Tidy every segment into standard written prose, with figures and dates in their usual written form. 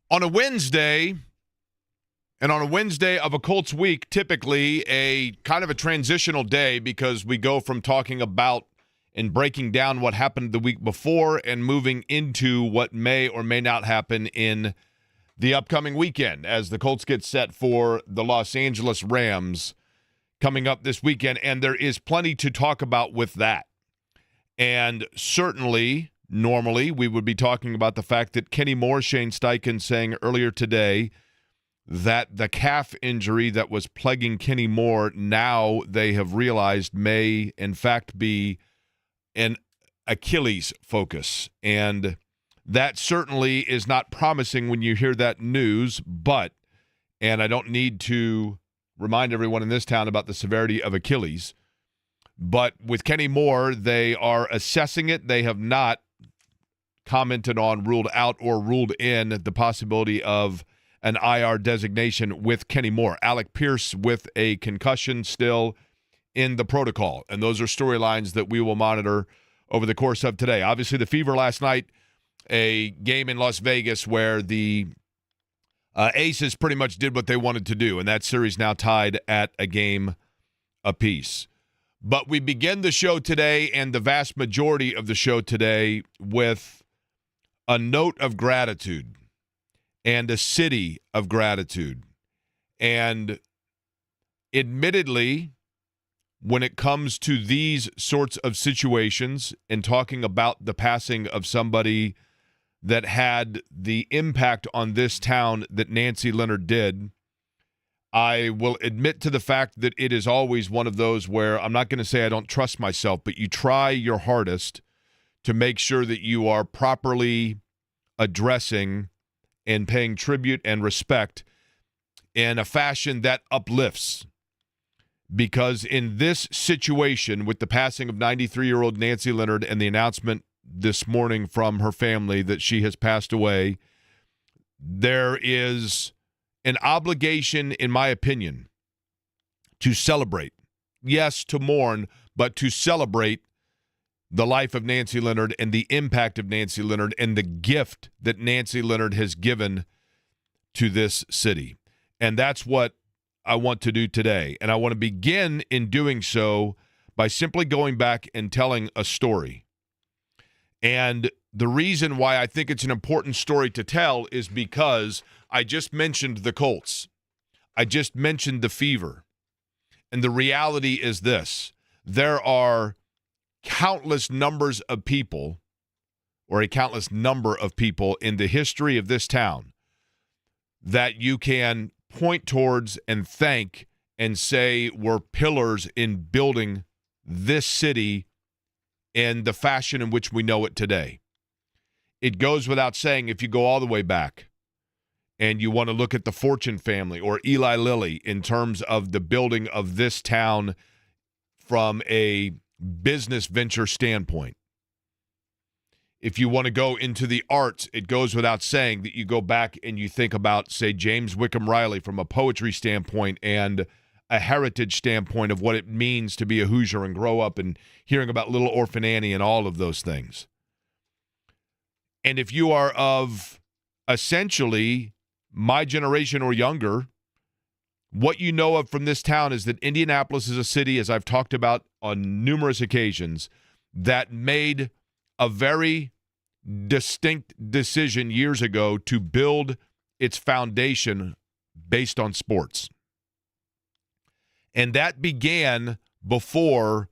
On a Wednesday, and on a Wednesday of a Colts week, typically a kind of a transitional day because we go from talking about and breaking down what happened the week before and moving into what may or may not happen in the upcoming weekend as the Colts get set for the Los Angeles Rams coming up this weekend. And there is plenty to talk about with that. And certainly, normally, we would be talking about the fact that Kenny Moore, Shane Steichen saying earlier today that the calf injury that was plaguing Kenny Moore, now they have realized may, in fact, be an Achilles focus. And that certainly is not promising when you hear that news, but, and I don't need to remind everyone in this town about the severity of Achilles, but with Kenny Moore, they are assessing it. They have not commented on, ruled out, or ruled in the possibility of an IR designation with Kenny Moore. Alec Pierce with a concussion still in the protocol. And those are storylines that we will monitor over the course of today. Obviously, the Fever last night, a game in Las Vegas where the Aces pretty much did what they wanted to do, and that series now tied at a game apiece. But we begin the show today, and the vast majority of the show today, with a note of gratitude and a city of gratitude. And admittedly, when it comes to these sorts of situations and talking about the passing of somebody that had the impact on this town that Nancy Leonard did, I will admit to the fact that it is always one of those where I'm not going to say I don't trust myself, but you try your hardest to make sure that you are properly addressing and paying tribute and respect in a fashion that uplifts. Because in this situation, with the passing of 93-year-old Nancy Leonard and the announcement this morning from her family that she has passed away, there is an obligation, in my opinion, to celebrate. Yes, to mourn, but to celebrate the life of Nancy Leonard and the impact of Nancy Leonard and the gift that Nancy Leonard has given to this city. And that's what I want to do today. And I want to begin in doing so by simply going back and telling a story. And the reason why I think it's an important story to tell is because I just mentioned the Colts. I just mentioned the Fever. And the reality is this: there are countless numbers of people, or a countless number of people in the history of this town that you can point towards and thank and say were pillars in building this city in the fashion in which we know it today. It goes without saying, if you go all the way back and you want to look at the Fortune family or Eli Lilly in terms of the building of this town from a business venture standpoint. If you want to go into the arts, it goes without saying that you go back and you think about, say, James Wickham Riley from a poetry standpoint and a heritage standpoint of what it means to be a Hoosier and grow up and hearing about Little Orphan Annie and all of those things. And if you are of essentially my generation or younger, what you know of from this town is that Indianapolis is a city, as I've talked about on numerous occasions, that made a very distinct decision years ago to build its foundation based on sports. And that began before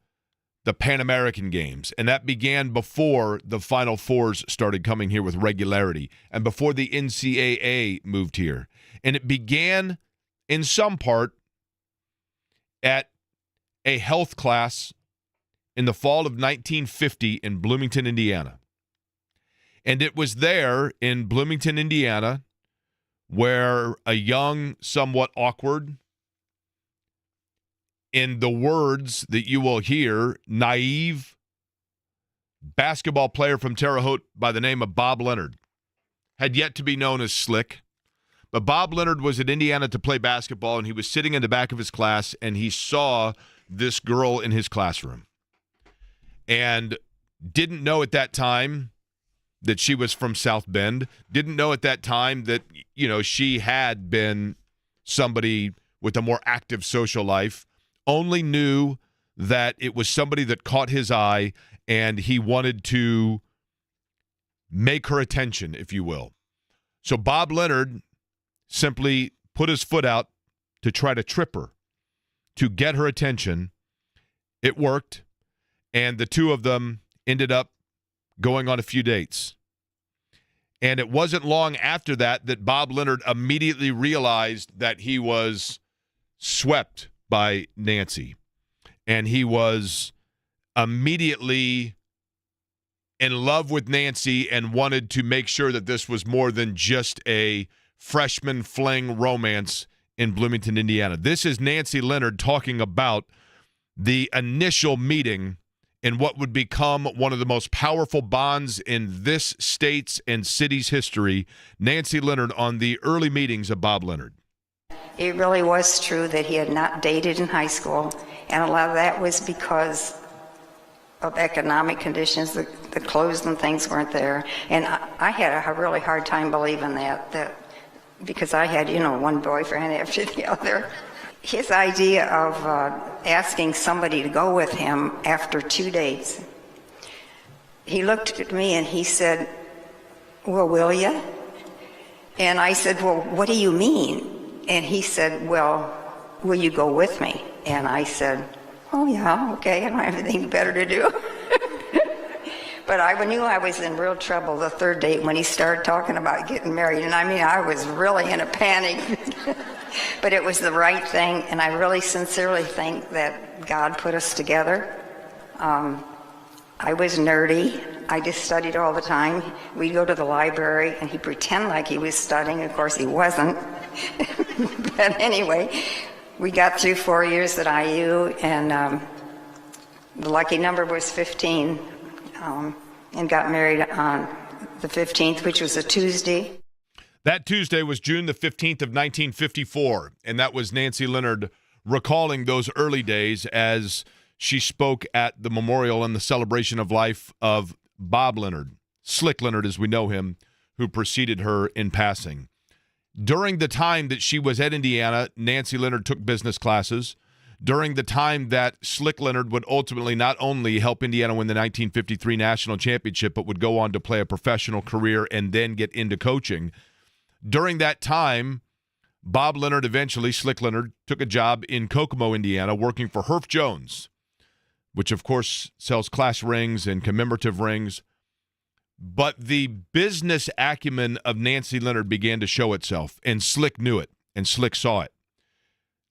the Pan American Games, and that began before the Final Fours started coming here with regularity, and before the NCAA moved here. And it began in some part at a health class in the fall of 1950 in Bloomington, Indiana. And it was there in Bloomington, Indiana, where a young, somewhat awkward, in the words that you will hear, naive basketball player from Terre Haute by the name of Bob Leonard had yet to be known as Slick. But Bob Leonard was at Indiana to play basketball, and he was sitting in the back of his class, and he saw this girl in his classroom and didn't know at that time that she was from South Bend. Didn't know at that time that, she had been somebody with a more active social life. Only knew that it was somebody that caught his eye and he wanted to make her attention, if you will. So Bob Leonard simply put his foot out to try to trip her, to get her attention. It worked, and the two of them ended up going on a few dates. And it wasn't long after that Bob Leonard immediately realized that he was swept by Nancy. And he was immediately in love with Nancy and wanted to make sure that this was more than just a freshman fling romance in Bloomington, Indiana. This is Nancy Leonard talking about the initial meeting in what would become one of the most powerful bonds in this state's and city's history. Nancy Leonard on the early meetings of Bob Leonard. It really was true that he had not dated in high school, and a lot of that was because of economic conditions. The clothes and things weren't there, and I had a really hard time believing that because I had, one boyfriend after the other. His idea of asking somebody to go with him after 2 dates, he looked at me and he said, "Well, will you?" And I said, "Well, what do you mean?" And he said, "Well, will you go with me?" And I said, "Oh yeah, okay, I don't have anything better to do." But I knew I was in real trouble the third date when he started talking about getting married. And I was really in a panic. But it was the right thing, and I really sincerely think that God put us together. I was nerdy. I just studied all the time. We'd go to the library, and he'd pretend like he was studying. Of course, he wasn't. But anyway, we got through 4 years at IU, and the lucky number was 15, and got married on the 15th, which was a Tuesday. That Tuesday was June the 15th of 1954, and that was Nancy Leonard recalling those early days as she spoke at the memorial and the celebration of life of Bob Leonard, Slick Leonard as we know him, who preceded her in passing. During the time that she was at Indiana, Nancy Leonard took business classes. During the time that Slick Leonard would ultimately not only help Indiana win the 1953 national championship, but would go on to play a professional career and then get into coaching. During that time, Bob Leonard eventually, Slick Leonard, took a job in Kokomo, Indiana, working for Herff Jones, which, of course, sells class rings and commemorative rings. But the business acumen of Nancy Leonard began to show itself, and Slick knew it, and Slick saw it.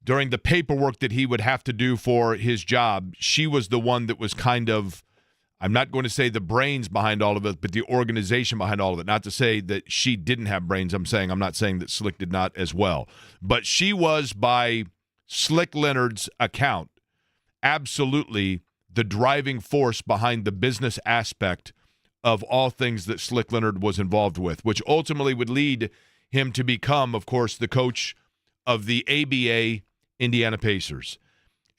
During the paperwork that he would have to do for his job, she was the one that was kind of, I'm not going to say the brains behind all of it, but the organization behind all of it. Not to say that she didn't have brains. I'm not saying that Slick did not as well. But she was, by Slick Leonard's account, absolutely the driving force behind the business aspect of all things that Slick Leonard was involved with, which ultimately would lead him to become, of course, the coach of the ABA Indiana Pacers.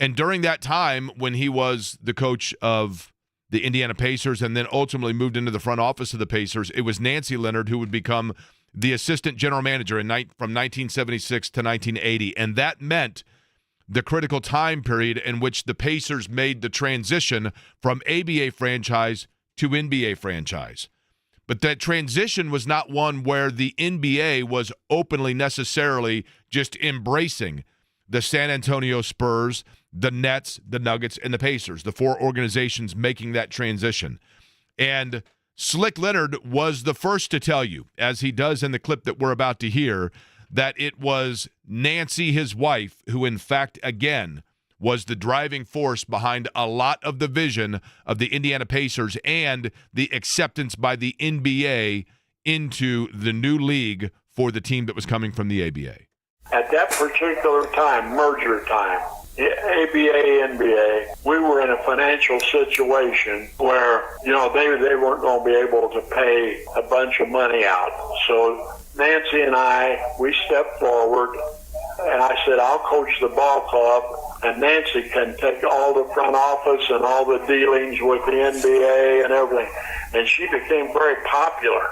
And during that time, when he was the coach of the Indiana Pacers and then ultimately moved into the front office of the Pacers, it was Nancy Leonard who would become the assistant general manager from 1976 to 1980. And that meant the critical time period in which the Pacers made the transition from ABA franchise to NBA franchise. But that transition was not one where the NBA was openly necessarily just embracing the San Antonio Spurs, the Nets, the Nuggets, and the Pacers, the four organizations making that transition. And Slick Leonard was the first to tell you, as he does in the clip that we're about to hear, that it was Nancy, his wife, who in fact, again, was the driving force behind a lot of the vision of the Indiana Pacers and the acceptance by the NBA into the new league for the team that was coming from the ABA. At that particular time, merger time, ABA, NBA, we were in a financial situation where, they weren't going to be able to pay a bunch of money out. So Nancy and we stepped forward, and I said, I'll coach the ball club, and Nancy can take all the front office and all the dealings with the NBA and everything. And she became very popular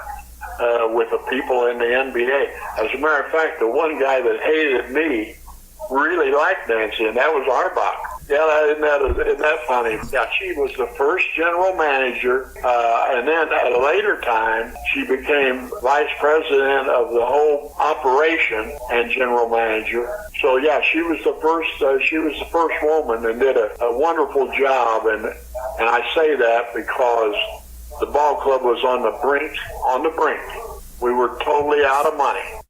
with the people in the NBA. As a matter of fact, the one guy that hated me really liked Nancy, and that was Arbach. Yeah, isn't that funny? Yeah, she was the first general manager, and then at a later time, she became vice president of the whole operation and general manager. So yeah, she was the first. She was the first woman and did a wonderful job. And I say that because the ball club was on the brink. On the brink, we were totally out of money.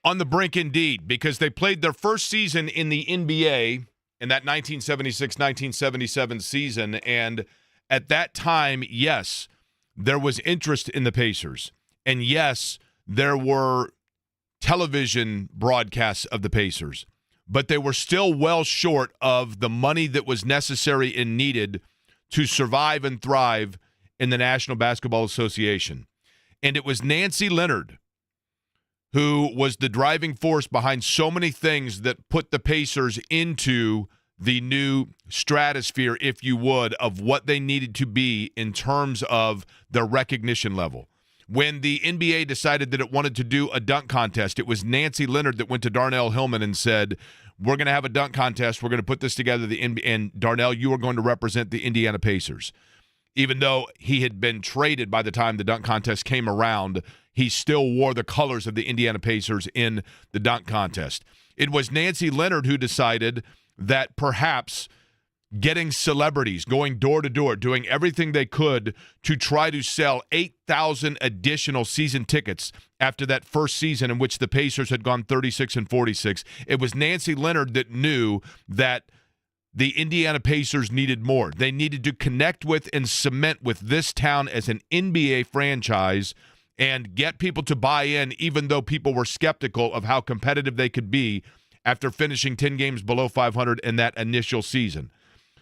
On the brink, indeed, because they played their first season in the NBA in that 1976-1977 season. And at that time, yes, there was interest in the Pacers. And yes, there were television broadcasts of the Pacers. But they were still well short of the money that was necessary and needed to survive and thrive in the National Basketball Association. And it was Nancy Leonard who was the driving force behind so many things that put the Pacers into the new stratosphere, if you would, of what they needed to be in terms of their recognition level. When the NBA decided that it wanted to do a dunk contest, it was Nancy Leonard that went to Darnell Hillman and said, we're going to have a dunk contest. We're going to put this together. And Darnell, you are going to represent the Indiana Pacers. Even though he had been traded by the time the dunk contest came around, he still wore the colors of the Indiana Pacers in the dunk contest. It was Nancy Leonard who decided that perhaps getting celebrities, going door to door, doing everything they could to try to sell 8,000 additional season tickets after that first season in which the Pacers had gone 36-46. It was Nancy Leonard that knew that the Indiana Pacers needed more. They needed to connect with and cement with this town as an NBA franchise and get people to buy in, even though people were skeptical of how competitive they could be after finishing 10 games below 500 in that initial season.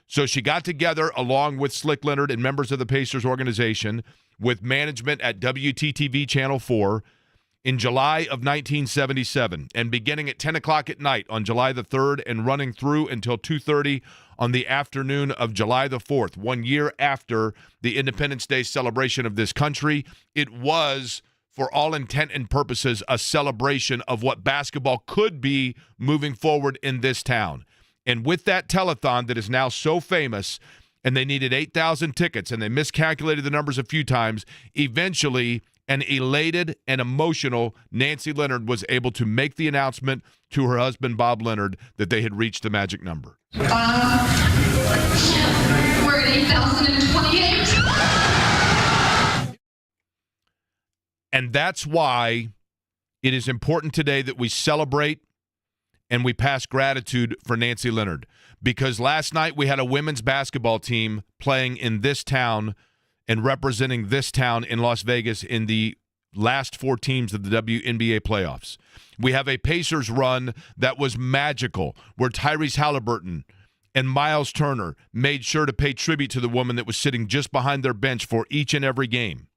So she got together along with Slick Leonard and members of the Pacers organization with management at WTTV Channel 4 in July of 1977, and beginning at 10 o'clock at night on July the 3rd and running through until 2:30 on the afternoon of July the 4th, 1 year after the Independence Day celebration of this country. It was, for all intent and purposes, a celebration of what basketball could be moving forward in this town. And with that telethon that is now so famous, and they needed 8,000 tickets, and they miscalculated the numbers a few times, eventually an elated and emotional Nancy Leonard was able to make the announcement to her husband, Bob Leonard, that they had reached the magic number. We're at 8,028. And that's why it is important today that we celebrate and we pass gratitude for Nancy Leonard. Because last night we had a women's basketball team playing in this town and representing this town in Las Vegas in the last four teams of the WNBA playoffs. We have a Pacers run that was magical, where Tyrese Halliburton and Miles Turner made sure to pay tribute to the woman that was sitting just behind their bench for each and every game.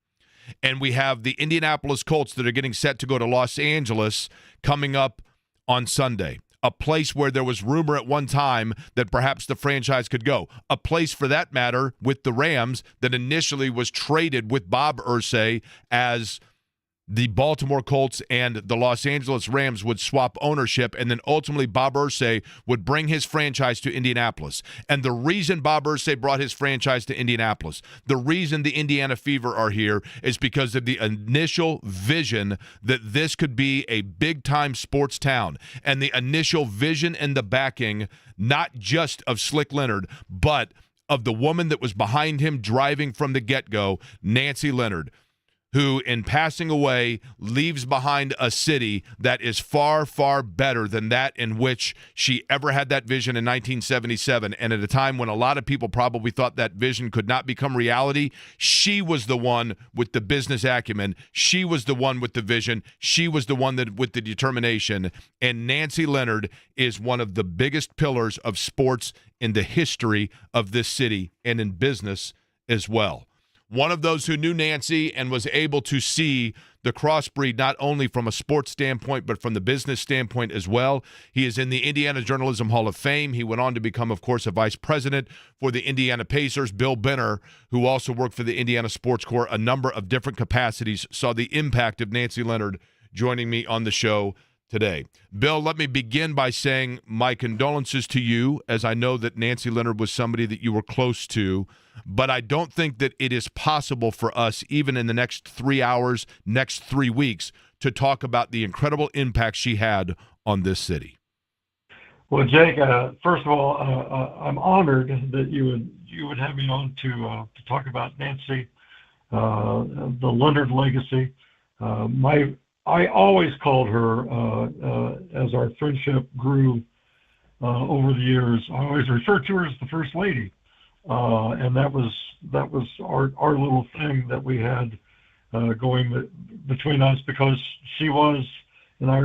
And we have the Indianapolis Colts that are getting set to go to Los Angeles coming up on Sunday. A place where there was rumor at one time that perhaps the franchise could go. A place, for that matter, with the Rams that initially was traded with Bob Irsay as the Baltimore Colts and the Los Angeles Rams would swap ownership, and then ultimately Bob Irsay would bring his franchise to Indianapolis. And the reason Bob Irsay brought his franchise to Indianapolis, the reason the Indiana Fever are here, is because of the initial vision that this could be a big-time sports town, and the initial vision and the backing, not just of Slick Leonard, but of the woman that was behind him driving from the get-go, Nancy Leonard, who, in passing away, leaves behind a city that is far, far better than that in which she ever had that vision in 1977. And at a time when a lot of people probably thought that vision could not become reality, she was the one with the business acumen. She was the one with the vision. She was the one that with the determination. And Nancy Leonard is one of the biggest pillars of sports in the history of this city and in business as well. One of those who knew Nancy and was able to see the crossbreed, not only from a sports standpoint, but from the business standpoint as well. He is in the Indiana Journalism Hall of Fame. He went on to become, of course, a vice president for the Indiana Pacers. Bill Benner, who also worked for the Indiana Sports Corps, a number of different capacities, saw the impact of Nancy Leonard joining me on the show today. Bill, let me begin by saying my condolences to you, as I know that Nancy Leonard was somebody that you were close to, but I don't think that it is possible for us, even in the next 3 hours, next 3 weeks, to talk about the incredible impact she had on this city. Well, Jake, first of all, I'm honored that you would have me on to talk about Nancy, the Leonard legacy. I always called her, as our friendship grew over the years, I always referred to her as the First Lady. And that was our little thing that we had going between us, because she was, and I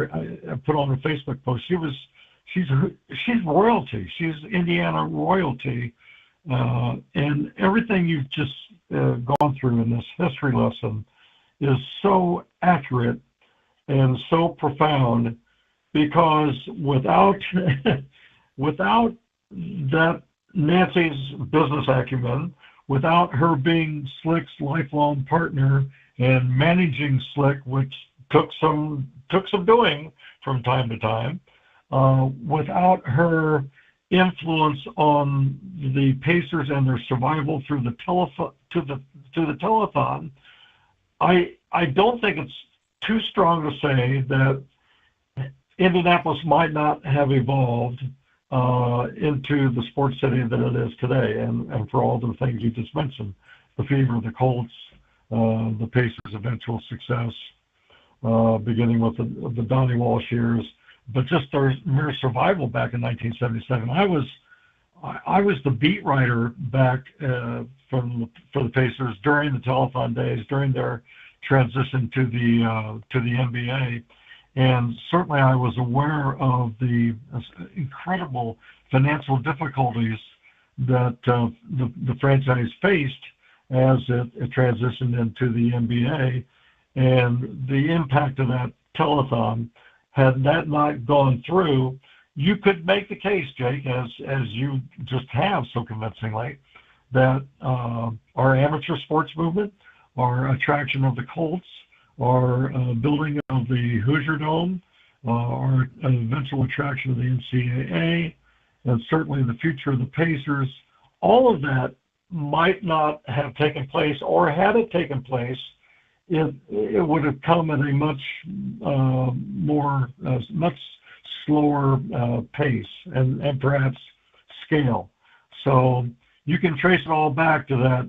put on a Facebook post, she's royalty. She's Indiana royalty. And everything you've just gone through in this history lesson is so accurate and so profound, because without that Nancy's business acumen, without her being Slick's lifelong partner and managing Slick, which took some doing from time to time, without her influence on the Pacers and their survival through the telethon, I don't think it's too strong to say that Indianapolis might not have evolved into the sports city that it is today, and for all the things you just mentioned, the fever, the Colts, the Pacers' eventual success, beginning with the Donnie Walsh years, but just their mere survival back in 1977. I was the beat writer back for the Pacers during the telethon days, during their transition to the NBA, and certainly I was aware of the incredible financial difficulties that the franchise faced as it transitioned into the NBA, and the impact of that telethon. Had that not gone through, you could make the case, Jake, as you just have so convincingly, that our amateur sports movement, our attraction of the Colts, our building of the Hoosier Dome, our eventual attraction of the NCAA, and certainly the future of the Pacers, all of that might not have taken place, or had it taken place, it would have come at a much slower pace and perhaps scale. So you can trace it all back to that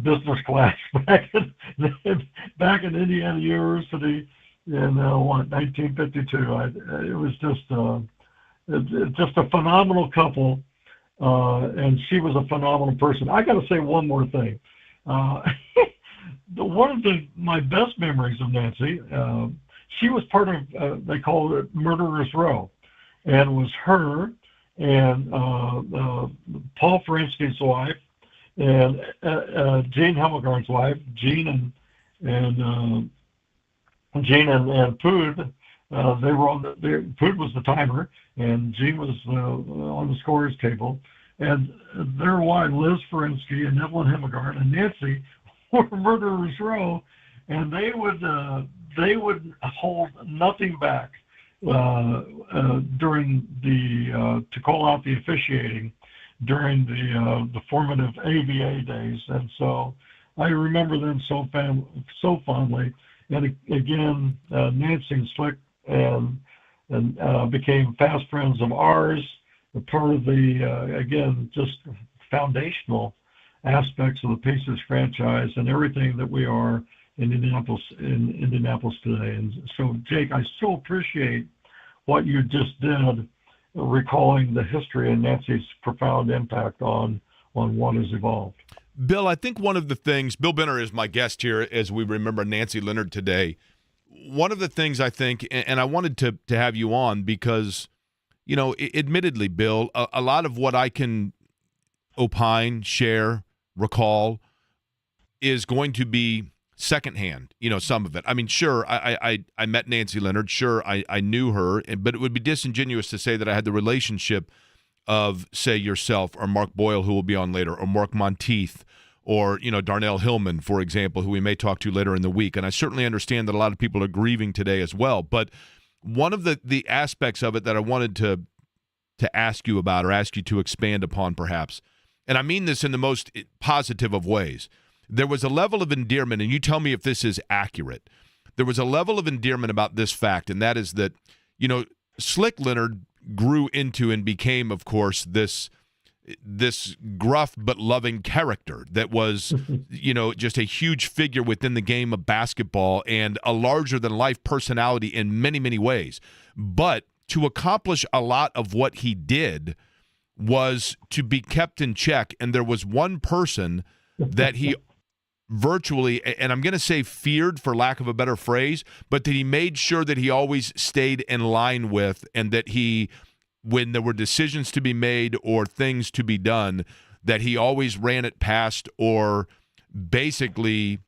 business class back in Indiana University in 1952. It was just a phenomenal couple, and she was a phenomenal person. I got to say one more thing. One of my best memories of Nancy, she was part of, they called it Murderer's Row, and it was her and Paul Ferensky's wife and Gene Helmgarn's wife, Gene and Pood. They were Pood was the timer, and Gene was on the scorer's table, and their wife Liz Ferensky and Evelyn Helmgarn and Nancy were Murderer's Row, and they would hold nothing back during to call out the officiating during the formative ABA days, and so I remember them so fondly. And again, Nancy and Slick and became fast friends of ours, a part of the again just foundational aspects of the Pacers franchise and everything that we are in Indianapolis today. And so, Jake, I so appreciate what you just did, recalling the history and Nancy's profound impact on what has evolved. Bill, I think one of the things, Bill Benner is my guest here as we remember Nancy Leonard today. One of the things I think, and I wanted to have you on because, admittedly, Bill, a lot of what I can opine, share, recall is going to be secondhand, some of it. I mean, sure, I met Nancy Leonard. Sure, I knew her, but it would be disingenuous to say that I had the relationship of, say, yourself or Mark Boyle, who will be on later, or Mark Montieth, or, Darnell Hillman, for example, who we may talk to later in the week. And I certainly understand that a lot of people are grieving today as well. But one of the aspects of it that I wanted to ask you about, or ask you to expand upon perhaps, and I mean this in the most positive of ways, there was a level of endearment, and you tell me if this is accurate. There was a level of endearment about this fact, and that is that, Slick Leonard grew into and became, of course, this gruff but loving character that was, just a huge figure within the game of basketball and a larger-than-life personality in many, many ways. But to accomplish a lot of what he did was to be kept in check, and there was one person that he virtually, and I'm going to say feared for lack of a better phrase, but that he made sure that he always stayed in line with, and that he, when there were decisions to be made or things to be done, that he always ran it past or basically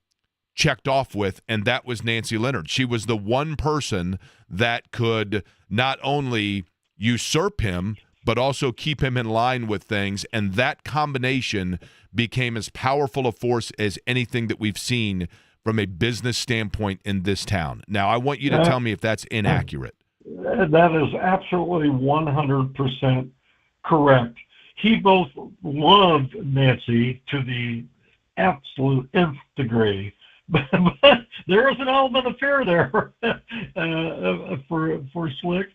checked off with, and that was Nancy Leonard. She was the one person that could not only usurp him, but also keep him in line with things, and that combination became as powerful a force as anything that we've seen from a business standpoint in this town. Now, I want you to tell me if that's inaccurate. That is absolutely 100% correct. He both loved Nancy to the absolute nth degree, but there was an element of fear there for Slick.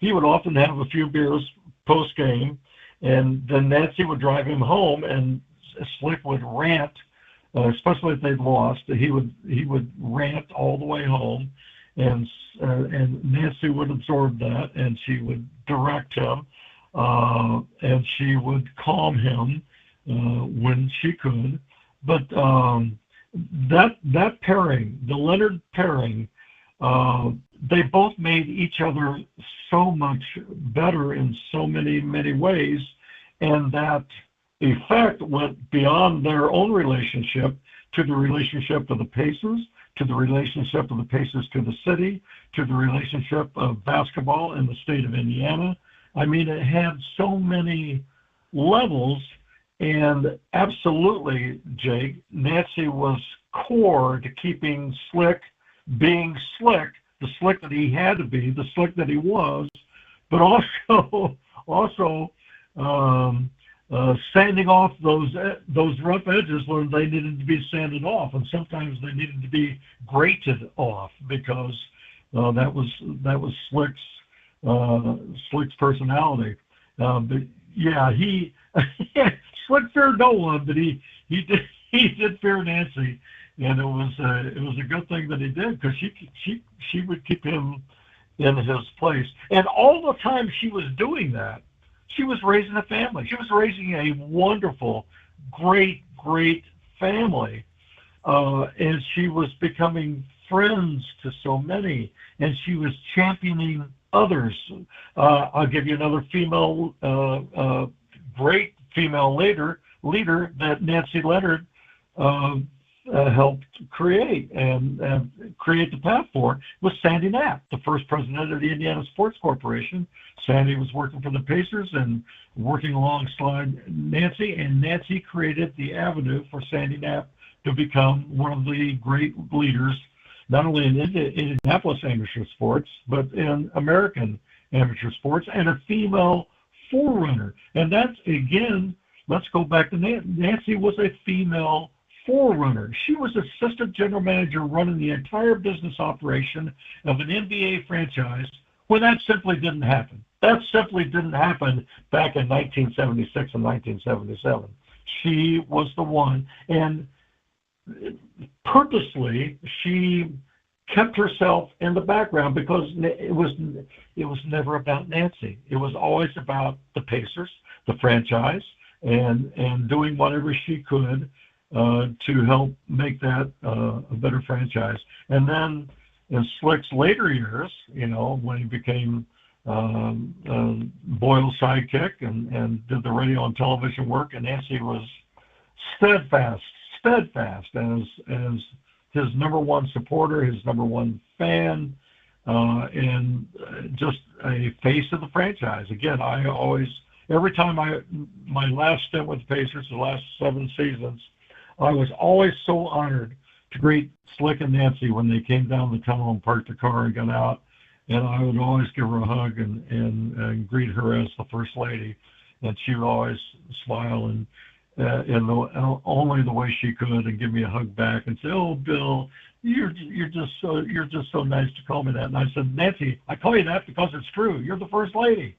He would often have a few beers post game, and then Nancy would drive him home, and Slick would rant, especially if they'd lost. He would rant all the way home, and Nancy would absorb that, and she would direct him, and she would calm him when she could. But that pairing, the Leonard pairing, they both made each other so much better in so many, many ways, and that effect went beyond their own relationship to the relationship of the Pacers, to the relationship of the Pacers to the city, to the relationship of basketball in the state of Indiana. I mean, it had so many levels, and absolutely, Jake, Nancy was core to keeping Slick being Slick, the Slick that he had to be, the Slick that he was, but also sanding off those rough edges where they needed to be sanded off, and sometimes they needed to be grated off, because that was Slick's personality. But yeah, he Slick feared no one, but he did fear Nancy. And it was a good thing that he did, because she would keep him in his place. And all the time she was doing that, she was raising a family. She was raising a wonderful, great family, and she was becoming friends to so many, and she was championing others. I'll give you another great female leader that Nancy Leonard helped create and create the path for, was Sandy Knapp, the first president of the Indiana Sports Corporation. Sandy was working for the Pacers and working alongside Nancy, and Nancy created the avenue for Sandy Knapp to become one of the great leaders, not only in Indianapolis amateur sports, but in American amateur sports, and a female forerunner. And that's, again, let's go back to Nancy was a female forerunner. She was assistant general manager running the entire business operation of an NBA franchise when that simply didn't happen. That simply didn't happen back in 1976 and 1977. She was the one, and purposely she kept herself in the background, because it was never about Nancy. It was always about the Pacers, the franchise, and doing whatever she could to help make that a better franchise. And then in Slick's later years, when he became Boyle's sidekick and did the radio and television work, and Nancy was steadfast steadfast as his number one supporter, his number one fan, and just a face of the franchise. Again, I always, every time my last stint with the Pacers, the last 7 seasons, I was always so honored to greet Slick and Nancy when they came down the tunnel and parked the car and got out. And I would always give her a hug and greet her as the First Lady. And she would always smile and only the way she could, and give me a hug back and say, "Oh, Bill, you're just so nice to call me that." And I said, "Nancy, I call you that because it's true. You're the First Lady."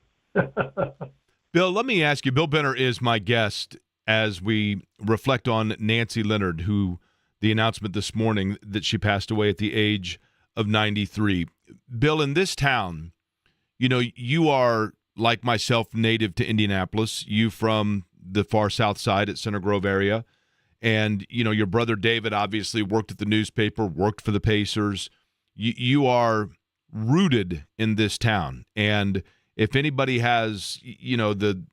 Bill, let me ask you. Bill Benner is my guest as we reflect on Nancy Leonard, who the announcement this morning that she passed away at the age of 93. Bill, in this town, you know, you are, like myself, native to Indianapolis. You from the far south side at Center Grove area. And, you know, your brother David obviously worked at the newspaper, worked for the Pacers. You are rooted in this town. And if anybody has, you know, the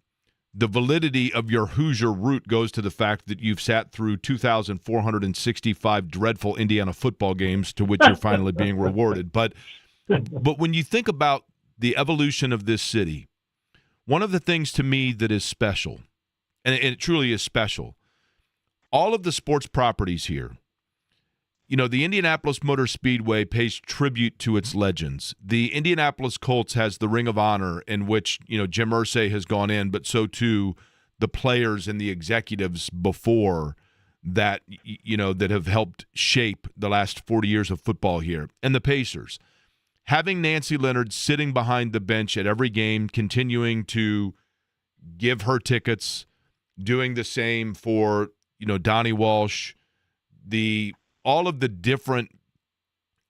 validity of your Hoosier root goes to the fact that you've sat through 2,465 dreadful Indiana football games to which you're finally being rewarded. But when you think about the evolution of this city, one of the things to me that is special, and it truly is special, all of the sports properties here, you know, the Indianapolis Motor Speedway pays tribute to its legends. The Indianapolis Colts has the Ring of Honor in which, you know, Jim Irsay has gone in, but so too the players and the executives before that, you know, that have helped shape the last 40 years of football here. And the Pacers. Having Nancy Leonard sitting behind the bench at every game, continuing to give her tickets, doing the same for, you know, Donnie Walsh, all of the different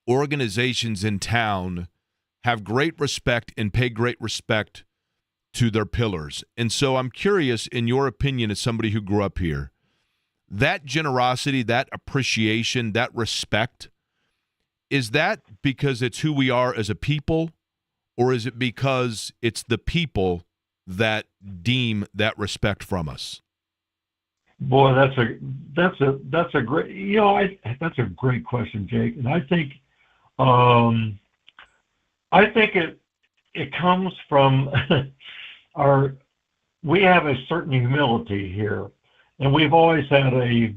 organizations in town have great respect and pay great respect to their pillars. And so I'm curious, in your opinion, as somebody who grew up here, that generosity, that appreciation, that respect, is that because it's who we are as a people, or is it because it's the people that deem that respect from us? Boy, that's a great, you know, that's a great question, Jake. And I think it comes from we have a certain humility here, and we've always had I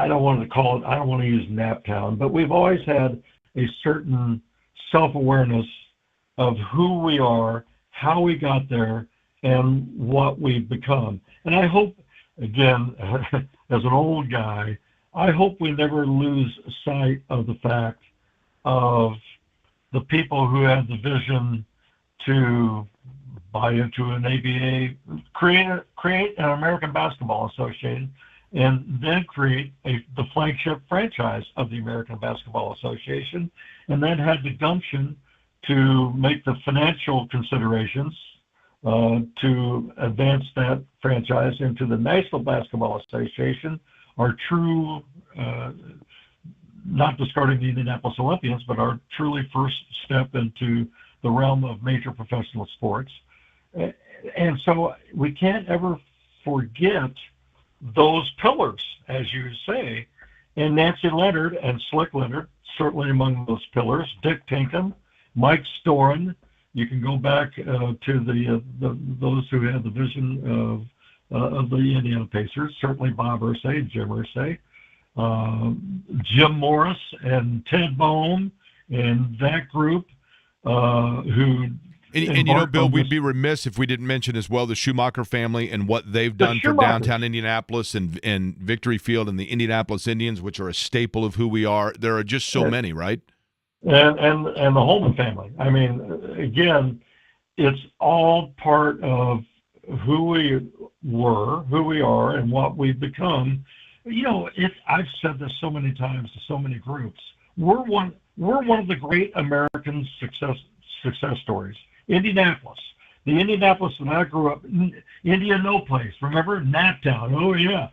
don't want to use Naptown, but we've always had a certain self-awareness of who we are, how we got there, and what we've become. And I hope, again, as an old guy, I hope we never lose sight of the fact of the people who had the vision to buy into an ABA, create an American Basketball Association, and then create the flagship franchise of the American Basketball Association, and then had the gumption to make the financial considerations to advance that franchise into the National Basketball Association, our true, not discarding the Indianapolis Olympians, but our truly first step into the realm of major professional sports. And so we can't ever forget those pillars, as you say, and Nancy Leonard and Slick Leonard, certainly among those pillars, Dick Tinkham, Mike Storin. You can go back to those who had the vision of the Indiana Pacers, certainly Bob Irsay, Jim Irsay, Jim Morris and Ted Boehm and that group who... And you know, Bill, we'd be remiss if we didn't mention as well the Schumacher family and what they've done for downtown Indianapolis and Victory Field and the Indianapolis Indians, which are a staple of who we are. There are just so many, right? And the Holman family. I mean, again, it's all part of who we were, who we are, and what we've become. You know, I've said this so many times to so many groups. We're one of the great American success stories. Indianapolis. The Indianapolis when I grew up, India No Place. Remember? Naptown. Oh, yeah.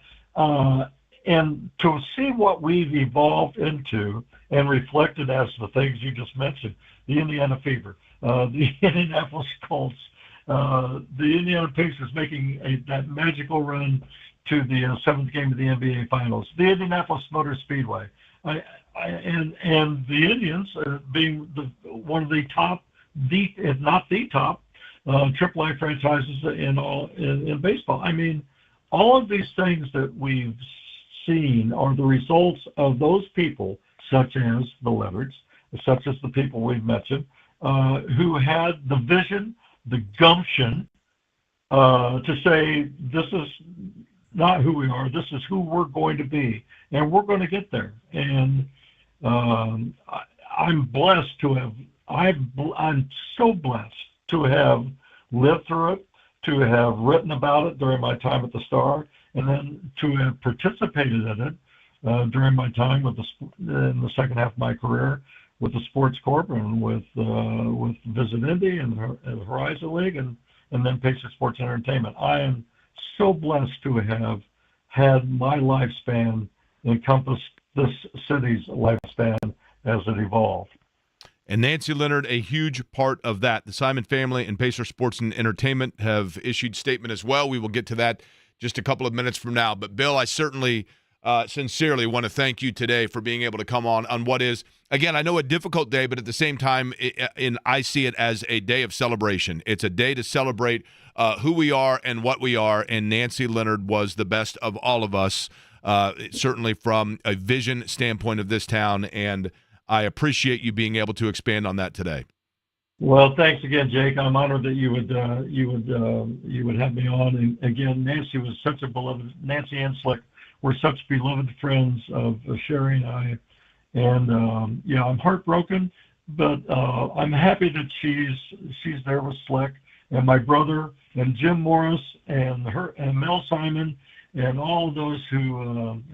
And to see what we've evolved into and reflected as the things you just mentioned, the Indiana Fever, the Indianapolis Colts, the Indiana Pacers making that magical run to the seventh game of the NBA Finals. The Indianapolis Motor Speedway, and the Indians being one of the top, if not the top, AAA franchises in baseball. I mean, all of these things that we've seen are the results of those people, such as the Leonards, such as the people we've mentioned, who had the vision, the gumption to say, this is not who we are, this is who we're going to be, and we're going to get there. And I'm blessed to have, I'm so blessed to have lived through it, to have written about it during my time at the Star, and then to have participated in it during my time in the second half of my career with the Sports Corp and with Visit Indy and the Horizon League and then Pacer Sports Entertainment. I am so blessed to have had my lifespan encompass this city's lifespan as it evolved. And Nancy Leonard, a huge part of that. The Simon family and Pacer Sports and Entertainment have issued statement as well. We will get to that just a couple of minutes from now. But, Bill, I certainly sincerely want to thank you today for being able to come on what is, again, I know a difficult day, but at the same time, I see it as a day of celebration. It's a day to celebrate who we are and what we are, and Nancy Leonard was the best of all of us, certainly from a vision standpoint of this town, and I appreciate you being able to expand on that today. Well, thanks again, Jake. I'm honored that you would have me on. And again, Nancy was such a beloved. Nancy and Slick were such beloved friends of Sherry and I. And I'm heartbroken, but I'm happy that she's there with Slick and my brother and Jim Morris and Mel Simon and all of those who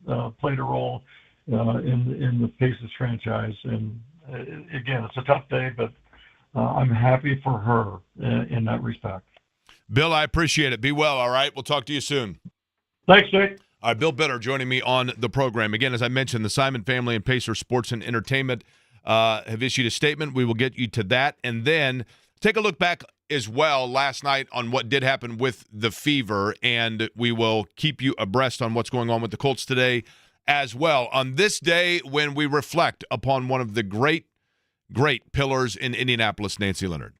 have played a role in the Pacers franchise. And again, it's a tough day, but I'm happy for her in that respect. Bill, I appreciate it. Be well, all right? We'll talk to you soon. Thanks, Jake. All right, Bill Bitter joining me on the program. Again, as I mentioned, the Simon family and Pacer Sports and Entertainment have issued a statement. We will get you to that. And then take a look back as well last night on what did happen with the Fever, and we will keep you abreast on what's going on with the Colts today as well. On this day when we reflect upon one of the great pillars in Indianapolis, Nancy Leonard.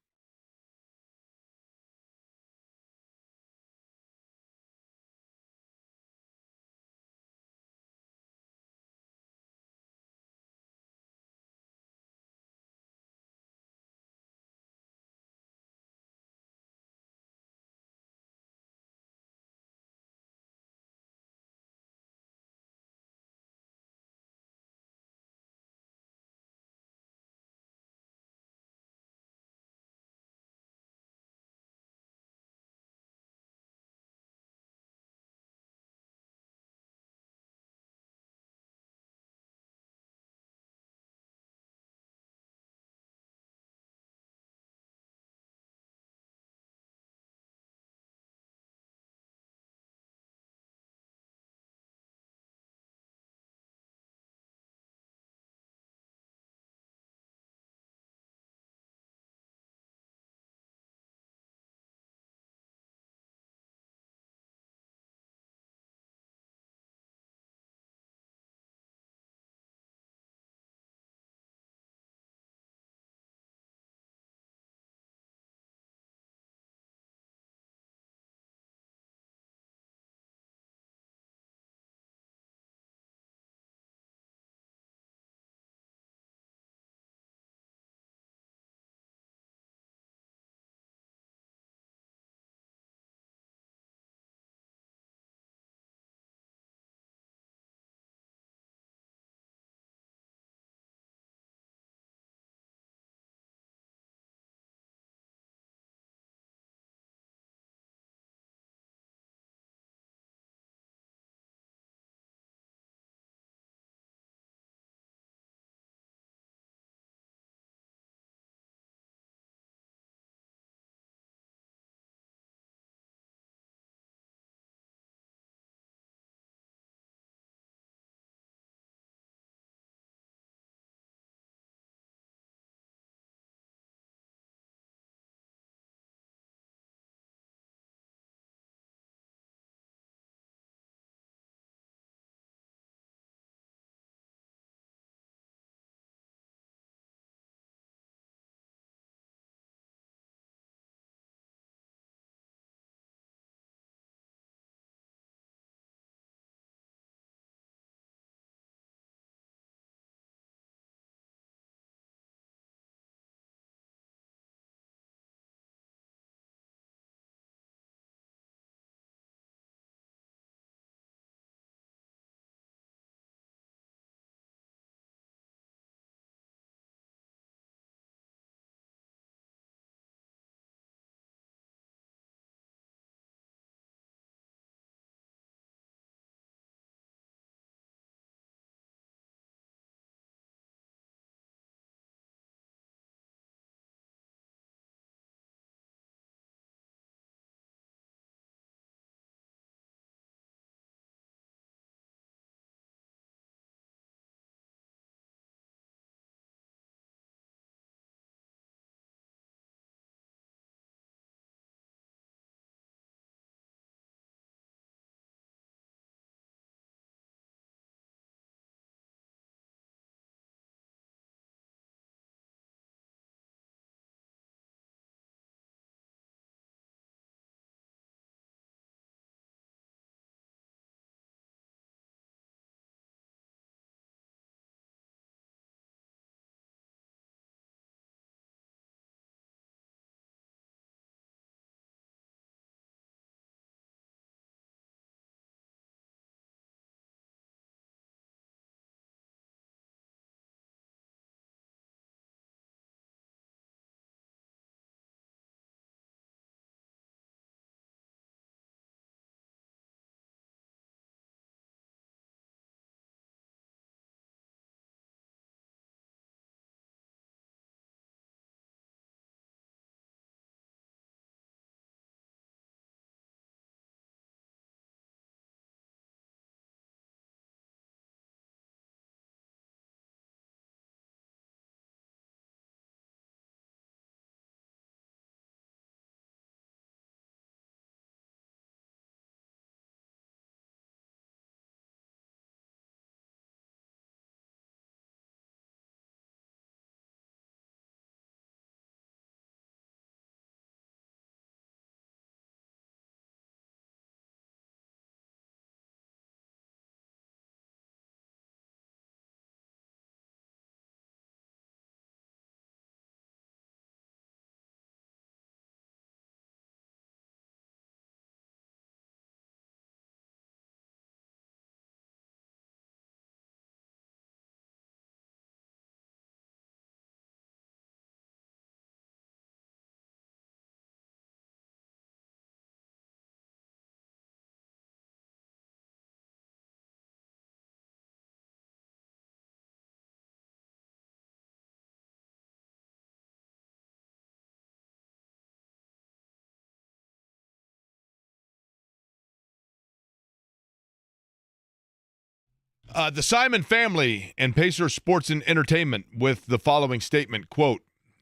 The Simon family and Pacer Sports and Entertainment with the following statement, quote,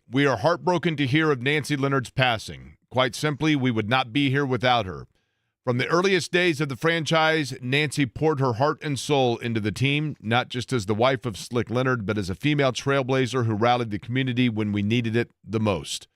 "We are heartbroken to hear of Nancy Leonard's passing. Quite simply, we would not be here without her. From the earliest days of the franchise, Nancy poured her heart and soul into the team, not just as the wife of Slick Leonard, but as a female trailblazer who rallied the community when we needed it the most.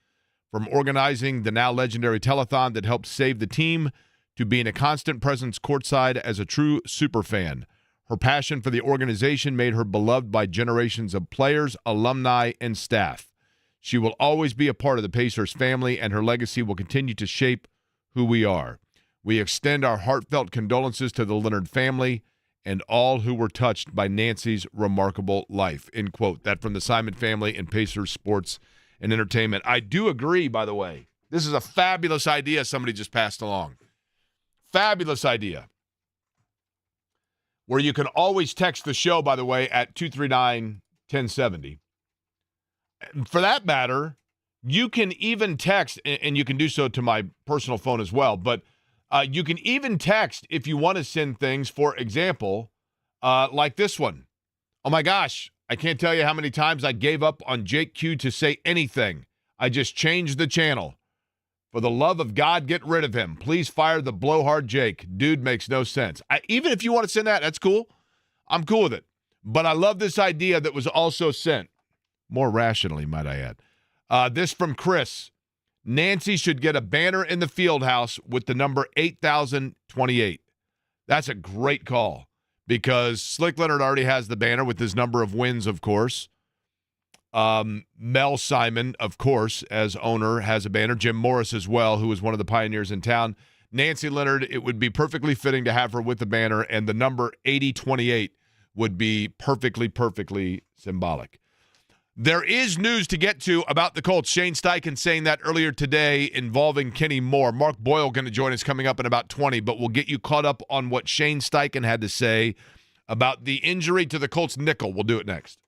From organizing the now legendary telethon that helped save the team to being a constant presence courtside as a true superfan. Her passion for the organization made her beloved by generations of players, alumni, and staff. She will always be a part of the Pacers family, and her legacy will continue to shape who we are. We extend our heartfelt condolences to the Leonard family and all who were touched by Nancy's remarkable life," end quote. That from the Simon family and Pacers Sports and Entertainment. I do agree, by the way. This is a fabulous idea somebody just passed along. Fabulous idea. Where you can always text the show, by the way, at 239-1070. For that matter, you can even text, and you can do so to my personal phone as well, but you can even text if you want to send things, for example, like this one. Oh my gosh, I can't tell you how many times I gave up on Jake Q to say anything. I just changed the channel. For the love of God, get rid of him. Please fire the blowhard Jake. Dude makes no sense. Even if you want to send that, that's cool. I'm cool with it. But I love this idea that was also sent. More rationally, might I add. This from Chris. Nancy should get a banner in the field house with the number 8028. That's a great call because Slick Leonard already has the banner with his number of wins, of course. Mel Simon, of course, as owner, has a banner. Jim Morris as well, who was one of the pioneers in town. Nancy Leonard, it would be perfectly fitting to have her with the banner, and the number 8028 would be perfectly symbolic. There is news to get to about the Colts. Shane Steichen saying that earlier today involving Kenny Moore. Mark Boyle going to join us coming up in about 20, but we'll get you caught up on what Shane Steichen had to say about the injury to the Colts nickel. We'll do it next.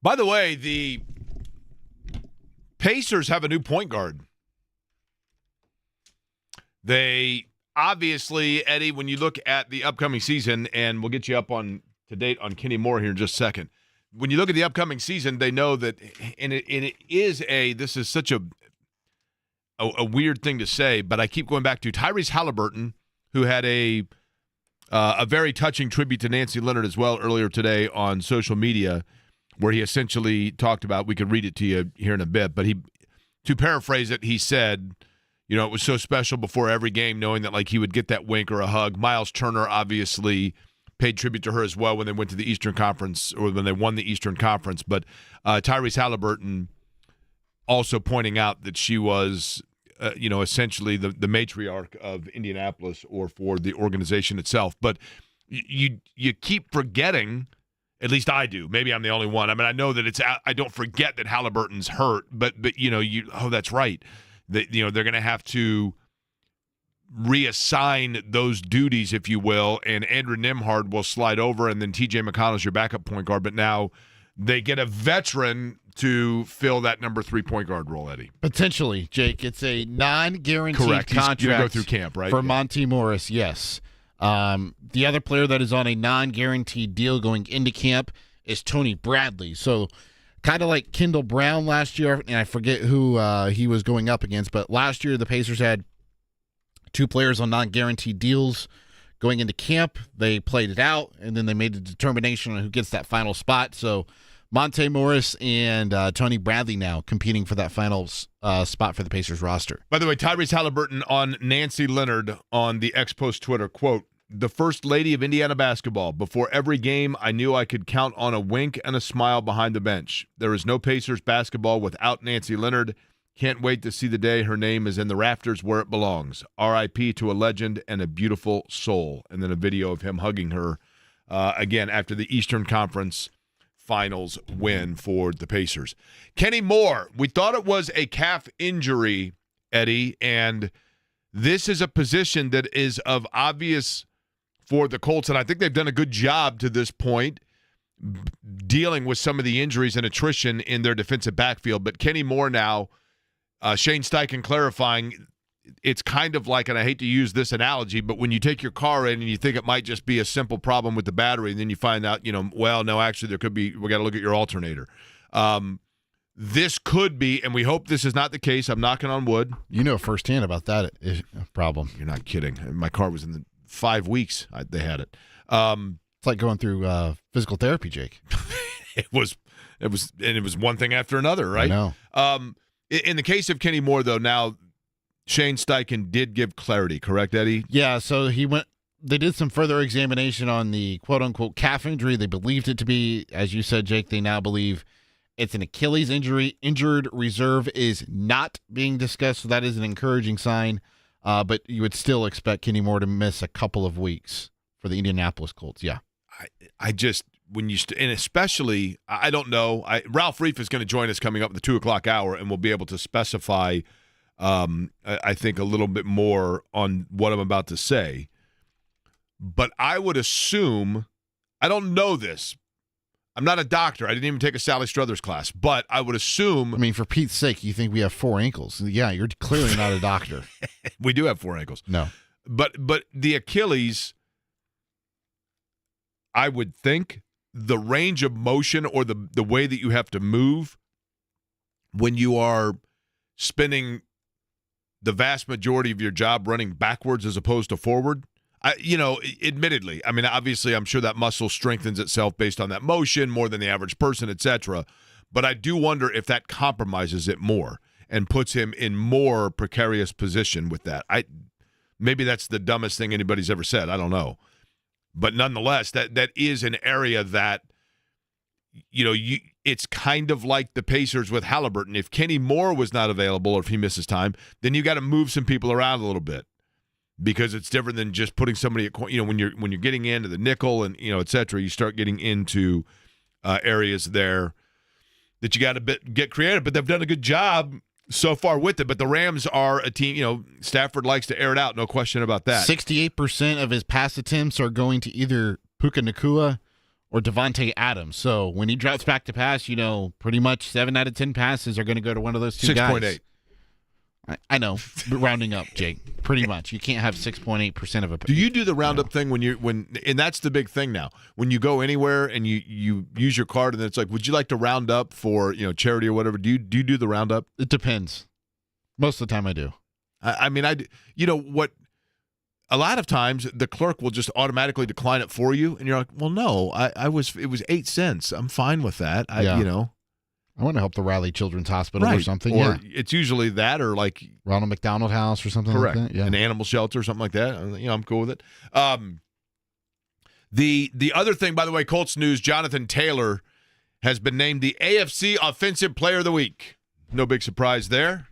By the way, the Pacers have a new point guard. They obviously, Eddie, when you look at the upcoming season, and we'll get you up to date on Kenny Moore here in just a second. When you look at the upcoming season, they know that, and it is this is such a weird thing to say, but I keep going back to Tyrese Halliburton, who had a very touching tribute to Nancy Leonard as well earlier today on social media, where he essentially talked about, we could read it to you here in a bit, but to paraphrase it, he said, it was so special before every game knowing that like he would get that wink or a hug. Miles Turner obviously paid tribute to her as well when they went to the Eastern Conference, or when they won the Eastern Conference, but Tyrese Halliburton also pointing out that she was essentially the matriarch of Indianapolis, or for the organization itself. But you keep forgetting, at least I do. Maybe I'm the only one. I mean, I know that I don't forget that Halliburton's hurt, but that's right. They're going to have to reassign those duties, if you will, and Andrew Nembhard will slide over, and then T.J. McConnell's your backup point guard. But now they get a veteran to fill that number 3 point guard role, Eddie. Potentially, Jake. It's a non-guaranteed contract. He's go through camp, right? For Monte Morris, yes. The other player that is on a non-guaranteed deal going into camp is Tony Bradley. So kind of like Kendall Brown last year, and I forget who he was going up against, but last year the Pacers had 2 players on non-guaranteed deals going into camp. They played it out, and then they made a determination on who gets that final spot. So Monte Morris and Tony Bradley now competing for that final spot for the Pacers roster. By the way, Tyrese Halliburton on Nancy Leonard on the X-Post Twitter, quote, "The first lady of Indiana basketball. Before every game, I knew I could count on a wink and a smile behind the bench. There is no Pacers basketball without Nancy Leonard. Can't wait to see the day her name is in the rafters where it belongs. R.I.P. to a legend and a beautiful soul." And then a video of him hugging her again after the Eastern Conference Finals win for the Pacers. Kenny Moore, we thought it was a calf injury, Eddie, and this is a position that is of obvious for the Colts, and I think they've done a good job to this point dealing with some of the injuries and attrition in their defensive backfield. But Kenny Moore now, Shane Steichen clarifying, it's kind of like, and I hate to use this analogy, but when you take your car in and you think it might just be a simple problem with the battery, and then you find out, well, no, actually there could be, we got to look at your alternator. This could be, and we hope this is not the case. I'm knocking on wood. You know firsthand about that problem. You're not kidding. My car was in the 5 weeks they had it. It's like going through physical therapy, Jake. It was one thing after another, right? I know. In the case of Kenny Moore, though, now Shane Steichen did give clarity, correct, Eddie? Yeah, so they did some further examination on the quote-unquote calf injury. They believed it to be, as you said, Jake, they now believe it's an Achilles injury. Injured reserve is not being discussed, so that is an encouraging sign. But you would still expect Kenny Moore to miss a couple of weeks for the Indianapolis Colts, yeah. I just, when you, and especially, I don't know, Ralph Reif is going to join us coming up at the 2 o'clock hour, and we'll be able to specify, I think, a little bit more on what I'm about to say. But I would assume, I don't know this, I'm not a doctor. I didn't even take a Sally Struthers class, but I would assume. I mean, for Pete's sake, you think we have 4 ankles? Yeah, you're clearly not a doctor. We do have 4 ankles. No, but the Achilles, I would think the range of motion or the way that you have to move when you are spending the vast majority of your job running backwards as opposed to forward. Admittedly, I mean, obviously, I'm sure that muscle strengthens itself based on that motion more than the average person, etc. But I do wonder if that compromises it more and puts him in more precarious position with that. Maybe that's the dumbest thing anybody's ever said. I don't know. But nonetheless, that is an area that, it's kind of like the Pacers with Halliburton. If Kenny Moore was not available or if he misses time, then you got to move some people around a little bit. Because it's different than just putting somebody at, when you're getting into the nickel and, et cetera, you start getting into areas there that you got to get creative. But they've done a good job so far with it. But the Rams are a team, Stafford likes to air it out, no question about that. 68% of his pass attempts are going to either Puka Nacua or Devontae Adams. So when he drops back to pass, pretty much 7 out of 10 passes are going to go to one of those two guys. 6.8. I know, but rounding up, Jake. Pretty much, you can't have 6.8% of a. Do you do the roundup thing and that's the big thing now? When you go anywhere and you use your card and it's like, would you like to round up for charity or whatever? Do you do the roundup? It depends. Most of the time, I do. I mean, what? A lot of times the clerk will just automatically decline it for you, and you're like, well, no, it was 8 cents. I'm fine with that. I want to help the Riley Children's Hospital or something. Or it's usually that, or like Ronald McDonald House or something correct. like that. Yeah. An animal shelter or something like that. I'm cool with it. The other thing, by the way, Colts news, Jonathan Taylor has been named the AFC Offensive Player of the Week. No big surprise there.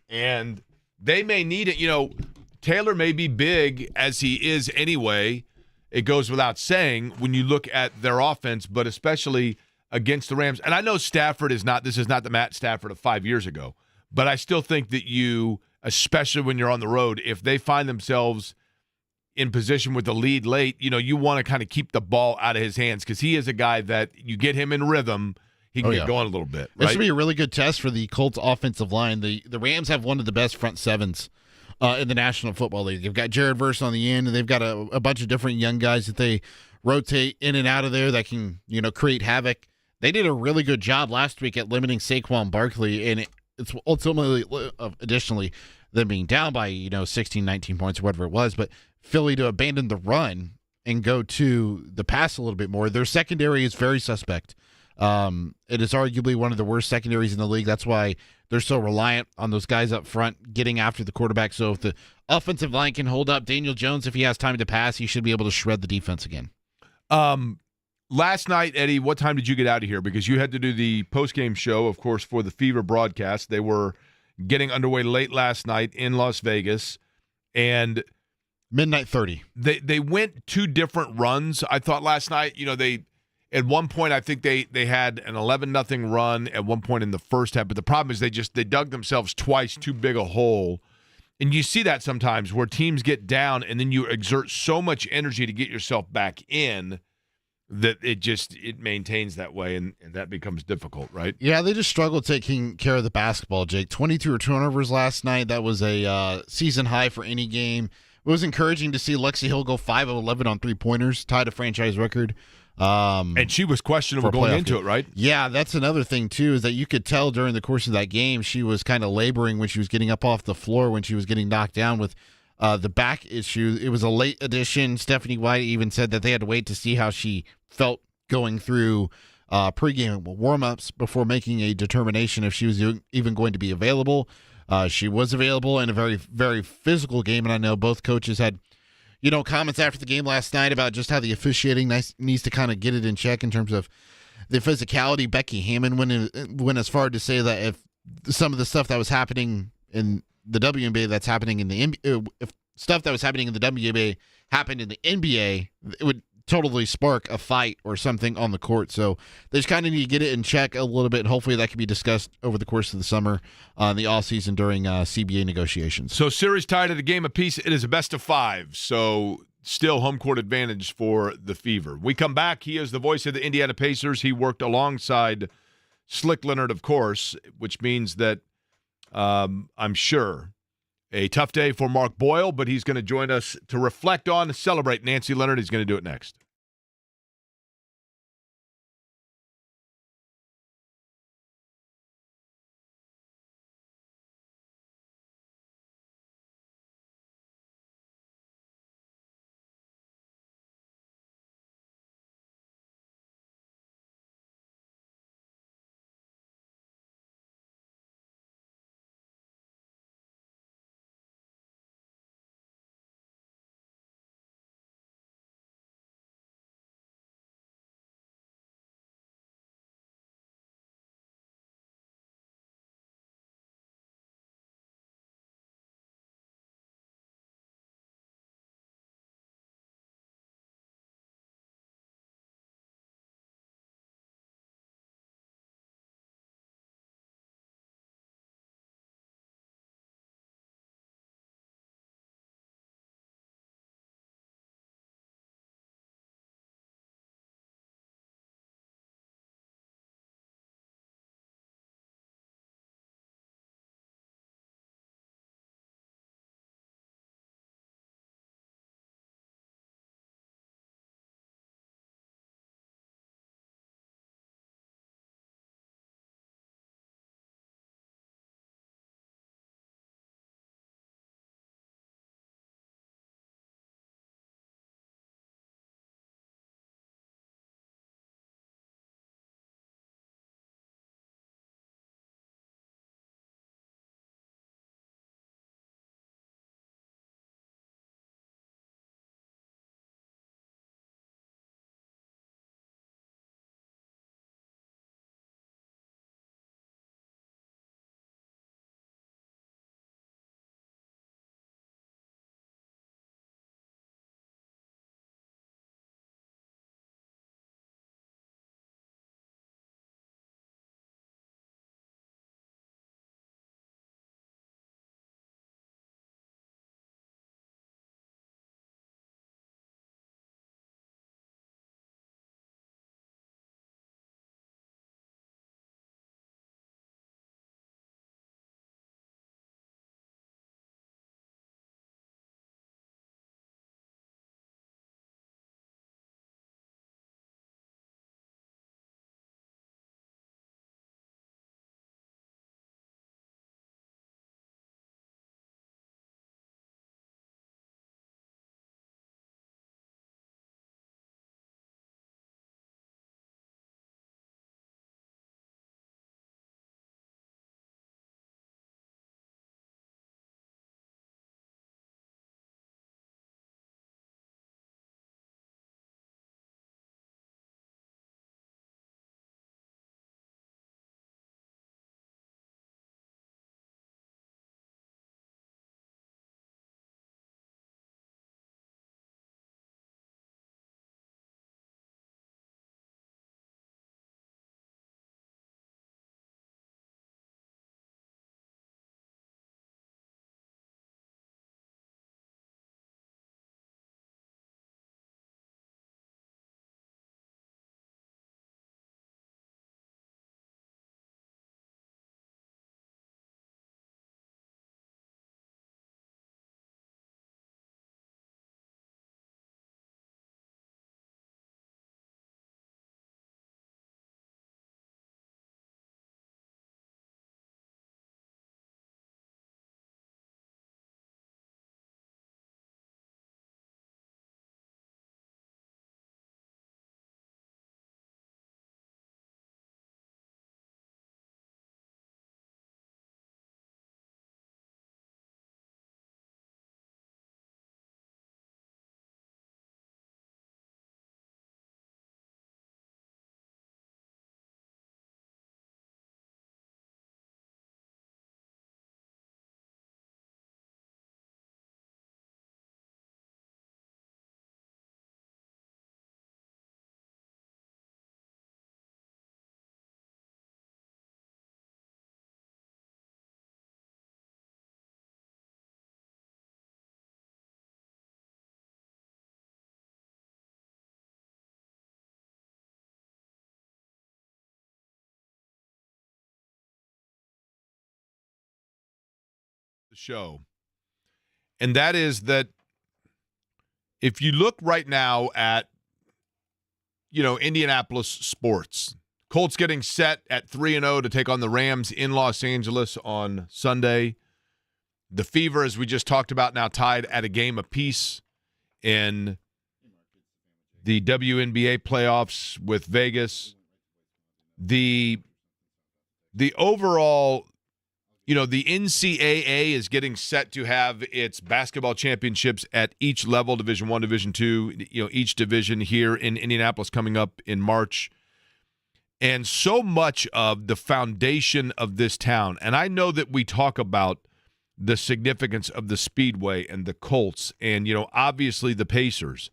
And they may need it. Taylor may be big as he is anyway. It goes without saying when you look at their offense, but especially against the Rams. And I know Stafford this is not the Matt Stafford of 5 years ago, but I still think that especially when you're on the road, if they find themselves in position with the lead late, you want to kind of keep the ball out of his hands because he is a guy that you get him in rhythm, he can get going a little bit. Right? This would be a really good test for the Colts offensive line. The Rams have one of the best front sevens in the National Football League. They've got Jared Verse on the end, and they've got a bunch of different young guys that they rotate in and out of there that can, create havoc. They did a really good job last week at limiting Saquon Barkley, and it's ultimately, additionally, them being down by, 16, 19 points or whatever it was, but Philly to abandon the run and go to the pass a little bit more. Their secondary is very suspect. It is arguably one of the worst secondaries in the league. That's why they're so reliant on those guys up front getting after the quarterback. So if the offensive line can hold up Daniel Jones, if he has time to pass, he should be able to shred the defense again. Last night, Eddie, what time did you get out of here? Because you had to do the postgame show, of course, for the Fever broadcast. They were getting underway late last night in Las Vegas, and midnight 30. They went 2 different runs. I thought last night, they at one point I think they had an 11-0 run at one point in the first half. But the problem is they dug themselves twice too big a hole. And you see that sometimes where teams get down and then you exert so much energy to get yourself back in that it maintains that way, and that becomes difficult, right? Yeah, they just struggled taking care of the basketball, Jake. 22 turnovers last night. That was a season high for any game. It was encouraging to see Lexi Hill go 5 of 11 on three-pointers, tied a franchise record. And she was questionable going into it, right? Yeah, that's another thing, too, is that you could tell during the course of that game she was kind of laboring when she was getting up off the floor, when she was getting knocked down with the back issue. It was a late addition. Stephanie White even said that they had to wait to see how she felt going through pregame warm-ups before making a determination if she was even going to be available. She was available in a very, very physical game, and I know both coaches had, comments after the game last night about just how the officiating needs to kind of get it in check in terms of the physicality. Becky Hammond went as far to say that if some of the stuff that was happening in the WNBA that's happening in the NBA, if stuff that was happening in the WNBA happened in the NBA, it would totally spark a fight or something on the court. So they just kind of need to get it in check a little bit. Hopefully that can be discussed over the course of the summer, the offseason during CBA negotiations. So series tied at a game apiece. It is a best of 5. So still home court advantage for the Fever. We come back. He is the voice of the Indiana Pacers. He worked alongside Slick Leonard, of course, which means that I'm sure a tough day for Mark Boyle, but he's going to join us to reflect on and celebrate Nancy Leonard. He's going to do it next. the show, and that is that if you look right now at, Indianapolis sports, Colts getting set at 3-0 to take on the Rams in Los Angeles on Sunday. The Fever, as we just talked about, now tied at a game apiece in the WNBA playoffs with Vegas. The overall, the NCAA is getting set to have its basketball championships at each level, Division I, Division II, each division here in Indianapolis coming up in March. And so much of the foundation of this town, and I know that we talk about the significance of the Speedway and the Colts and, obviously the Pacers.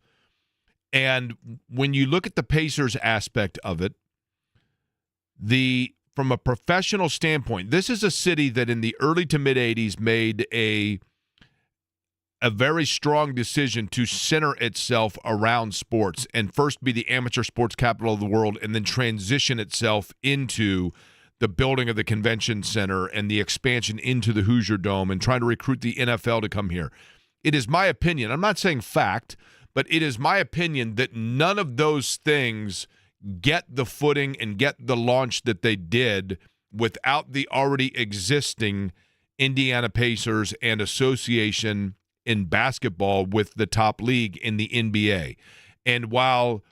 And when you look at the Pacers aspect of it, from a professional standpoint, this is a city that in the early to mid-'80s made a very strong decision to center itself around sports and first be the amateur sports capital of the world and then transition itself into the building of the convention center and the expansion into the Hoosier Dome and trying to recruit the NFL to come here. It is my opinion, I'm not saying fact, but it is my opinion that none of those things get the footing and get the launch that they did without the already existing Indiana Pacers and association in basketball with the top league in the NBA. And while,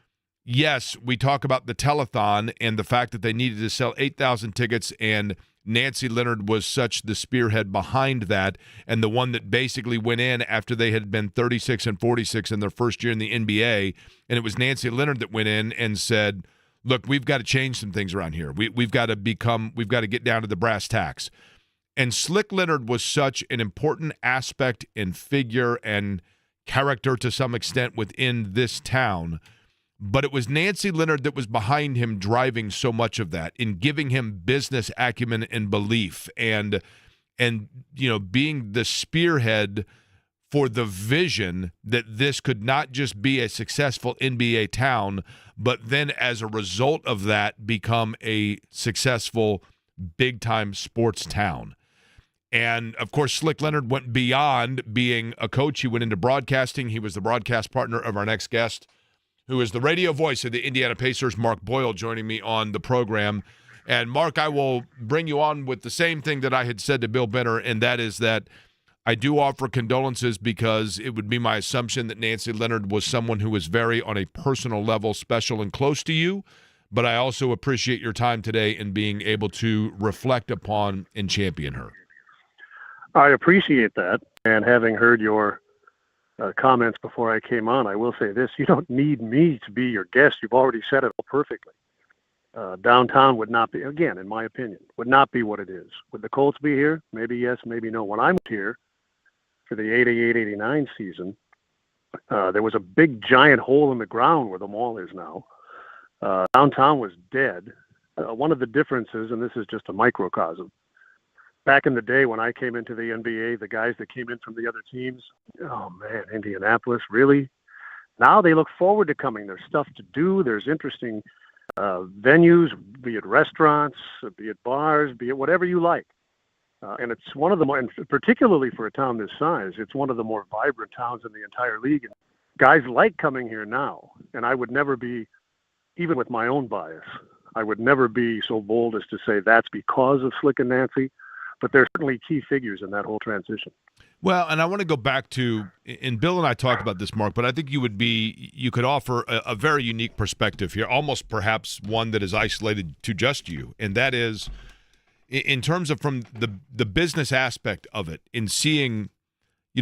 yes, we talk about the telethon and the fact that they needed to sell 8,000 tickets, and Nancy Leonard was such the spearhead behind that, and the one that basically went in after they had been 36-46 in their first year in the NBA, and it was Nancy Leonard that went in and said, look, we've got to change some things around here. We've got to get down to the brass tacks. And Slick Leonard was such an important aspect and figure and character to some extent within this town. But it was Nancy Leonard that was behind him driving so much of that, in giving him business acumen and belief and being the spearhead for the vision that this could not just be a successful NBA town, but then as a result of that become a successful big-time sports town. And, of course, Slick Leonard went beyond being a coach. He went into broadcasting. He was the broadcast partner of our next guest, who is the radio voice of the Indiana Pacers, Mark Boyle, joining me on the program. And, Mark, I will bring you on with the same thing that I had said to Bill Benner, and that is that I do offer condolences because it would be my assumption that Nancy Leonard was someone who was very, on a personal level, special and close to you. But I also appreciate your time today and being able to reflect upon and champion her. I appreciate that. And having heard your comments before I came on, I will say this. You don't need me to be your guest. You've already said it all perfectly. Downtown would not be, again, in my opinion, would not be what it is. Would the Colts be here? Maybe yes, maybe no. When I was here for the 88-89 season, there was a big giant hole in the ground where the mall is now. Downtown was dead. One of the differences, and this is just a microcosm, back in the day when I came into the NBA, the guys that came in from the other teams, oh man, Indianapolis, really? Now they look forward to coming. There's stuff to do. There's interesting venues, be it restaurants, be it bars, be it whatever you like. And it's one of the more, and particularly for a town this size, it's one of the more vibrant towns in the entire league. And guys like coming here now. And I would never be, even with my own bias, I would never be so bold as to say that's because of Slick and Nancy. But they're certainly key figures in that whole transition. Well, and I want to go back to, and Bill and I talked about this, Mark, but I think you could offer a very unique perspective here, almost perhaps one that is isolated to just you, and that is in terms of from the business aspect of it, in seeing,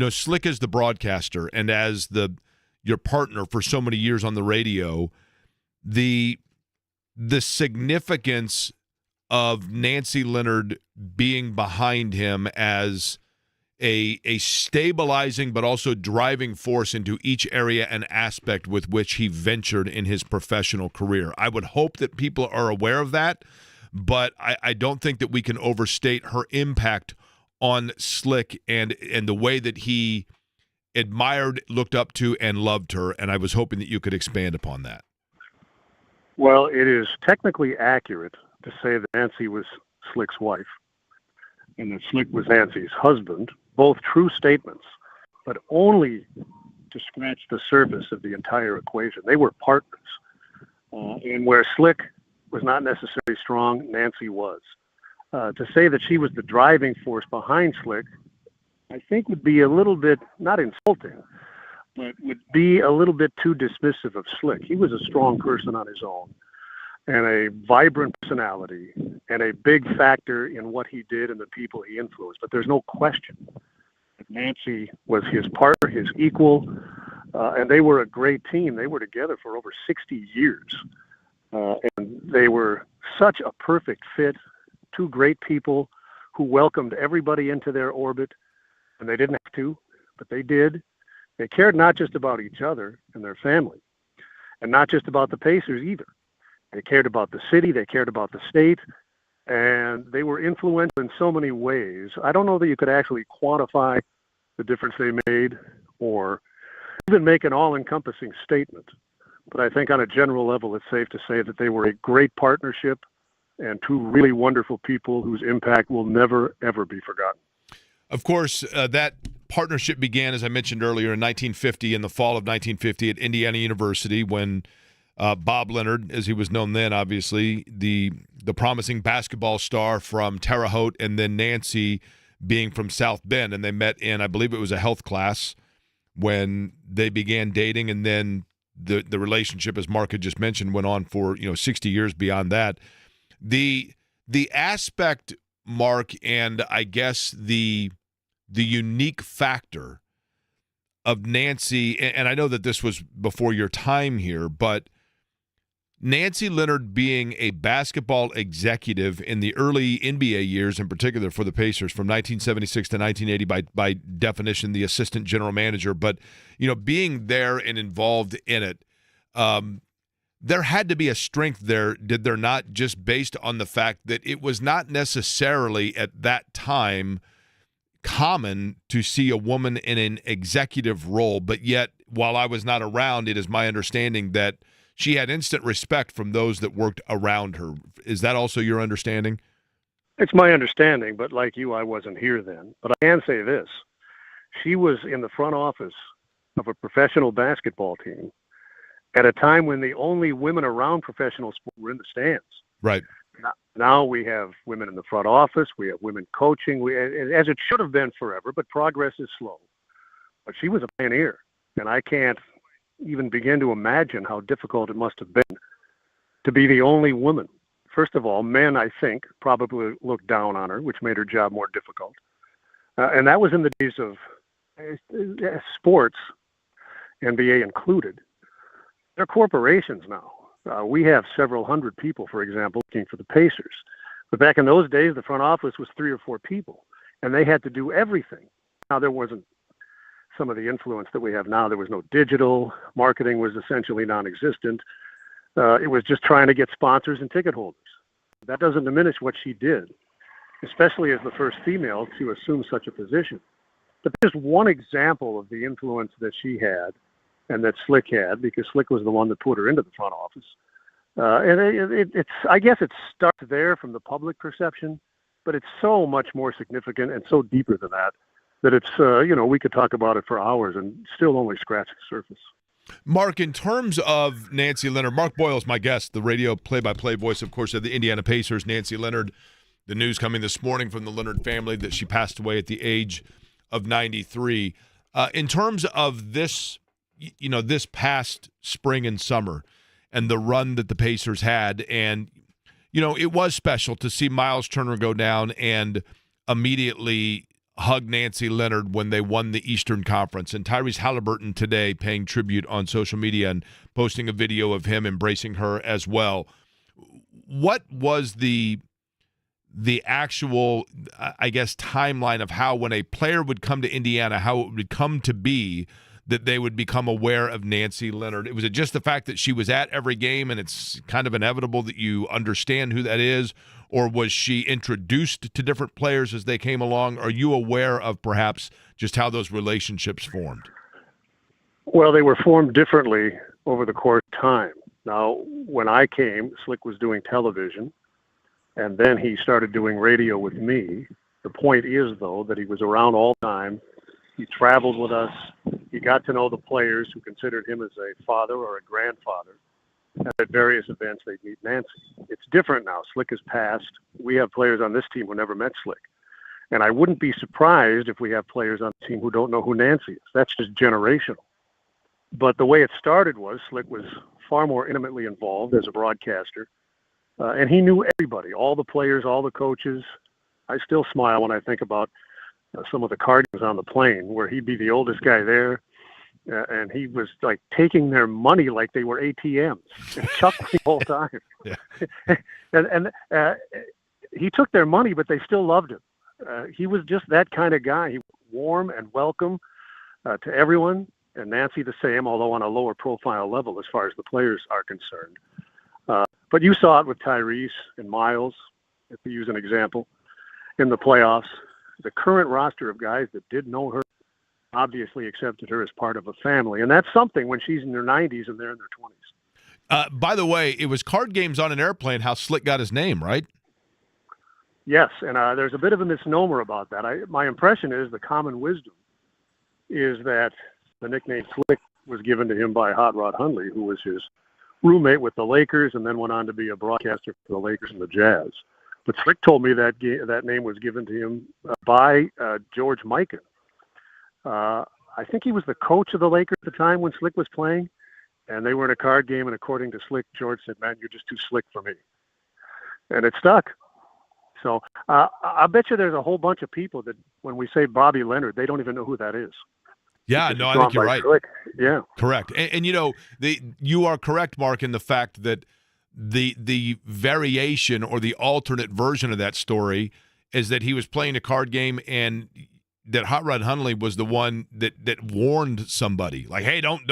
Slick as the broadcaster and as your partner for so many years on the radio, the significance of Nancy Leonard being behind him as a stabilizing but also driving force into each area and aspect with which he ventured in his professional career. I would hope that people are aware of that, but I don't think that we can overstate her impact on Slick and the way that he admired, looked up to, and loved her, and I was hoping that you could expand upon that. Well, it is technically accurate to say that Nancy was Slick's wife and that Slick was Nancy's husband. both true statements, but only to scratch the surface of the entire equation. They were partners. And where Slick was not necessarily strong, Nancy was. To say that she was the driving force behind Slick, I think would be a little bit, not insulting, but would be a little bit too dismissive of Slick. He was a strong person on his own and a vibrant personality and a big factor in what he did and the people he influenced. But there's no question that Nancy was his partner, his equal, and they were a great team. They were together for over 60 years, and they were such a perfect fit, two great people who welcomed everybody into their orbit, and they didn't have to, but they did. They cared not just about each other and their family, and not just about the Pacers either. They cared about the city, they cared about the state, and they were influential in so many ways. I don't know that you could actually quantify the difference they made or even make an all-encompassing statement. But I think on a general level, it's safe to say that they were a great partnership and two really wonderful people whose impact will never, ever be forgotten. Of course, that partnership began, as I mentioned earlier, in 1950, in the fall of 1950 at Indiana University, when Bob Leonard, as he was known then, obviously, the promising basketball star from Terre Haute, and then Nancy being from South Bend, and they met in, I believe it was a health class, when they began dating, and then the relationship, as Mark had just mentioned, went on for 60 years beyond that. The aspect, Mark, and I guess the unique factor of Nancy, and I know that this was before your time here, but Nancy Leonard being a basketball executive in the early NBA years, in particular for the Pacers, from 1976 to 1980, by definition, the assistant general manager, but being there and involved in it, there had to be a strength there, did there not, just based on the fact that it was not necessarily at that time common to see a woman in an executive role, but yet, while I was not around, it is my understanding that she had instant respect from those that worked around her. Is that also your understanding? It's my understanding, but like you, I wasn't here then. But I can say this. She was in the front office of a professional basketball team at a time when the only women around professional sport were in the stands. Right. Now we have women in the front office. We have women coaching, as it should have been forever, but progress is slow. But she was a pioneer, and I can't even begin to imagine how difficult it must have been to be the only woman. First of all, men, I think, probably looked down on her, which made her job more difficult. And that was in the days of sports, NBA included. They're corporations now. We have several hundred people, for example, working for the Pacers. But back in those days, the front office was 3 or 4 people, and they had to do everything. Now, there wasn't some of the influence that we have now. There was no digital. Marketing was essentially non-existent. It was just trying to get sponsors and ticket holders. That doesn't diminish what she did, especially as the first female to assume such a position. But there's one example of the influence that she had and that Slick had, because Slick was the one that put her into the front office. And it's I guess it starts there from the public perception, but it's so much more significant and so deeper than that, that it's, we could talk about it for hours and still only scratch the surface. Mark, in terms of Nancy Leonard, Mark Boyle is my guest, the radio play-by-play voice, of course, of the Indiana Pacers. Nancy Leonard, the news coming this morning from the Leonard family that she passed away at the age of 93. In terms of this, this past spring and summer and the run that the Pacers had, and, it was special to see Miles Turner go down and immediately hug Nancy Leonard when they won the Eastern Conference, and Tyrese Halliburton today paying tribute on social media and posting a video of him embracing her as well. What was the actual, I guess, timeline of how, when a player would come to Indiana, how it would come to be that they would become aware of Nancy Leonard? Was it just the fact that she was at every game and it's kind of inevitable that you understand who that is? Or was she introduced to different players as they came along? Are you aware of perhaps just how those relationships formed? Well, they were formed differently over the course of time. Now, when I came, Slick was doing television, and then he started doing radio with me, The point is, though, that he was around all the time. He traveled with us. He got to know the players who considered him as a father or a grandfather. And at various events, they'd meet Nancy. It's different now. Slick has passed. We have players on this team who never met Slick. And I wouldn't be surprised if we have players on the team who don't know who Nancy is. That's just generational. But the way it started was Slick was far more intimately involved as a broadcaster. And he knew everybody, all the players, all the coaches. I still smile when I think about some of the card games on the plane where he'd be the oldest guy there. And he was like taking their money like they were ATMs and chuckling the whole time. Yeah. and he took their money, but they still loved him. He was just that kind of guy. He was warm and welcome to everyone, and Nancy the same, although on a lower profile level as far as the players are concerned. But you saw it with Tyrese and Miles, if we use an example, in the playoffs. The current roster of guys that did know her obviously accepted her as part of a family, and that's something when she's in her 90s and they're in their 20s. By the way, it was Card Games on an Airplane how Slick got his name, right? Yes, and there's a bit of a misnomer about that. My impression is the common wisdom is that the nickname Slick was given to him by Hot Rod Hundley, who was his roommate with the Lakers and then went on to be a broadcaster for the Lakers and the Jazz. But Slick told me that that name was given to him by George Mikan. I think he was the coach of the Lakers at the time when Slick was playing, and they were in a card game, and according to Slick, George said, "Man, you're just too slick for me." And it stuck. So I bet you there's a whole bunch of people that when we say Bobby Leonard, they don't even know who that is. Yeah, no, I think you're right. Slick. Yeah. Correct. And you know, you are correct, Mark, in the fact that the variation or the alternate version of that story is that he was playing a card game and that Hot Rod Hundley was the one that warned somebody, like, hey, don't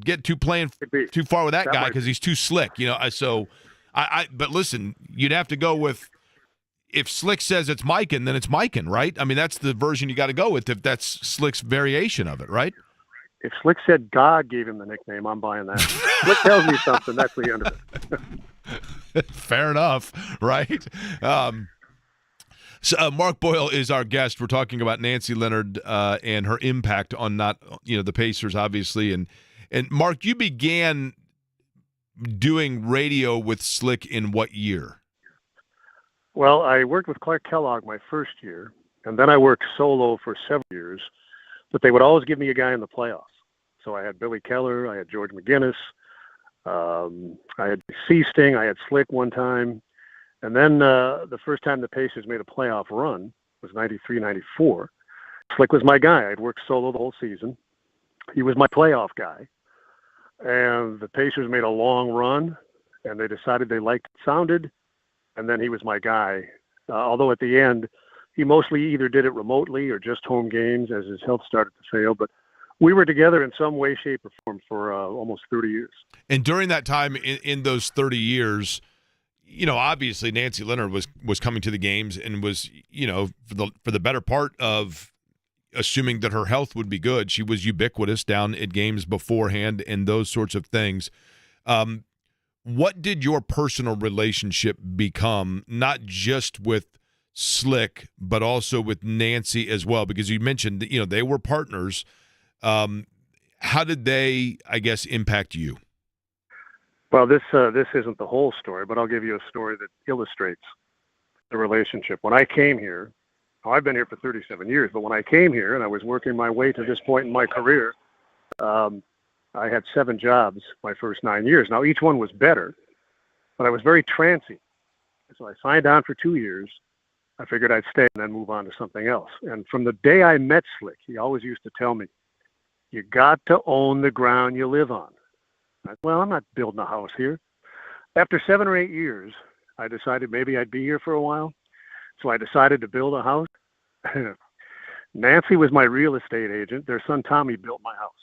get playing too far with that guy because he's too slick. You know, so but listen, you'd have to go with, if Slick says it's Mikan, then it's Mikan, right? I mean, that's the version you got to go with if that's Slick's variation of it, right? If Slick said God gave him the nickname, I'm buying that. Slick tells me something, that's the end of it. Fair enough, right? So Mark Boyle is our guest. We're talking about Nancy Leonard and her impact on the Pacers, obviously. And Mark, you began doing radio with Slick in what year? Well, I worked with Clark Kellogg my first year, and then I worked solo for several years, but they would always give me a guy in the playoffs. So I had Billy Keller, I had George McGinnis, I had C. Sting, I had Slick one time, and then the first time the Pacers made a playoff run was 93-94. Slick was my guy. I'd worked solo the whole season. He was my playoff guy, and the Pacers made a long run, and they decided they liked it sounded. And then he was my guy, although at the end, he mostly either did it remotely or just home games as his health started to fail. But we were together in some way, shape, or form for almost 30 years. And during that time, in those 30 years, you know, obviously Nancy Leonard was coming to the games and was, you know, for the better part of assuming that her health would be good, she was ubiquitous down at games beforehand and those sorts of things. What did your personal relationship become, not just with Slick, but also with Nancy as well? Because you mentioned that, you know, they were partners. How did they, I guess, impact you? Well, this isn't the whole story, but I'll give you a story that illustrates the relationship. When I came here, I've been here for 37 years, but when I came here and I was working my way to this point in my career, I had 7 jobs my first 9 years. Now, each one was better, but I was very transient. So I signed on for 2 years. I figured I'd stay and then move on to something else. And from the day I met Slick, he always used to tell me, you got to own the ground you live on. I said, well, I'm not building a house here. After 7 or 8 years, I decided maybe I'd be here for a while. So I decided to build a house. Nancy was my real estate agent. Their son Tommy built my house.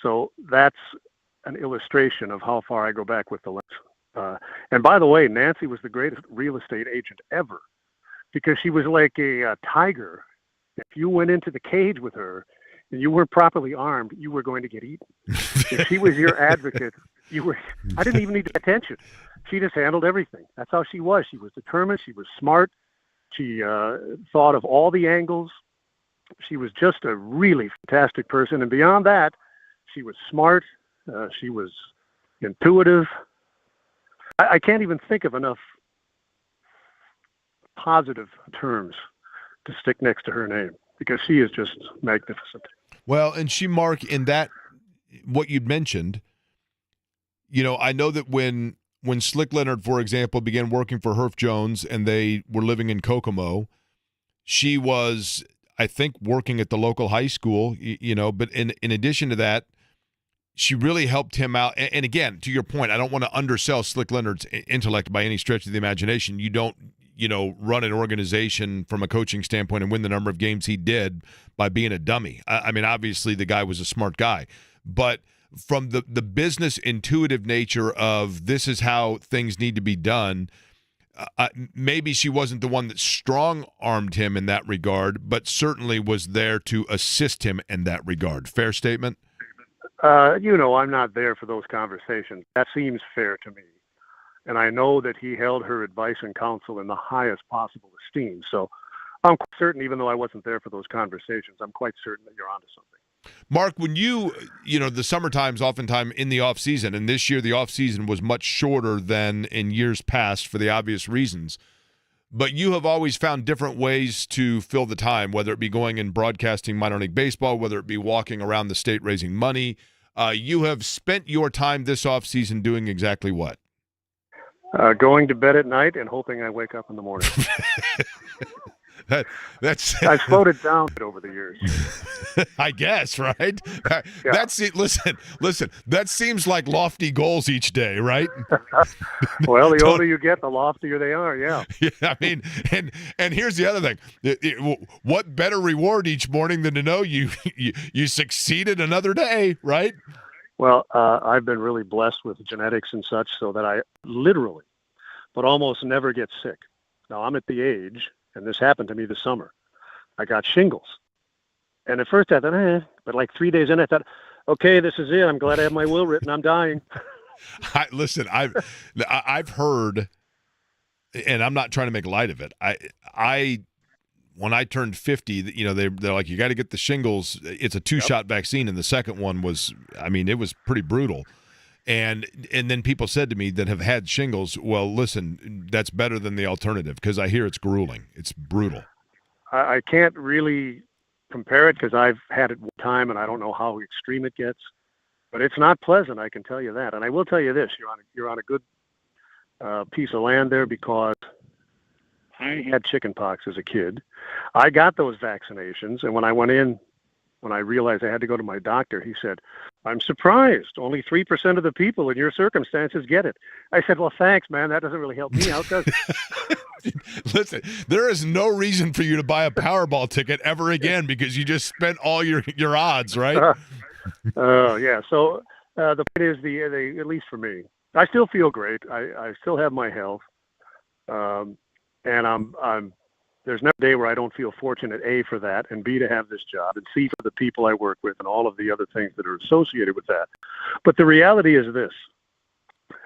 So that's an illustration of how far I go back with the Lynx. And by the way, Nancy was the greatest real estate agent ever because she was like a tiger. If you went into the cage with her and you weren't properly armed, you were going to get eaten. If she was your advocate, I didn't even need attention. She just handled everything. That's how she was. She was determined. She was smart. She thought of all the angles. She was just a really fantastic person. And beyond that, she was smart. She was intuitive. I can't even think of enough positive terms to stick next to her name because she is just magnificent. Well, and she, Mark, in that, what you'd mentioned, I know that when Slick Leonard, for example, began working for Herff Jones and they were living in Kokomo, she was, I think, working at the local high school, but in addition to that, she really helped him out. And again, to your point, I don't want to undersell Slick Leonard's intellect by any stretch of the imagination. You don't, run an organization from a coaching standpoint and win the number of games he did by being a dummy. I mean, obviously the guy was a smart guy, but from the business intuitive nature of this is how things need to be done, maybe she wasn't the one that strong-armed him in that regard, but certainly was there to assist him in that regard. Fair statement? I'm not there for those conversations. That seems fair to me. And I know that he held her advice and counsel in the highest possible esteem. So I'm quite certain, even though I wasn't there for those conversations, I'm quite certain that you're onto something. Mark, when the summertime's oftentimes in the off season, and this year the off season was much shorter than in years past for the obvious reasons, but you have always found different ways to fill the time, whether it be going and broadcasting minor league baseball, whether it be walking around the state raising money. You have spent your time this off season doing exactly what? Going to bed at night and hoping I wake up in the morning. That's I've slowed it down over the years. I guess, right? Yeah. That's it. Listen. That seems like lofty goals each day, right? Well, the older you get, the loftier they are. Yeah. Yeah. I mean, and here's the other thing: what better reward each morning than to know you succeeded another day, right? Well, I've been really blessed with genetics and such, so that I literally, but almost never get sick. Now I'm at the age. And this happened to me this summer. I got shingles. And at first I thought, but like 3 days in, I thought, okay, this is it. I'm glad I have my will written. I'm dying. Listen, I've heard, and I'm not trying to make light of it. I when I turned 50, they're like, you got to get the shingles. It's a 2-shot vaccine. And the second one was, it was pretty brutal. And then people said to me that have had shingles, well, listen, that's better than the alternative because I hear it's grueling. It's brutal. I can't really compare it because I've had it one time and I don't know how extreme it gets. But it's not pleasant, I can tell you that. And I will tell you this, you're on a good piece of land there because I had chickenpox as a kid. I got those vaccinations, and when I went in, when I realized I had to go to my doctor, he said, I'm surprised. Only 3% of the people in your circumstances get it. I said, well, thanks, man. That doesn't really help me out, does it? Listen, there is no reason for you to buy a Powerball ticket ever again because you just spent all your odds, right? Yeah. So the point is, at least for me, I still feel great. I still have my health. And there's no day where I don't feel fortunate, A, for that, and B, to have this job, and C, for the people I work with and all of the other things that are associated with that. But the reality is this.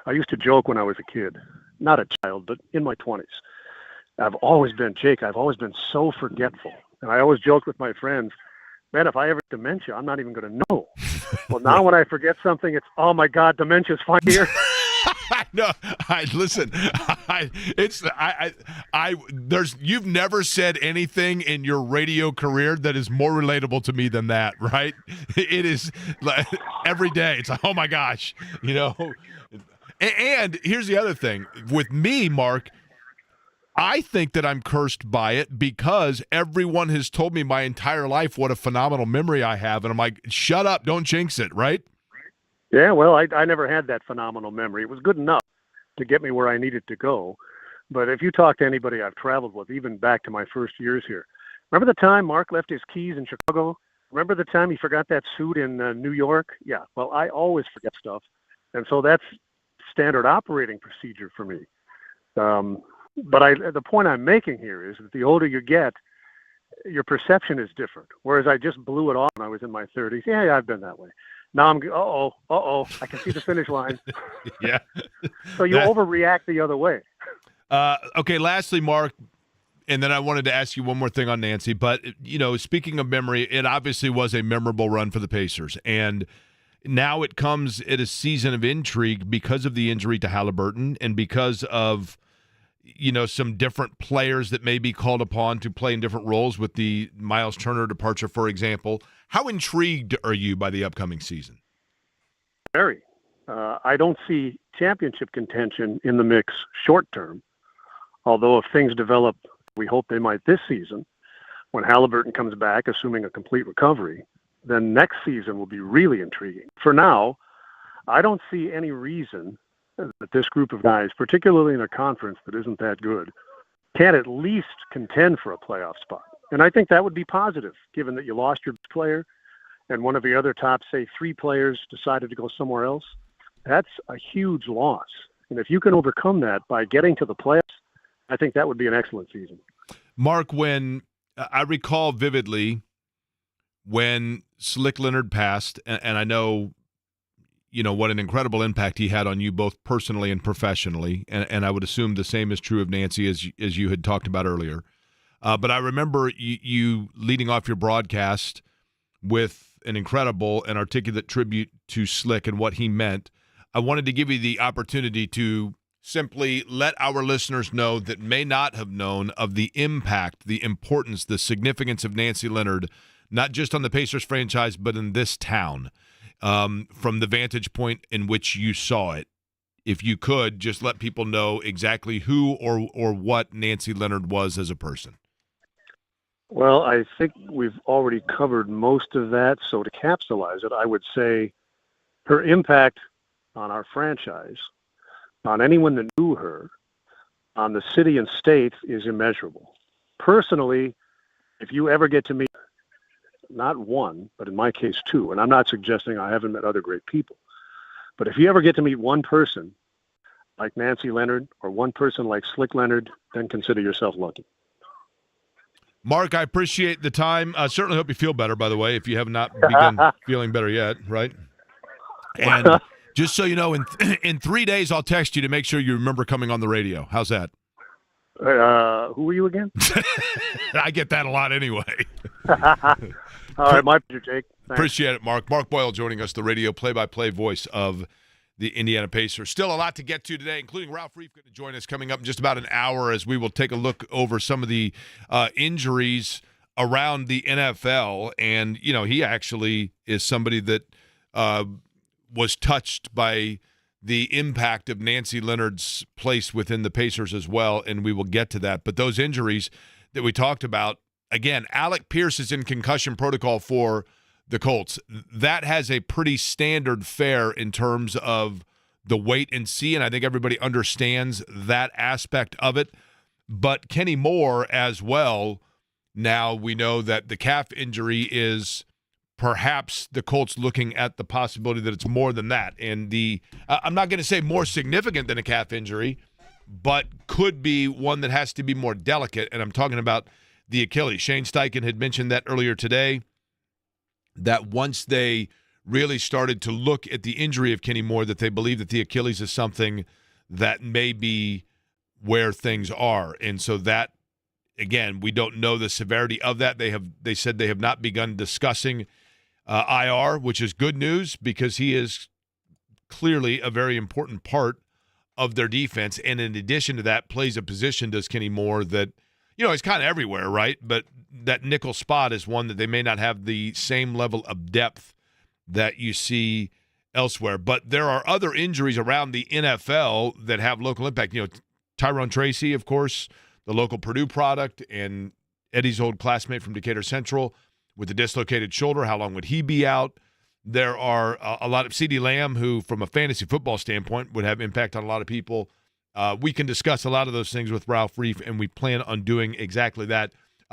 I used to joke when I was a kid, not a child, but in my 20s. I've always been so forgetful. And I always joked with my friends, man, if I ever get dementia, I'm not even going to know. Well, now when I forget something, it's, oh, my God, dementia's finally here. No, you've never said anything in your radio career that is more relatable to me than that, right? It is like, every day. It's like, oh my gosh, And here's the other thing with me, Mark. I think that I'm cursed by it because everyone has told me my entire life what a phenomenal memory I have, and I'm like, shut up, don't jinx it, right? Yeah, well, I never had that phenomenal memory. It was good enough to get me where I needed to go. But if you talk to anybody I've traveled with, even back to my first years here, remember the time Mark left his keys in Chicago? Remember the time he forgot that suit in New York? Yeah, well, I always forget stuff. And so that's standard operating procedure for me. But the point I'm making here is that the older you get, your perception is different. Whereas I just blew it off when I was in my 30s. Yeah, I've been that way. Now I'm, I can see the finish line. Yeah. So you overreact the other way. Okay, lastly, Mark, And then I wanted to ask you one more thing on Nancy. But, speaking of memory, it obviously was a memorable run for the Pacers. And now it comes at a season of intrigue because of the injury to Halliburton and because of, some different players that may be called upon to play in different roles with the Miles Turner departure, for example. How intrigued are you by the upcoming season? Very. I don't see championship contention in the mix short term, although if things develop, we hope they might this season, when Halliburton comes back, assuming a complete recovery, then next season will be really intriguing. For now, I don't see any reason that this group of guys, particularly in a conference that isn't that good, can't at least contend for a playoff spot. And I think that would be positive, given that you lost your player and one of the other top, say, 3 players decided to go somewhere else. That's a huge loss. And if you can overcome that by getting to the playoffs, I think that would be an excellent season. Mark, when I recall vividly when Slick Leonard passed, and I know, what an incredible impact he had on you both personally and professionally, and I would assume the same is true of Nancy as you had talked about earlier. But I remember you leading off your broadcast with an incredible and articulate tribute to Slick and what he meant. I wanted to give you the opportunity to simply let our listeners know that may not have known of the impact, the importance, the significance of Nancy Leonard, not just on the Pacers franchise, but in this town, from the vantage point in which you saw it. If you could, just let people know exactly who or what Nancy Leonard was as a person. Well, I think we've already covered most of that. So to capsulize it, I would say her impact on our franchise, on anyone that knew her, on the city and state is immeasurable. Personally, if you ever get to meet not one, but in my case 2, and I'm not suggesting I haven't met other great people, but if you ever get to meet one person like Nancy Leonard or one person like Slick Leonard, then consider yourself lucky. Mark, I appreciate the time. I certainly hope you feel better, by the way, if you have not begun feeling better yet, right? And just so you know, in 3 days, I'll text you to make sure you remember coming on the radio. How's that? Who are you again? I get that a lot anyway. All right, my pleasure, Jake. Thanks. Appreciate it, Mark. Mark Boyle joining us, the radio play-by-play voice of the Indiana Pacers. Still a lot to get to today, including Ralph Reef going to join us coming up in just about an hour as we will take a look over some of the injuries around the NFL. And, he actually is somebody that was touched by the impact of Nancy Leonard's place within the Pacers as well, and we will get to that. But those injuries that we talked about, again, Alec Pierce is in concussion protocol for the Colts. That has a pretty standard fare in terms of the wait and see, and I think everybody understands that aspect of it. But Kenny Moore as well, now we know that the calf injury is perhaps the Colts looking at the possibility that it's more than that. And I'm not going to say more significant than a calf injury, but could be one that has to be more delicate, and I'm talking about the Achilles. Shane Steichen had mentioned that earlier today, that once they really started to look at the injury of Kenny Moore, that they believe that the Achilles is something that may be where things are. And so that, again, we don't know the severity of that. They said they have not begun discussing IR, which is good news because he is clearly a very important part of their defense. And in addition to that, plays a position, does Kenny Moore, that, he's kind of everywhere, right? But that nickel spot is one that they may not have the same level of depth that you see elsewhere. But there are other injuries around the NFL that have local impact. Tyrone Tracy, of course, the local Purdue product, and Eddie's old classmate from Decatur Central with a dislocated shoulder. How long would he be out? There are a lot of CeeDee Lamb, who from a fantasy football standpoint would have impact on a lot of people. We can discuss a lot of those things with Ralph Reef, and we plan on doing exactly that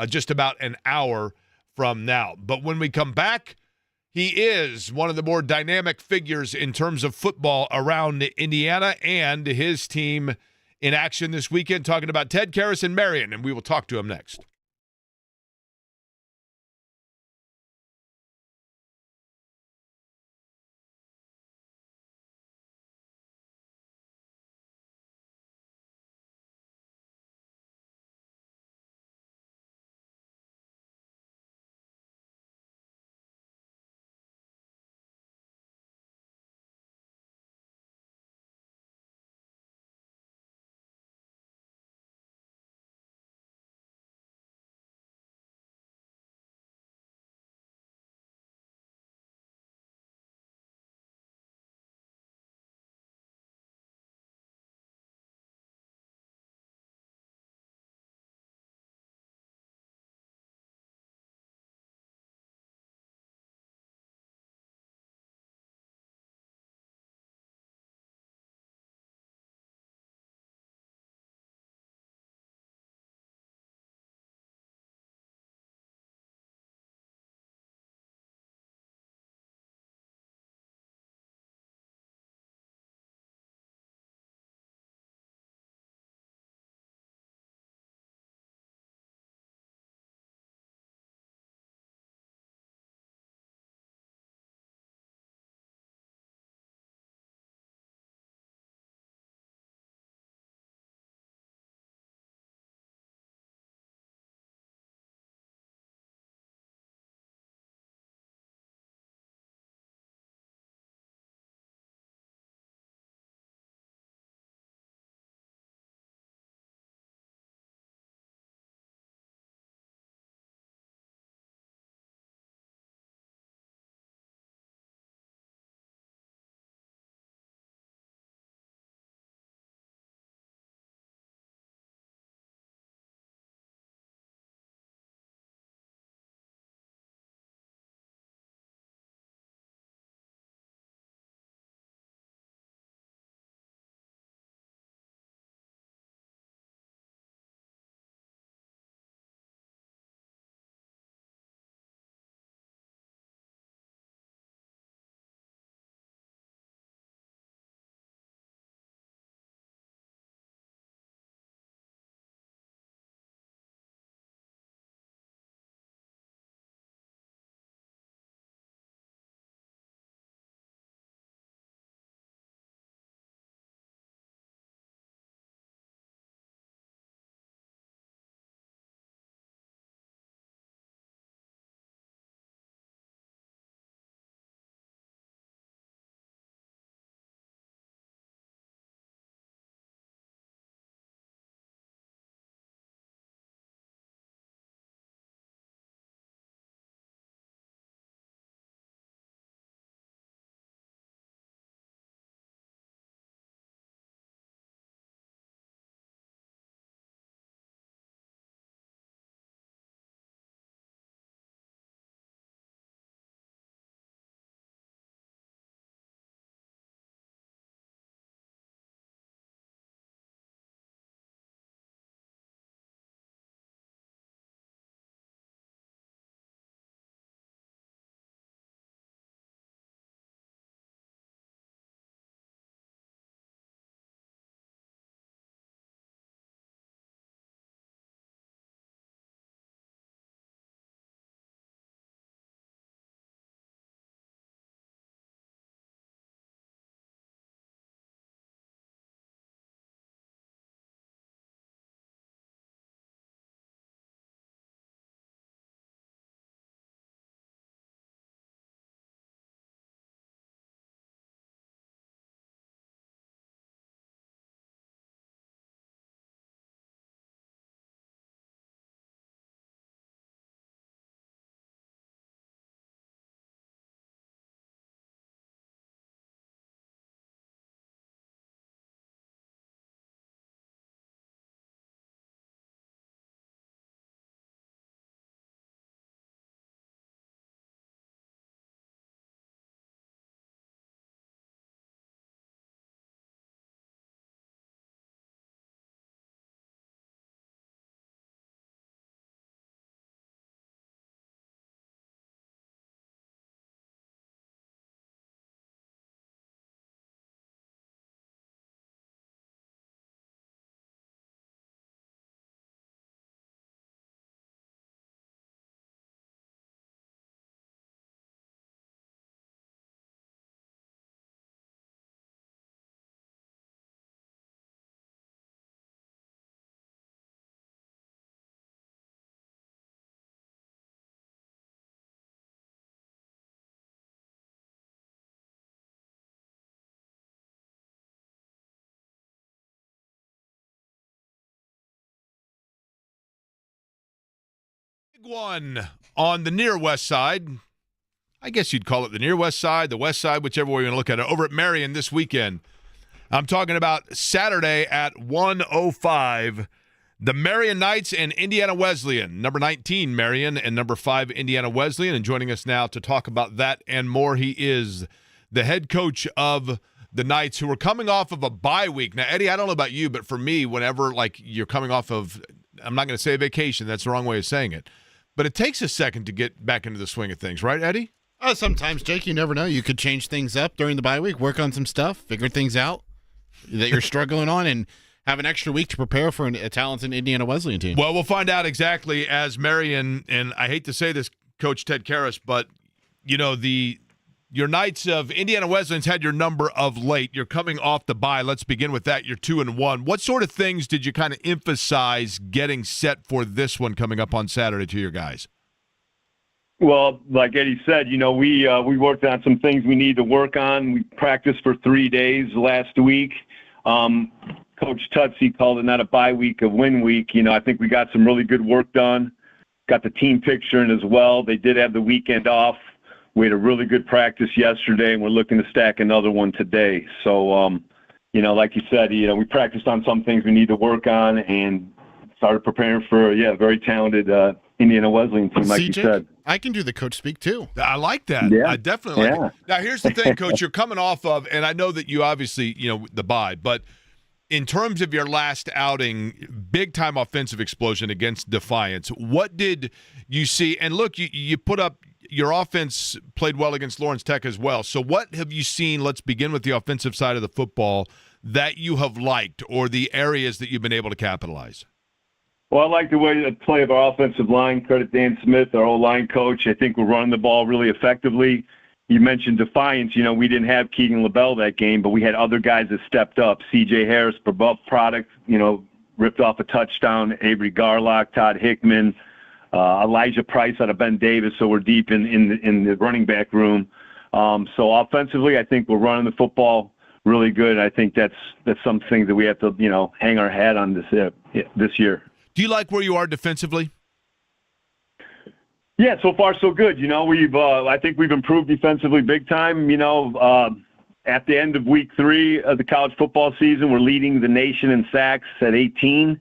just about an hour from now. But when we come back, he is one of the more dynamic figures in terms of football around Indiana, and his team in action this weekend, talking about Ted Karras and Marion, and we will talk to him next. one on the near west side. I guess you'd call it the near west side, the west side, whichever way you want to look at it, over at Marion this weekend. I'm talking about Saturday at 1:05. The Marion Knights and Indiana Wesleyan, number 19 Marion and number 5 Indiana Wesleyan. And joining us now to talk about that and more, he is the head coach of the Knights, who are coming off of a bye week. Now, Eddie, I don't know about you, but for me, whenever you're coming off of, I'm not going to say vacation, that's the wrong way of saying it, but it takes a second to get back into the swing of things, right, Eddie? Sometimes, Jake, you never know. You could change things up during the bye week, work on some stuff, figure things out that you're struggling on, and have an extra week to prepare for a talented Indiana Wesleyan team. Well, we'll find out exactly as Marion, and I hate to say this, Coach Ted Karras, but, your Knights of Indiana Wesleyan's had your number of late. You're coming off the bye. Let's begin with that. You're 2-1. What sort of things did you kind of emphasize getting set for this one coming up on Saturday to your guys? Well, like Eddie said, we worked on some things we need to work on. We practiced for 3 days last week. Coach Tutsi called it not a bye week, a win week. I think we got some really good work done. Got the team picture in as well. They did have the weekend off. We had a really good practice yesterday, and we're looking to stack another one today. So, like you said, we practiced on some things we need to work on and started preparing for, a very talented Indiana Wesleyan team, like you said. I can do the coach speak, too. I like that. Yeah. I definitely like it. Now, here's the thing, Coach. You're coming off of, and I know that you obviously, the bye, but in terms of your last outing, big-time offensive explosion against Defiance, what did you see? And look, you put up – your offense played well against Lawrence Tech as well. So what have you seen, let's begin with the offensive side of the football, that you have liked or the areas that you've been able to capitalize? Well, I like the way the play of our offensive line. Credit Dan Smith, our O-line coach. I think we're running the ball really effectively. You mentioned Defiance. We didn't have Keegan LaBelle that game, but we had other guys that stepped up. C.J. Harris, product, ripped off a touchdown. Avery Garlock, Todd Hickman, Elijah Price out of Ben Davis, so we're deep in the running back room. So offensively, I think we're running the football really good. I think that's something that we have to hang our hat on this year. Do you like where you are defensively? Yeah, so far so good. I think we've improved defensively big time. At the end of week 3 of the college football season, we're leading the nation in sacks at 18.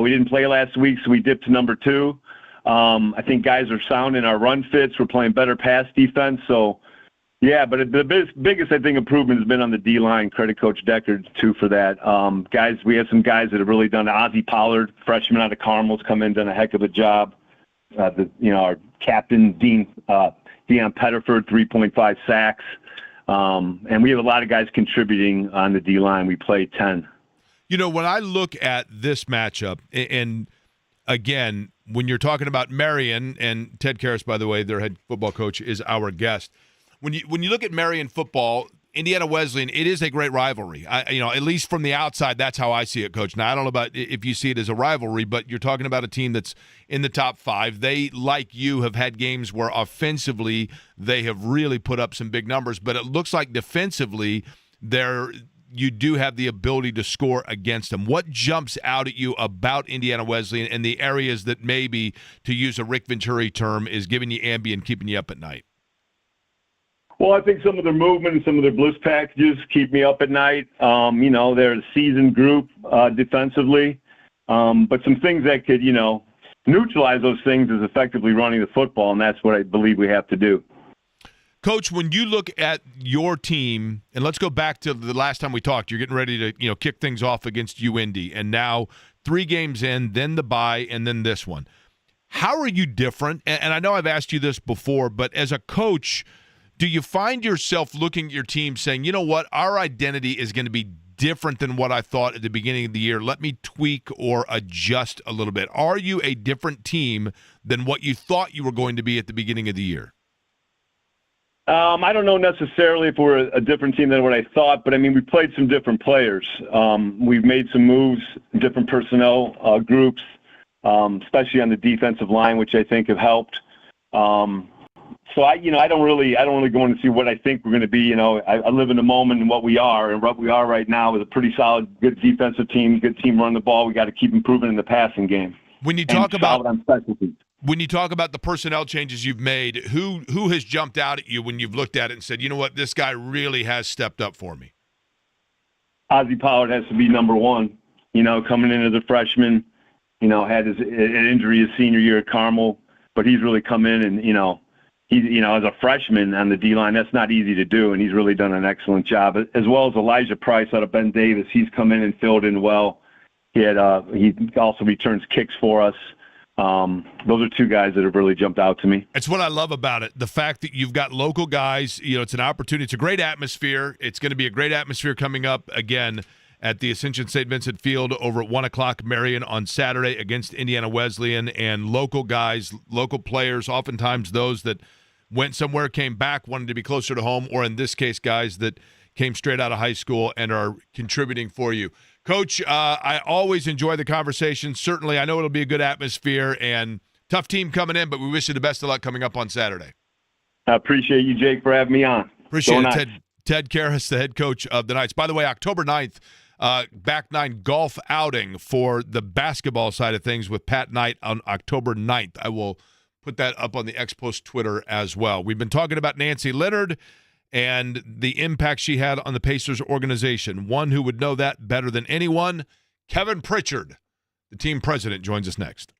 We didn't play last week, so we dipped to number 2. I think guys are sound in our run fits. We're playing better pass defense. So, yeah, but the biggest, I think, improvement has been on the D-line. Credit Coach Decker, too, for that. We have some guys that have really done. Ozzie Pollard, freshman out of Carmel's, come in, done a heck of a job. Our captain, Deion Pettiford, 3.5 sacks. And we have a lot of guys contributing on the D-line. We played 10. When I look at this matchup, and again, when you're talking about Marion, and Ted Karras, by the way, their head football coach, is our guest. When you look at Marion football, Indiana Wesleyan, it is a great rivalry. At least from the outside, that's how I see it, Coach. Now, I don't know about if you see it as a rivalry, but you're talking about a team that's in the top 5. They, like you, have had games where offensively they have really put up some big numbers, but it looks like defensively you do have the ability to score against them. What jumps out at you about Indiana Wesleyan and the areas that maybe, to use a Rick Venturi term, is giving you ambient, keeping you up at night? Well, I think some of their movement and some of their blitz packages keep me up at night. They're a seasoned group defensively. But some things that could, neutralize those things is effectively running the football, and that's what I believe we have to do. Coach, when you look at your team, and let's go back to the last time we talked, you're getting ready to kick things off against UIndy, and now 3 games in, then the bye, and then this one. How are you different? And I know I've asked you this before, but as a coach, do you find yourself looking at your team saying, you know what, our identity is going to be different than what I thought at the beginning of the year. Let me tweak or adjust a little bit. Are you a different team than what you thought you were going to be at the beginning of the year? I don't know necessarily if we're a different team than what I thought, but we played some different players. We've made some moves, different personnel groups, especially on the defensive line, which I think have helped. So I don't really go in and see what I think we're going to be. I live in the moment and what we are, and what we are right now is a pretty solid, good defensive team, good team running the ball. We got to keep improving in the passing game. When you talk about on specialty. When you talk about the personnel changes you've made, who has jumped out at you when you've looked at it and said, you know what, this guy really has stepped up for me? Ozzie Pollard has to be number one. Coming in as a freshman, had an injury his senior year at Carmel, but he's really come in and, he's, as a freshman on the D-line, that's not easy to do, and he's really done an excellent job. As well as Elijah Price out of Ben Davis. He's come in and filled in well. He also returns kicks for us. Those are two guys that have really jumped out to me. It's what I love about it. The fact that you've got local guys, it's an opportunity. It's a great atmosphere. It's going to be a great atmosphere coming up again at the Ascension St. Vincent Field over at 1 o'clock Marion on Saturday against Indiana Wesleyan. And local guys, local players, oftentimes those that went somewhere, came back, wanted to be closer to home, or in this case, guys that came straight out of high school and are contributing for you. Coach, I always enjoy the conversation. Certainly, I know it'll be a good atmosphere and tough team coming in, but we wish you the best of luck coming up on Saturday. I appreciate you, Jake, for having me on. Appreciate it, Ted Karras, the head coach of the Knights. By the way, October 9th, back nine golf outing for the basketball side of things with Pat Knight on October 9th. I will put that up on the X-Post Twitter as well. We've been talking about Nancy Leonard and the impact she had on the Pacers organization. One who would know that better than anyone, Kevin Pritchard, the team president, joins us next.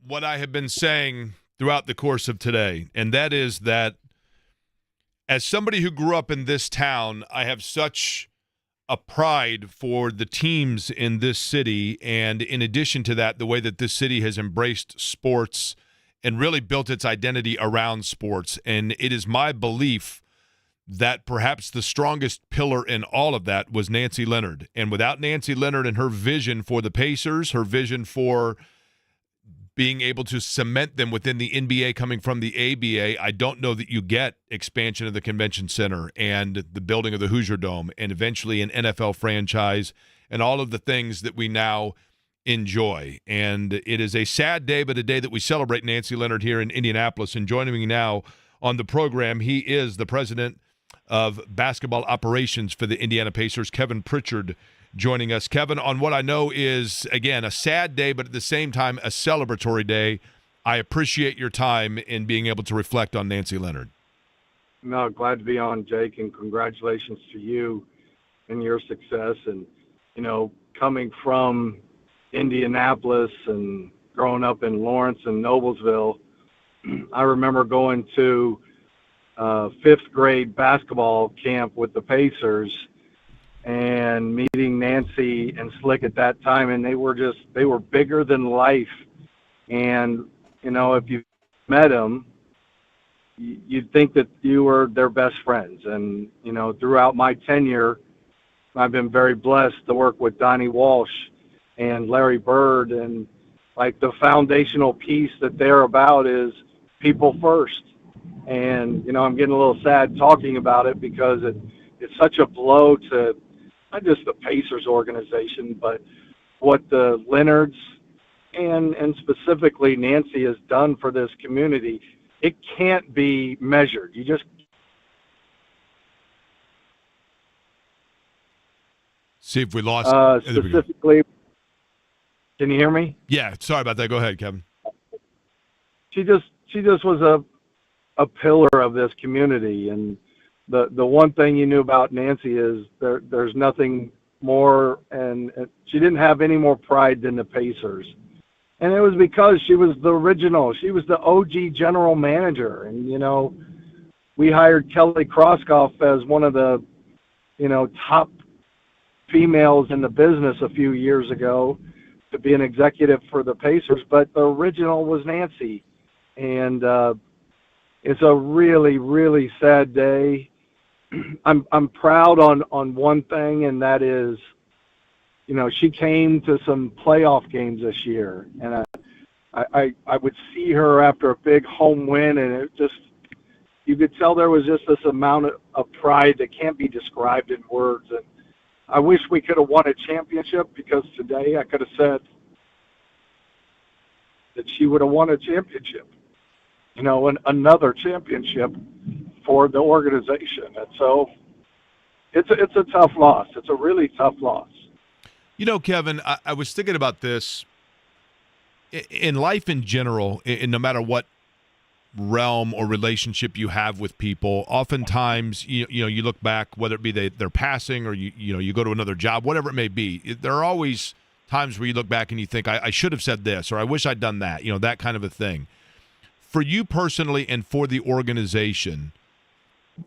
what I have been saying throughout the course of today, and that is that as somebody who grew up in this town, I have such a pride for the teams in this city, and in addition to that, the way that this city has embraced sports and really built its identity around sports. And it is my belief that perhaps the strongest pillar in all of that was Nancy Leonard. And without Nancy Leonard and her vision for the Pacers, her vision for being able to cement them within the NBA coming from the ABA, I don't know that you get expansion of the convention center and the building of the Hoosier Dome and eventually an NFL franchise and all of the things that we now enjoy. And it is a sad day, but a day that we celebrate Nancy Leonard here in Indianapolis. And joining me now on the program, he is the president of basketball operations for the Indiana Pacers, Kevin Pritchard, joining us. Kevin, on what I know is, again, a sad day, but at the same time, a celebratory day. I appreciate your time in being able to reflect on Nancy Leonard. No, glad to be on, Jake, and congratulations to you and your success. And, you know, coming from Indianapolis and growing up in Lawrence and Noblesville, I remember going to fifth grade basketball camp with the Pacers and meeting Nancy and Slick at that time, and they were bigger than life. And, you know, if you met them, you'd think that you were their best friends. And, you know, throughout my tenure, I've been very blessed to work with Donnie Walsh and Larry Bird, and like the foundational piece that they're about is people first. And, you know, I'm getting a little sad talking about it because it's such a blow to not just the Pacers organization, but what the Leonards and specifically Nancy has done for this community. It can't be measured. You just see if we lost specifically. Can you hear me? Yeah, sorry about that. Go ahead, Kevin. She just was a pillar of this community, and the one thing you knew about Nancy is there's nothing more, and she didn't have any more pride than the Pacers. And it was because she was the original. She was the OG general manager. And, you know, we hired Kelly Krauskopf as one of the, you know, top females in the business a few years ago to be an executive for the Pacers, but the original was Nancy. And it's a really, really sad day. I'm proud on one thing, and that is, you know, she came to some playoff games this year, and I would see her after a big home win, and it just, you could tell there was just this amount of pride that can't be described in words. And I wish we could have won a championship, because today I could have said that she would have won a championship, you know, another championship for the organization. And so it's a tough loss. It's a really tough loss. You know, Kevin, I was thinking about this. In life in general, in no matter what realm or relationship you have with people, oftentimes, you know, you look back, whether it be they're passing or you go to another job, whatever it may be, there are always times where you look back and you think, I should have said this, or I wish I'd done that, you know, that kind of a thing. For you personally and for the organization,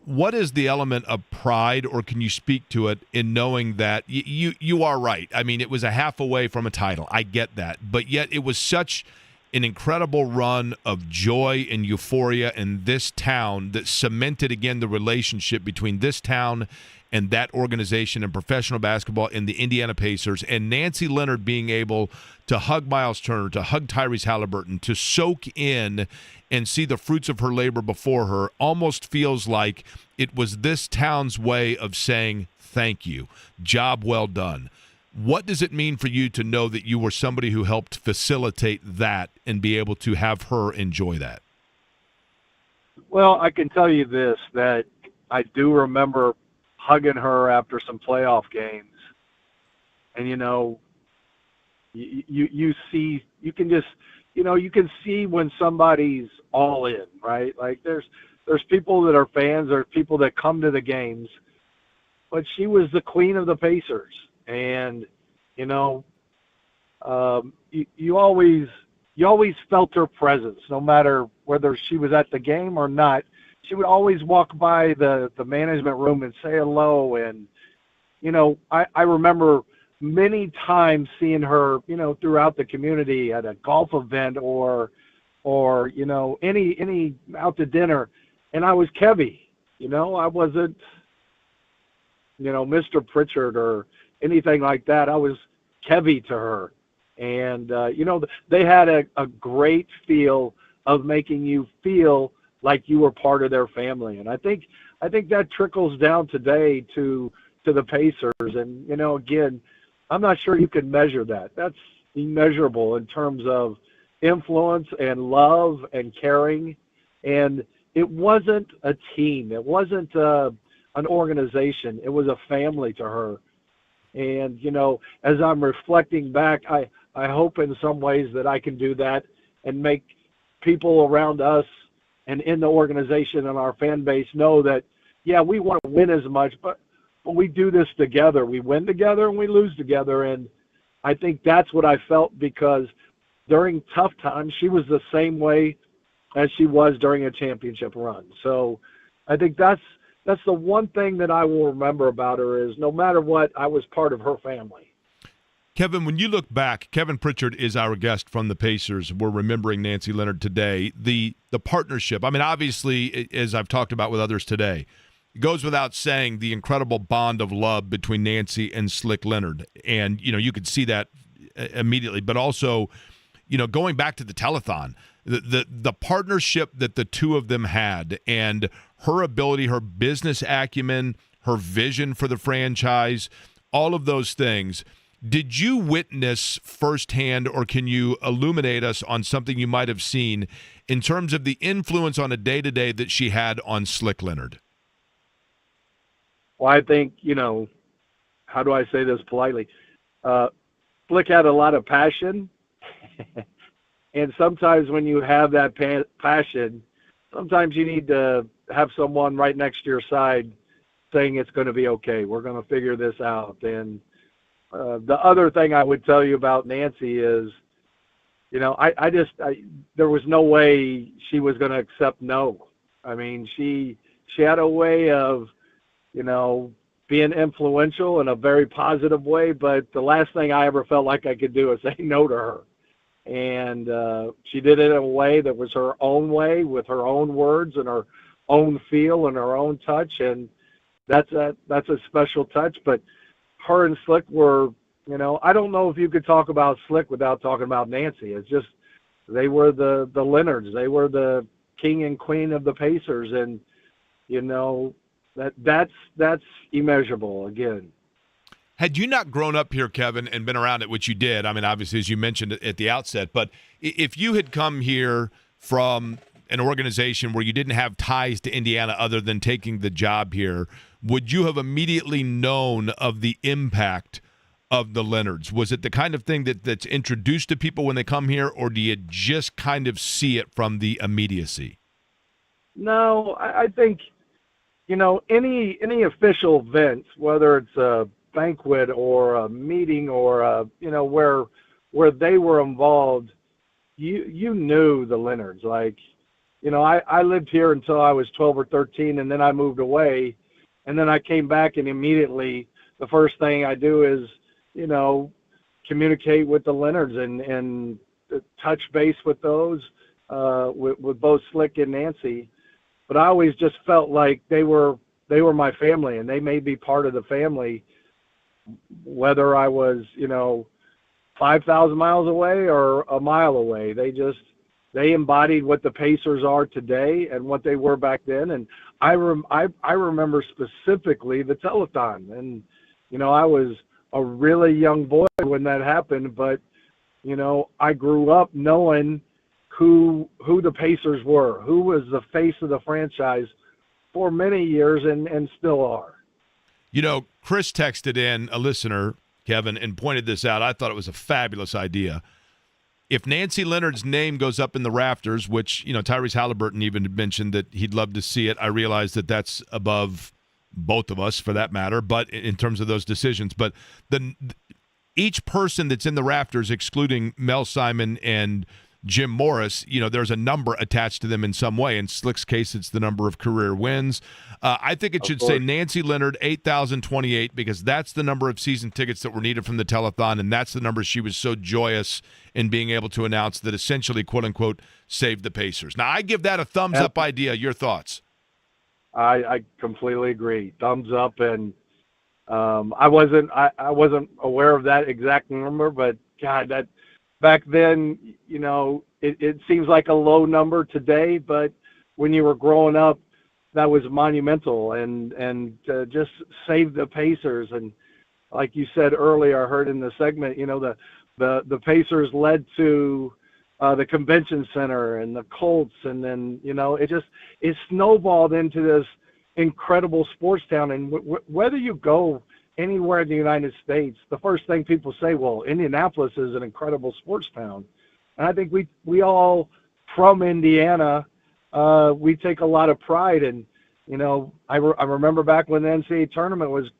what is the element of pride, or can you speak to it in knowing that you are right? I mean, it was a half away from a title. I get that. But yet it was such an incredible run of joy and euphoria in this town that cemented again the relationship between this town and that organization and professional basketball in the Indiana Pacers, and Nancy Leonard being able to hug Miles Turner, to hug Tyrese Halliburton, to soak in and see the fruits of her labor before her, almost feels like it was this town's way of saying thank you, job well done. What does it mean for you to know that you were somebody who helped facilitate that and be able to have her enjoy that? Well, I can tell you this, that I do remember hugging her after some playoff games. And, you know, you see, you can just, you know, you can see when somebody's all in, right? Like there's people that are fans, there's people that come to the games, but she was the queen of the Pacers. And, you know, you always you always felt her presence, no matter whether she was at the game or not. She would always walk by the management room and say hello. And, I remember many times seeing her, throughout the community at a golf event or any out to dinner. And I was Kevy, I wasn't, Mr. Pritchard or anything like that. I was Kevy to her. And, they had a great feel of making you feel like you were part of their family. And I think that trickles down today to the Pacers. And, again, I'm not sure you can measure that. That's immeasurable in terms of influence and love and caring. And it wasn't a team. It wasn't an organization. It was a family to her. And, as I'm reflecting back, I hope in some ways that I can do that and make people around us and in the organization and our fan base know that, yeah, we want to win as much, but we do this together. We win together and we lose together. And I think that's what I felt, because during tough times, she was the same way as she was during a championship run. So I think that's the one thing that I will remember about her is no matter what, I was part of her family. Kevin, when you look back, Kevin Pritchard is our guest from the Pacers. We're remembering Nancy Leonard today. The partnership, I mean, obviously, as I've talked about with others today, it goes without saying the incredible bond of love between Nancy and Slick Leonard. And, you could see that immediately. But also, going back to the telethon, the partnership that the two of them had and her ability, her business acumen, her vision for the franchise, all of those things. Did you witness firsthand, or can you illuminate us on something you might have seen in terms of the influence on a day-to-day that she had on Slick Leonard? Well, I think, how do I say this politely? Slick had a lot of passion. And sometimes when you have that passion, sometimes you need to have someone right next to your side saying it's going to be okay. We're going to figure this out. And the other thing I would tell you about Nancy is, there was no way she was going to accept no. I mean, she had a way of, being influential in a very positive way, but the last thing I ever felt like I could do is say no to her. And she did it in a way that was her own way, with her own words and her own feel and her own touch. And that's a special touch. But her and Slick were, I don't know if you could talk about Slick without talking about Nancy. It's just, they were the Leonards. They were the king and queen of the Pacers. And, that's immeasurable again. Had you not grown up here, Kevin, and been around it, which you did, I mean, obviously, as you mentioned at the outset, but if you had come here from an organization where you didn't have ties to Indiana other than taking the job here, would you have immediately known of the impact of the Leonards? Was it the kind of thing that's introduced to people when they come here, or do you just kind of see it from the immediacy? No, I think, any official event, whether it's a banquet or a meeting or where they were involved, you knew the Leonards. Like, I lived here until I was 12 or 13, and then I moved away, and then I came back, and immediately the first thing I do is communicate with the Leonards and touch base with those with both Slick and Nancy. But I always just felt like they were my family, and they made me part of the family, whether I was, 5,000 miles away or a mile away. They embodied what the Pacers are today and what they were back then. And I remember specifically the telethon, and, I was a really young boy when that happened, but, I grew up knowing who the Pacers were, who was the face of the franchise for many years and still are. Chris texted in, a listener, Kevin, and pointed this out. I thought it was a fabulous idea. If Nancy Leonard's name goes up in the rafters, which, Tyrese Halliburton even mentioned that he'd love to see it. I realize that that's above both of us for that matter, but in terms of those decisions. But each person that's in the rafters, excluding Mel Simon and Jim Morris, there's a number attached to them in some way. In Slick's case, it's the number of career wins. I think it should say Nancy Leonard, 8,028, because that's the number of season tickets that were needed from the telethon, and that's the number she was so joyous in being able to announce that essentially, quote-unquote, saved the Pacers. Now, I give that a thumbs-up idea. Your thoughts? I completely agree. Thumbs up, and I wasn't aware of that exact number, but God, that back then, it seems like a low number today, but when you were growing up, that was monumental, and just save the Pacers. And like you said earlier, I heard in the segment, the Pacers led to the convention center and the Colts, and then it snowballed into this incredible sports town. And whether you go anywhere in the United States, the first thing people say, well, Indianapolis is an incredible sports town. And I think we all from Indiana, we take a lot of pride. And I remember back when the NCAA tournament was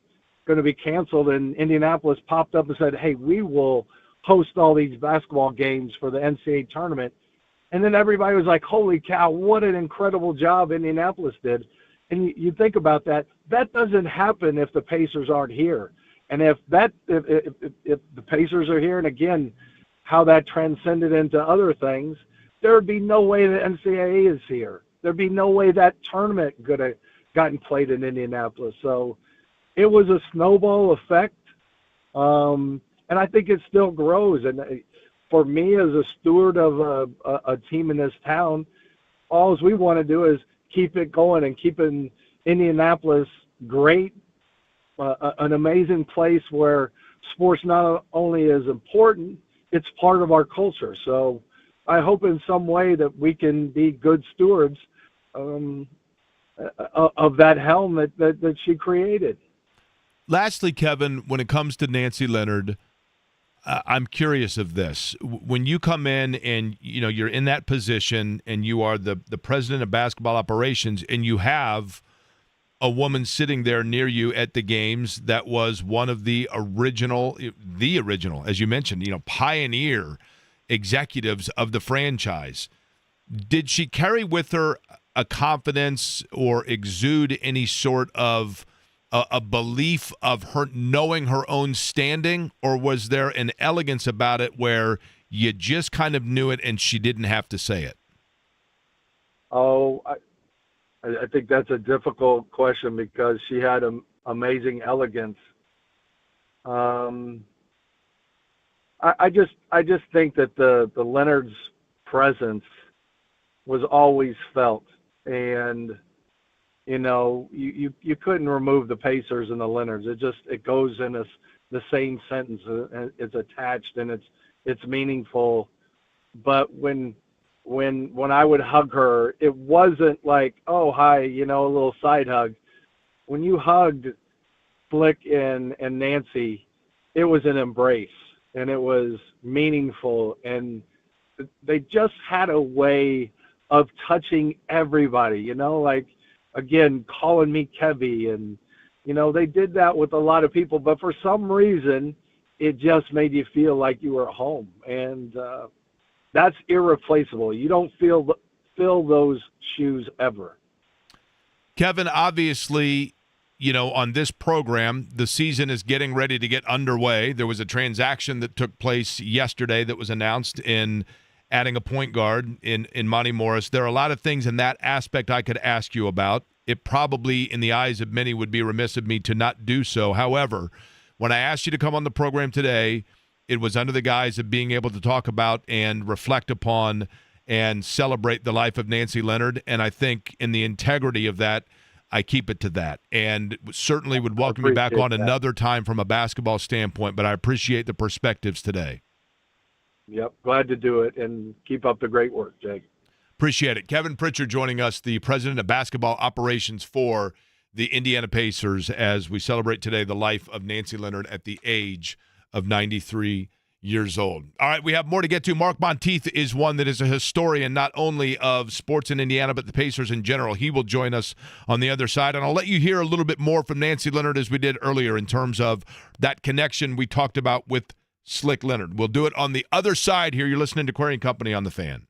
going to be canceled, and Indianapolis popped up and said, hey, we will host all these basketball games for the NCAA tournament. And then everybody was like, holy cow, what an incredible job Indianapolis did. And you think about that, that doesn't happen if the Pacers aren't here. And if the Pacers are here, and again, how that transcended into other things, there would be no way the NCAA is here. There'd be no way that tournament could have gotten played in Indianapolis. So it was a snowball effect. And I think it still grows. And for me, as a steward of a team in this town, all we want to do is keep it going and keeping Indianapolis great, an amazing place where sports not only is important, it's part of our culture. So I hope in some way that we can be good stewards of that helm that she created. Lastly, Kevin, when it comes to Nancy Leonard, I'm curious of this. When you come in and you're in that position and you are the president of basketball operations, and you have a woman sitting there near you at the games that was one of the original, as you mentioned, pioneer executives of the franchise, did she carry with her a confidence or exude any sort of a belief of her knowing her own standing, or was there an elegance about it where you just kind of knew it and she didn't have to say it? Oh, I think that's a difficult question because she had amazing elegance. I just think that the Leonard's presence was always felt, and you couldn't remove the Pacers and the Leonards. It goes in the same sentence. It's attached and it's meaningful. But when I would hug her, it wasn't like, oh, hi, a little side hug. When you hugged Flick and Nancy, it was an embrace, and it was meaningful, and they just had a way of touching everybody, like, again, calling me Kevy, and, they did that with a lot of people, but for some reason, it just made you feel like you were at home, and that's irreplaceable. You don't fill those shoes ever. Kevin, obviously, on this program, the season is getting ready to get underway. There was a transaction that took place yesterday that was announced in adding a point guard in Monty Morris. There are a lot of things in that aspect I could ask you about. It probably, in the eyes of many, would be remiss of me to not do so. However, when I asked you to come on the program today, it was under the guise of being able to talk about and reflect upon and celebrate the life of Nancy Leonard. And I think in the integrity of that, I keep it to that. And certainly would welcome you back on another time from a basketball standpoint, but I appreciate the perspectives today. Yep, glad to do it, and keep up the great work, Jake. Appreciate it. Kevin Pritchard joining us, the president of basketball operations for the Indiana Pacers, as we celebrate today the life of Nancy Leonard at the age of 93 years old. All right, we have more to get to. Mark Montieth is one that is a historian not only of sports in Indiana, but the Pacers in general. He will join us on the other side, and I'll let you hear a little bit more from Nancy Leonard as we did earlier in terms of that connection we talked about with Slick Leonard. We'll do it on the other side here. You're listening to Query and Company on The Fan.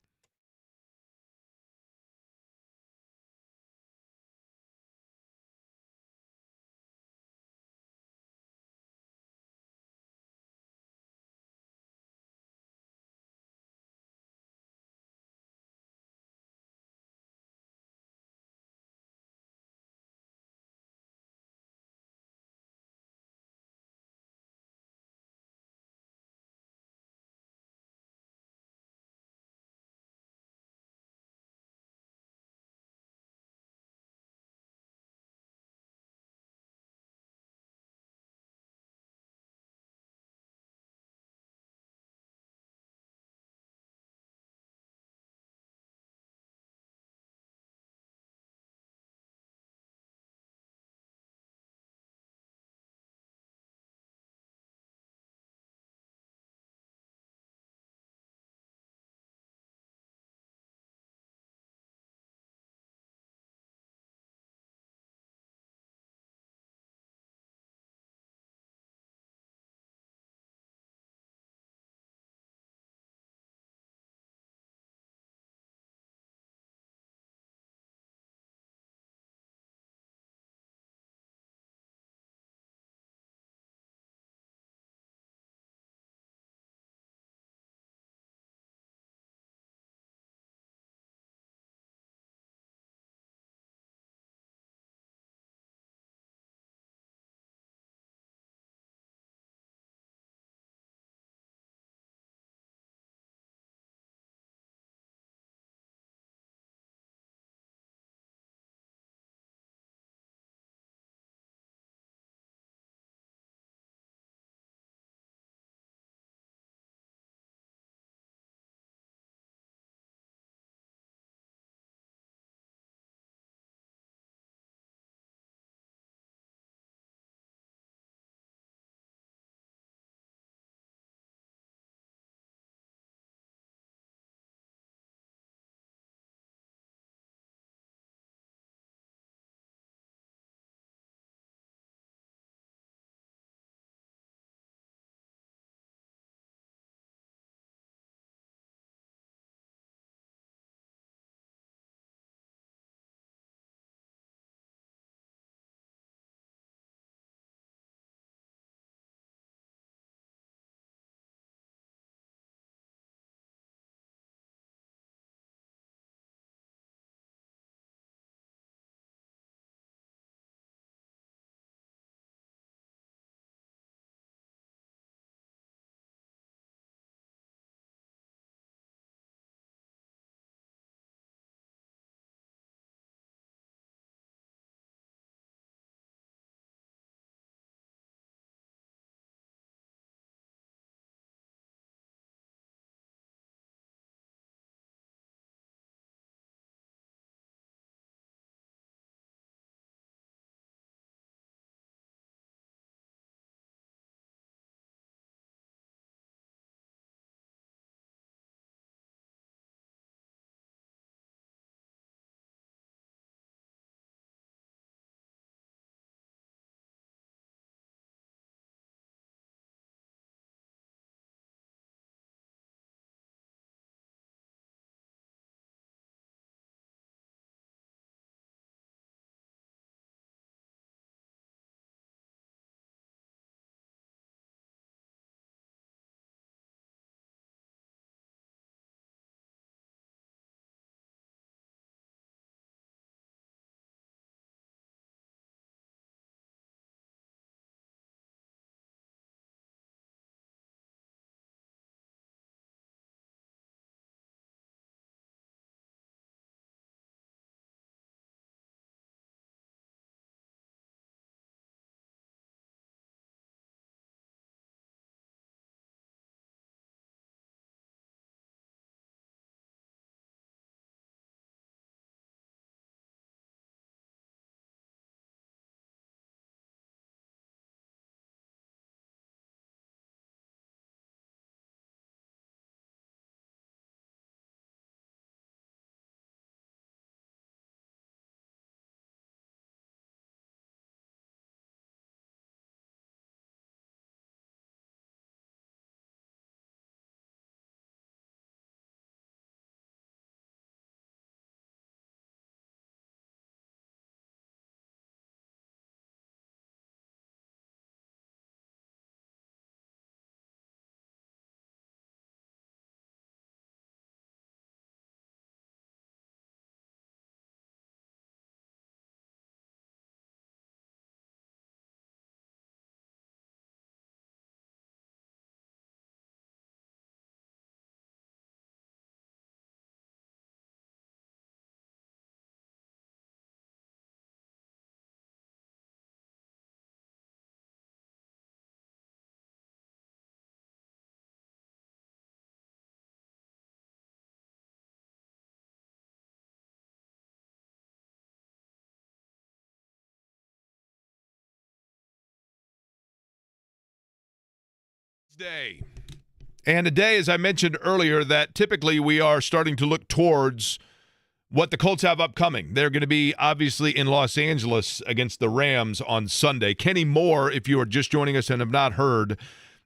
Day. And a day, as I mentioned earlier, that typically we are starting to look towards what the Colts have upcoming. They're going to be obviously in Los Angeles against the Rams on Sunday. Kenny Moore, if you are just joining us and have not heard,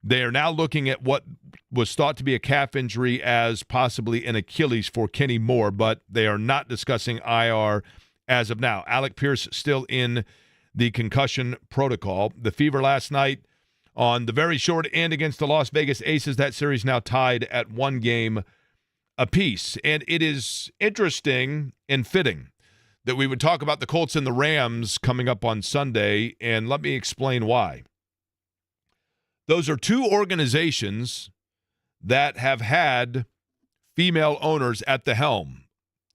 they are now looking at what was thought to be a calf injury as possibly an Achilles for Kenny Moore, but they are not discussing IR as of now. Alec Pierce still in the concussion protocol. The Fever last night on the very short end against the Las Vegas Aces. That series now tied at 1 game apiece. And it is interesting and fitting that we would talk about the Colts and the Rams coming up on Sunday, and let me explain why. Those are two organizations that have had female owners at the helm.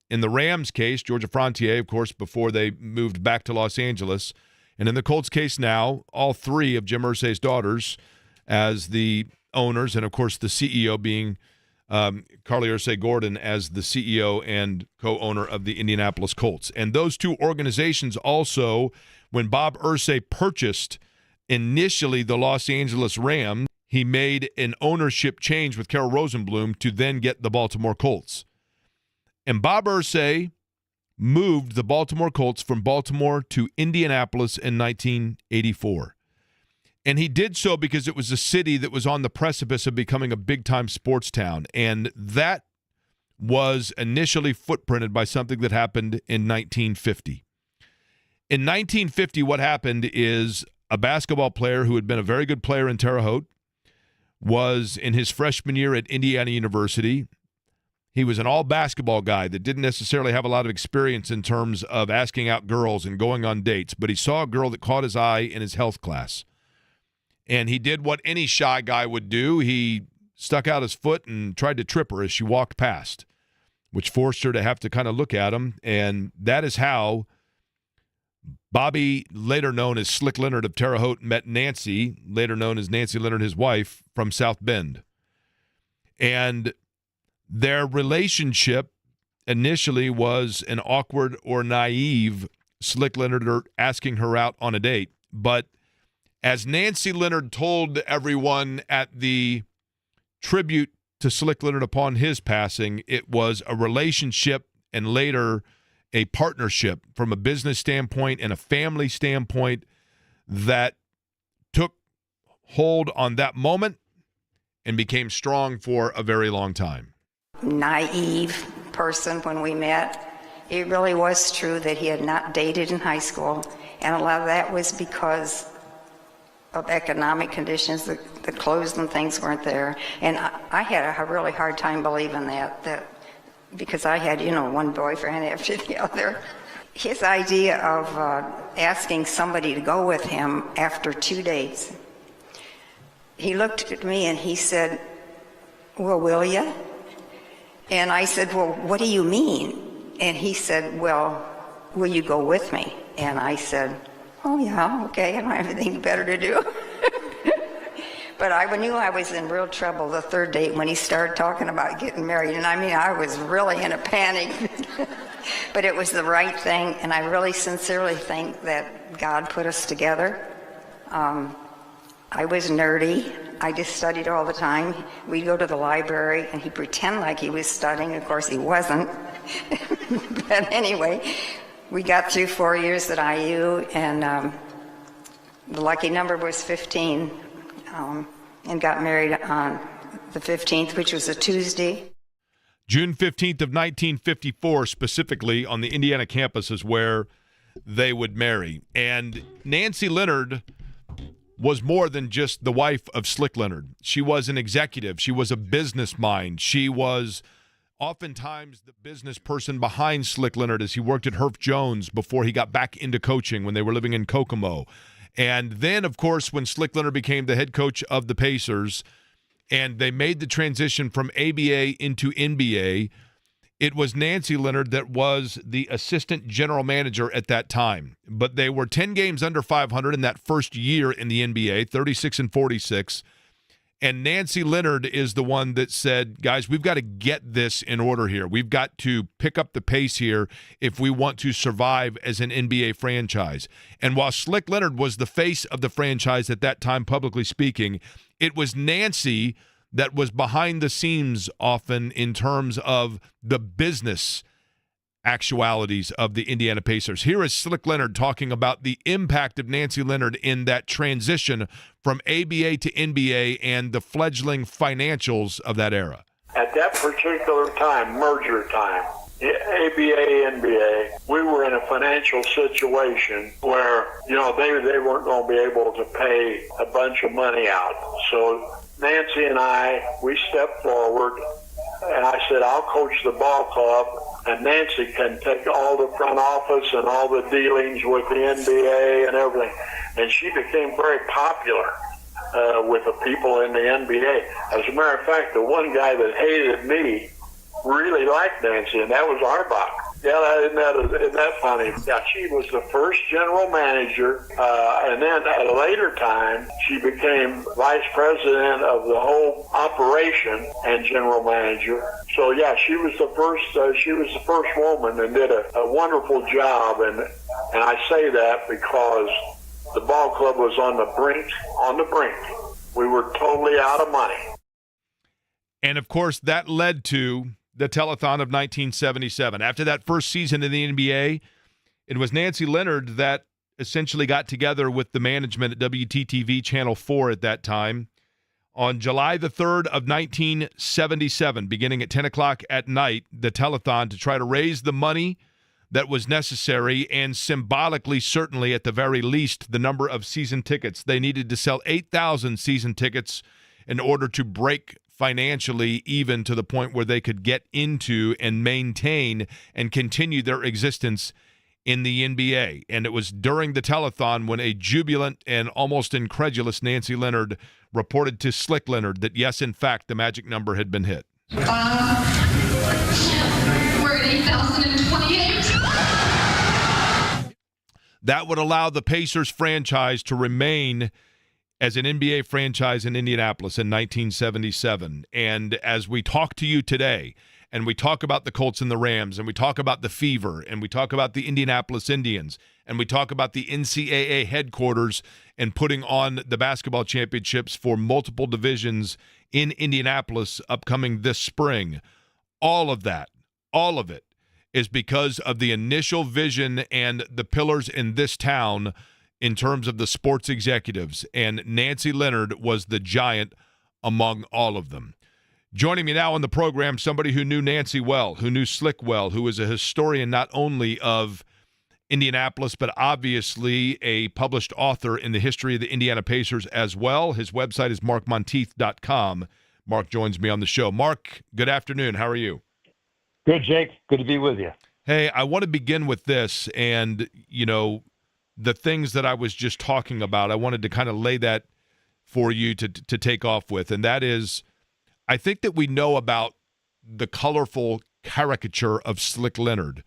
In the Rams case, Georgia Frontier, of course, before they moved back to Los Angeles. And in the Colts case now, all three of Jim Irsay's daughters as the owners, and of course the CEO being Carly Irsay Gordon as the CEO and co-owner of the Indianapolis Colts. And those two organizations also, when Bob Irsay purchased initially the Los Angeles Rams, he made an ownership change with Carol Rosenblum to then get the Baltimore Colts. And Bob Irsay moved the Baltimore Colts from Baltimore to Indianapolis in 1984. And he did so because it was a city that was on the precipice of becoming a big-time sports town. And that was initially footprinted by something that happened in 1950. In 1950, what happened is a basketball player who had been a very good player in Terre Haute was in his freshman year at Indiana University. He was an all-basketball guy that didn't necessarily have a lot of experience in terms of asking out girls and going on dates, but he saw a girl that caught his eye in his health class. And he did what any shy guy would do. He stuck out his foot and tried to trip her as she walked past, which forced her to have to kind of look at him. And that is how Bobby, later known as Slick Leonard of Terre Haute, met Nancy, later known as Nancy Leonard, his wife, from South Bend. And their relationship initially was an awkward or naive Slick Leonard asking her out on a date. But as Nancy Leonard told everyone at the tribute to Slick Leonard upon his passing, it was a relationship and later a partnership from a business standpoint and a family standpoint that took hold on that moment and became strong for a very long time. Naive person when we met. It really was true that he had not dated in high school, and a lot of that was because of economic conditions. The clothes and things weren't there, and I had a really hard time believing that because I had, one boyfriend after the other. His idea of asking somebody to go with him after 2 dates, he looked at me and he said, "Well, will you?" And I said, "Well, what do you mean?" And he said, "Well, will you go with me?" And I said, "Oh yeah, okay, I don't have anything better to do." But I knew I was in real trouble the third date when he started talking about getting married. And I was really in a panic. But it was the right thing, and I really sincerely think that God put us together. I was nerdy. I just studied all the time. We'd go to the library, and he'd pretend like he was studying. Of course, he wasn't. But anyway, we got through 4 years at IU, and the lucky number was 15, and got married on the 15th, which was a Tuesday. June 15th of 1954, specifically on the Indiana campus, is where they would marry. And Nancy Leonard was more than just the wife of Slick Leonard. She was an executive. She was a business mind. She was oftentimes the business person behind Slick Leonard as he worked at Herff Jones before he got back into coaching when they were living in Kokomo. And then, of course, when Slick Leonard became the head coach of the Pacers and they made the transition from ABA into NBA, it was Nancy Leonard that was the assistant general manager at that time. But they were 10 games under 500 in that first year in the NBA, 36-46. And Nancy Leonard is the one that said, guys, we've got to get this in order here. We've got to pick up the pace here if we want to survive as an NBA franchise. And while Slick Leonard was the face of the franchise at that time, publicly speaking, it was Nancy that was behind the scenes often in terms of the business actualities of the Indiana Pacers. Here is Slick Leonard talking about the impact of Nancy Leonard in that transition from ABA to NBA and the fledgling financials of that era. At that particular time, merger time, ABA, NBA, we were in a financial situation where, they weren't going to be able to pay a bunch of money out. So Nancy and we stepped forward, and I said, I'll coach the ball club, and Nancy can take all the front office and all the dealings with the NBA and everything. And she became very popular with the people in the NBA. As a matter of fact, the one guy that hated me really liked Nancy, and that was Arbach. Yeah, isn't that funny? Yeah, she was the first general manager, and then at a later time, she became vice president of the whole operation and general manager. So yeah, she was the first. She was the first woman and did a wonderful job. And I say that because the ball club was on the brink. We were totally out of money. And of course, that led to the telethon of 1977. After that first season in the NBA, it was Nancy Leonard that essentially got together with the management at WTTV Channel 4 at that time on July the 3rd of 1977, beginning at 10 o'clock at night, the telethon to try to raise the money that was necessary and symbolically, certainly at the very least, the number of season tickets. They needed to sell 8,000 season tickets in order to break financially even to the point where they could get into and maintain and continue their existence in the NBA. And it was during the telethon when a jubilant and almost incredulous Nancy Leonard reported to Slick Leonard that, yes, in fact, the magic number had been hit. We're at 8,028. That would allow the Pacers franchise to remain as an NBA franchise in Indianapolis in 1977. And as we talk to you today, and we talk about the Colts and the Rams, and we talk about the Fever, and we talk about the Indianapolis Indians, and we talk about the NCAA headquarters and putting on the basketball championships for multiple divisions in Indianapolis upcoming this spring, all of it is because of the initial vision and the pillars in this town in terms of the sports executives, and Nancy Leonard was the giant among all of them. Joining me now on the program, somebody who knew Nancy well, who knew Slick well, who is a historian not only of Indianapolis, but obviously a published author in the history of the Indiana Pacers as well. His website is markmontieth.com. Mark joins me on the show. Mark, good afternoon. How are you? Good, Jake. Good to be with you. Hey, I want to begin with this, and, the things that I was just talking about, I wanted to kind of lay that for you to take off with, and that is, I think that we know about the colorful caricature of Slick Leonard,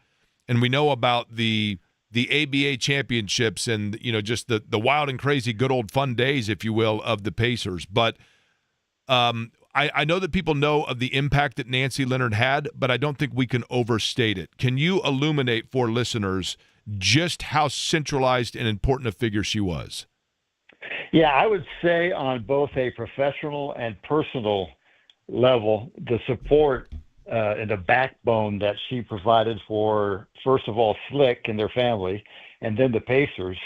and we know about the ABA championships and, just the wild and crazy good old fun days, if you will, of the Pacers. But I know that people know of the impact that Nancy Leonard had, but I don't think we can overstate it. Can you illuminate for listeners just how centralized and important a figure she was? Yeah, I would say on both a professional and personal level, the support and the backbone that she provided for, first of all, Slick and their family, and then the Pacers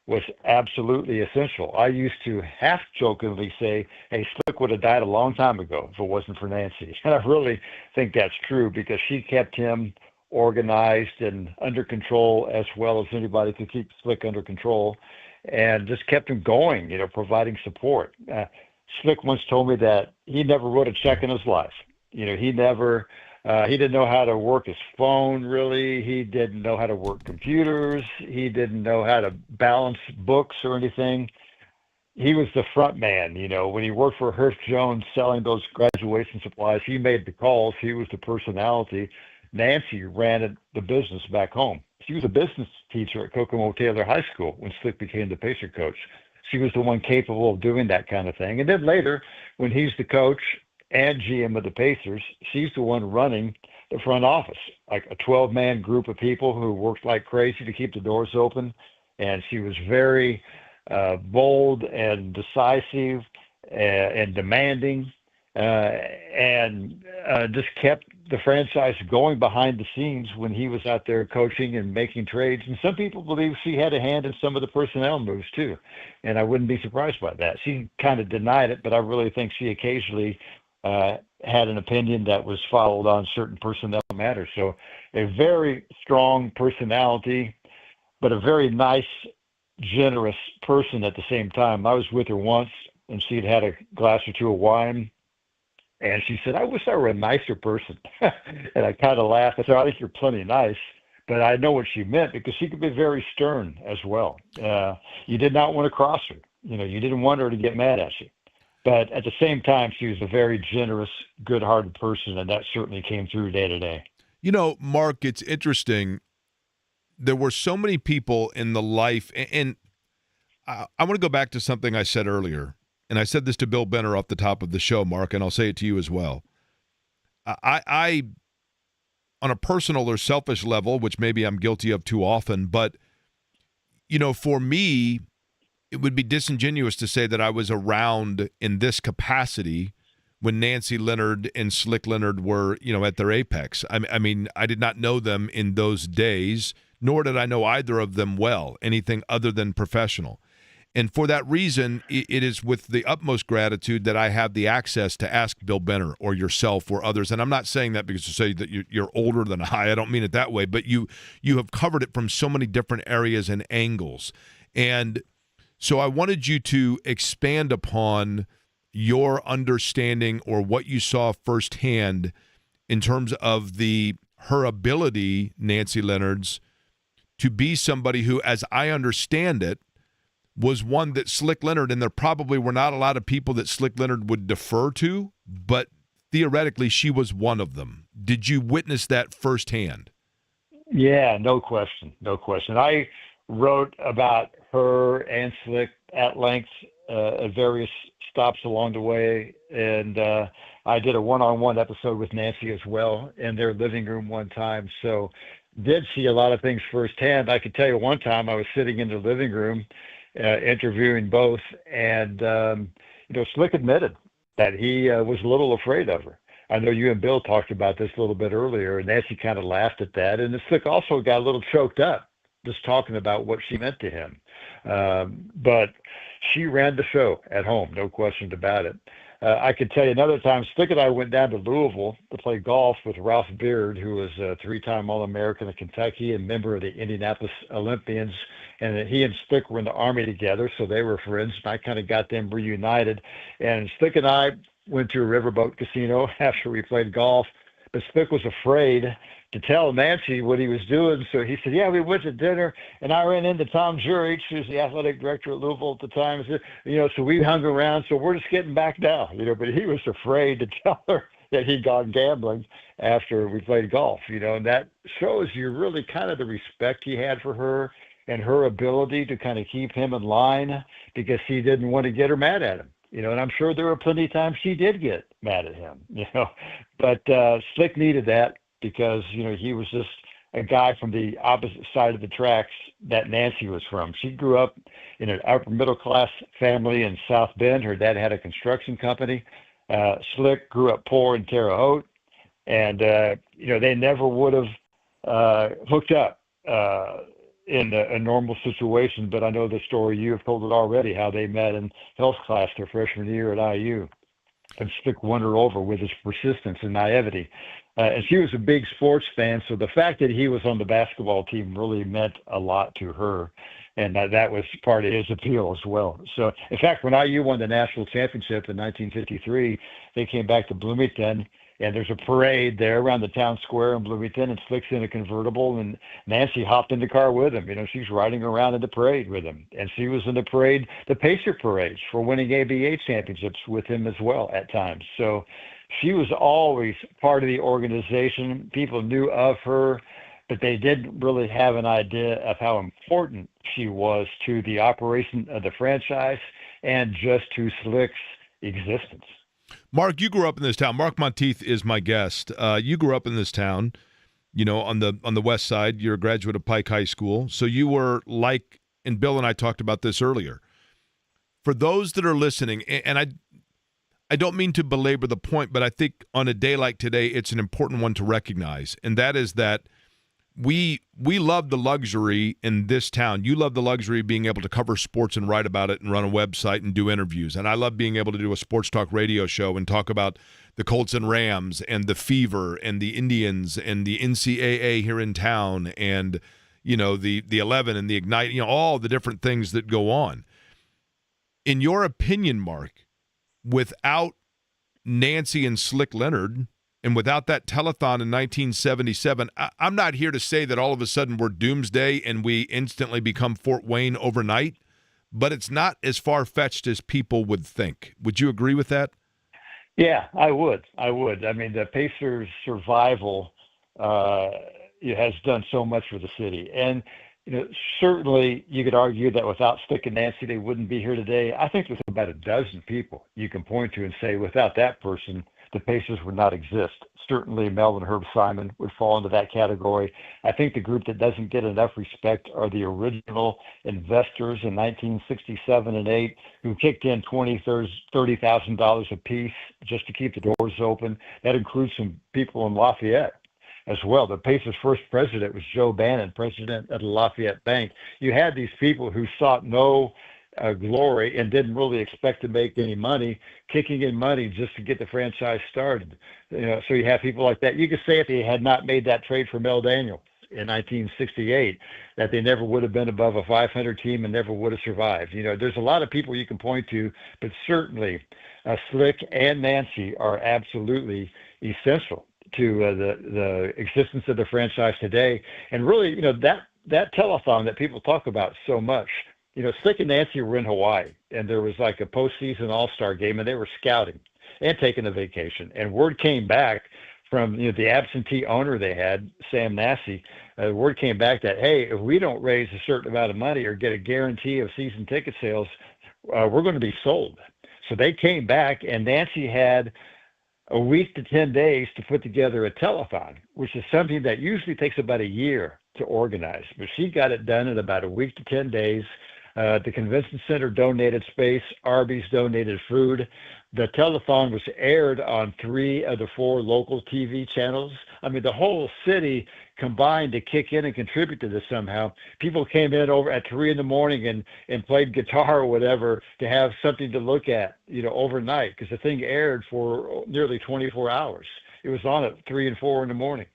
was absolutely essential. I used to half-jokingly say, hey, Slick would have died a long time ago if it wasn't for Nancy. And I really think that's true because she kept him organized and under control as well as anybody could keep Slick under control, and just kept him going, providing support. Slick once told me that he never wrote a check in his life. He didn't know how to work his phone, really. He didn't know how to work computers. He didn't know how to balance books or anything. He was the front man, when he worked for Herff Jones selling those graduation supplies, he made the calls. He was the personality. Nancy ran the business back home. She was a business teacher at Kokomo Taylor High School when Slick became the Pacer coach. she was the one capable of doing that kind of thing. And then later, when he's the coach and GM of the Pacers, she's the one running the front office, like a 12-man group of people who worked like crazy to keep the doors open. And she was very bold and decisive and demanding, and just kept the franchise going behind the scenes when he was out there coaching and making trades. And some people believe she had a hand in some of the personnel moves too, and I wouldn't be surprised by that. She kind of denied it, but I really think she occasionally had an opinion that was followed on certain personnel matters. So a very strong personality, but a very nice, generous person at the same time. I was with her once, and she'd had a glass or two of wine, and she said, "I wish I were a nicer person." And I kind of laughed. I said, "I think you're plenty nice," but I know what she meant, because she could be very stern as well. You did not want to cross her. You didn't want her to get mad at you. But at the same time, she was a very generous, good-hearted person, and that certainly came through day to day. Mark, it's interesting. There were so many people in the life, and I want to go back to something I said earlier, and I said this to Bill Benner off the top of the show, Mark, and I'll say it to you as well. I on a personal or selfish level, which maybe I'm guilty of too often, but, for me, it would be disingenuous to say that I was around in this capacity when Nancy Leonard and Slick Leonard were, at their apex. I mean, I did not know them in those days, nor did I know either of them well, anything other than professional. And for that reason, it is with the utmost gratitude that I have the access to ask Bill Benner or yourself or others. And I'm not saying that because to say that you're older than I don't mean it that way, but you have covered it from so many different areas and angles. And so I wanted you to expand upon your understanding or what you saw firsthand in terms of her ability, Nancy Leonard's, to be somebody who, as I understand it, was one that Slick Leonard, and there probably were not a lot of people that Slick Leonard would defer to, but theoretically she was one of them. Did you witness that firsthand? Yeah, no question. I wrote about her and Slick at length at various stops along the way, and I did a one-on-one episode with Nancy as well in their living room one time, so did see a lot of things firsthand. I could tell you one time I was sitting in the living room interviewing both, and Slick admitted that he was a little afraid of her. I know you and Bill talked about this a little bit earlier, and Nancy kind of laughed at that, and Slick also got a little choked up just talking about what she meant to him. But she ran the show at home, no questions about it. I could tell you another time, Slick and I went down to Louisville to play golf with Ralph Beard, who was a three-time All-American of Kentucky and member of the Indianapolis Olympians. And he and Slick were in the Army together, so they were friends. And I kind of got them reunited. And Slick and I went to a riverboat casino after we played golf. But Slick was afraid to tell Nancy what he was doing. So he said, "Yeah, we went to dinner, and I ran into Tom Jurich, who's the athletic director at Louisville at the time. So we hung around, so we're just getting back now." But he was afraid to tell her that he'd gone gambling after we played golf, and that shows you really kind of the respect he had for her and her ability to kind of keep him in line, because he didn't want to get her mad at him. And I'm sure there were plenty of times she did get mad at him, but Slick needed that, because, he was just a guy from the opposite side of the tracks that Nancy was from. She grew up in an upper middle class family in South Bend. Her dad had a construction company. Slick grew up poor in Terre Haute, and, they never would have hooked up in a normal situation. But I know the story, you have told it already, how they met in health class their freshman year at IU. And Slick won her over with his persistence and naivety. And she was a big sports fan, so the fact that he was on the basketball team really meant a lot to her, and that was part of his appeal as well. So, in fact, when IU won the national championship in 1953, they came back to Bloomington, and there's a parade there around the town square in Bloomington, and Slick's in a convertible, and Nancy hopped in the car with him. She's riding around in the parade with him, and she was in the parade, the Pacer parades, for winning ABA championships with him as well at times. So she was always part of the organization. People knew of her, but they didn't really have an idea of how important she was to the operation of the franchise and just to Slick's existence. Mark, you grew up in this town. Mark Montieth is my guest. You grew up in this town, on the west side. You're a graduate of Pike High School. So you were like, and Bill and I talked about this earlier. For those that are listening, and I don't mean to belabor the point, but I think on a day like today, it's an important one to recognize, and that is that we love the luxury in this town. You love the luxury of being able to cover sports and write about it and run a website and do interviews. And I love being able to do a sports talk radio show and talk about the Colts and Rams and the Fever and the Indians and the NCAA here in town and, the 11 and the Ignite, all the different things that go on. In your opinion, Mark, without Nancy and Slick Leonard, and without that telethon in 1977, I'm not here to say that all of a sudden we're doomsday and we instantly become Fort Wayne overnight, but it's not as far-fetched as people would think. Would you agree with that? Yeah, I would. I mean, the Pacers' survival has done so much for the city. And, certainly you could argue that without Slick and Nancy, they wouldn't be here today. I think there's about a dozen people you can point to and say, without that person, the Pacers would not exist. Certainly Melvin Herb Simon would fall into that category. I think the group that doesn't get enough respect are the original investors in 1967 and 8 who kicked in $30,000 a piece just to keep the doors open. That includes some people in Lafayette as well. The Pacers' first president was Joe Bannon, president of the Lafayette Bank. You had these people who sought no glory and didn't really expect to make any money, kicking in money just to get the franchise started. So you have people like that. You could say if they had not made that trade for Mel Daniels in 1968, that they never would have been above a 500 team and never would have survived. There's a lot of people you can point to, but certainly Slick and Nancy are absolutely essential to the existence of the franchise today. And really, that telethon that people talk about so much, Slick and Nancy were in Hawaii, and there was like a postseason all-star game, and they were scouting and taking a vacation. And word came back from the absentee owner they had, Sam Nassi. Word came back that, hey, if we don't raise a certain amount of money or get a guarantee of season ticket sales, we're going to be sold. So they came back, and Nancy had a week to 10 days to put together a telethon, which is something that usually takes about a year to organize. But she got it done in about a week to 10 days. The convention center donated space. Arby's donated food. The telethon was aired on 3 of the 4 local TV channels. I mean, the whole city combined to kick in and contribute to this somehow. People came in over at 3 a.m. and played guitar or whatever to have something to look at, overnight, because the thing aired for nearly 24 hours. It was on at 3 and 4 in the morning.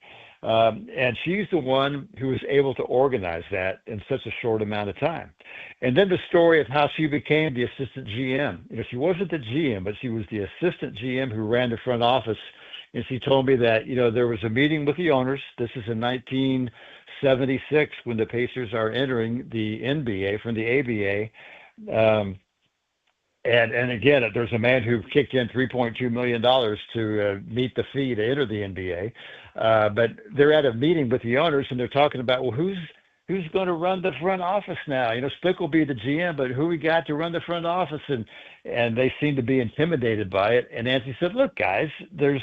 And she's the one who was able to organize that in such a short amount of time. And then the story of how she became the assistant GM. She wasn't the GM, but she was the assistant GM who ran the front office. And she told me that, there was a meeting with the owners. This is in 1976 when the Pacers are entering the NBA from the ABA. And again, there's a man who kicked in $3.2 million to meet the fee to enter the NBA. But they're at a meeting with the owners, and they're talking about, well, who's going to run the front office now? Slick will be the GM, but who we got to run the front office? And they seem to be intimidated by it. And Nancy said, look, guys, there's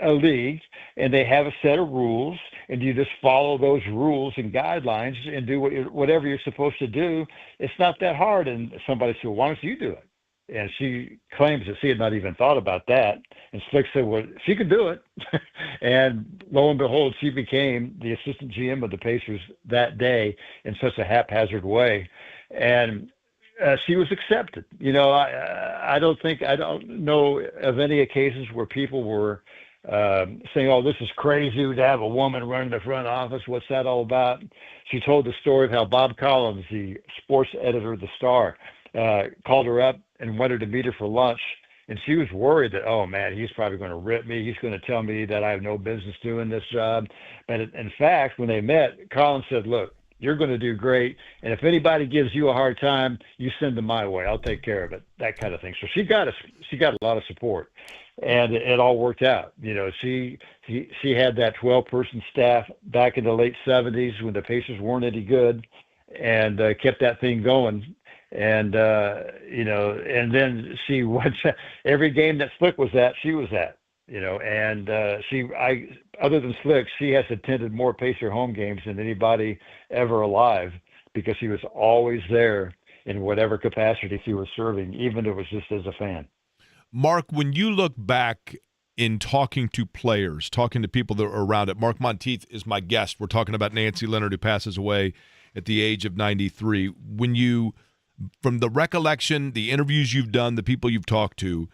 a league, and they have a set of rules, and you just follow those rules and guidelines and do whatever you're supposed to do. It's not that hard. And somebody said, well, why don't you do it? And she claims that she had not even thought about that. And Slick said, well, she could do it. And lo and behold, she became the assistant GM of the Pacers that day in such a haphazard way. And she was accepted. I don't know of any cases where people were saying, oh, this is crazy to have a woman running the front office. What's that all about? She told the story of how Bob Collins, the sports editor of the Star, called her up and wanted to meet her for lunch. And she was worried that, oh, man, he's probably going to rip me. He's going to tell me that I have no business doing this job. But in fact, when they met, Collins said, look, you're going to do great. And if anybody gives you a hard time, you send them my way. I'll take care of it, that kind of thing. So she got a lot of support. and it all worked out. She had that 12-person staff back in the late 70s when the Pacers weren't any good, and kept that thing going. And and then she was every game that Slick was at, she was at. And other than Slick, she has attended more Pacer home games than anybody ever alive, because she was always there in whatever capacity she was serving, even if it was just as a fan. Mark, when you look back in talking to players, talking to people that are around it, Mark Montieth is my guest. We're talking about Nancy Leonard, who passes away at the age of 93. When you, from the recollection, the interviews you've done, the people you've talked to,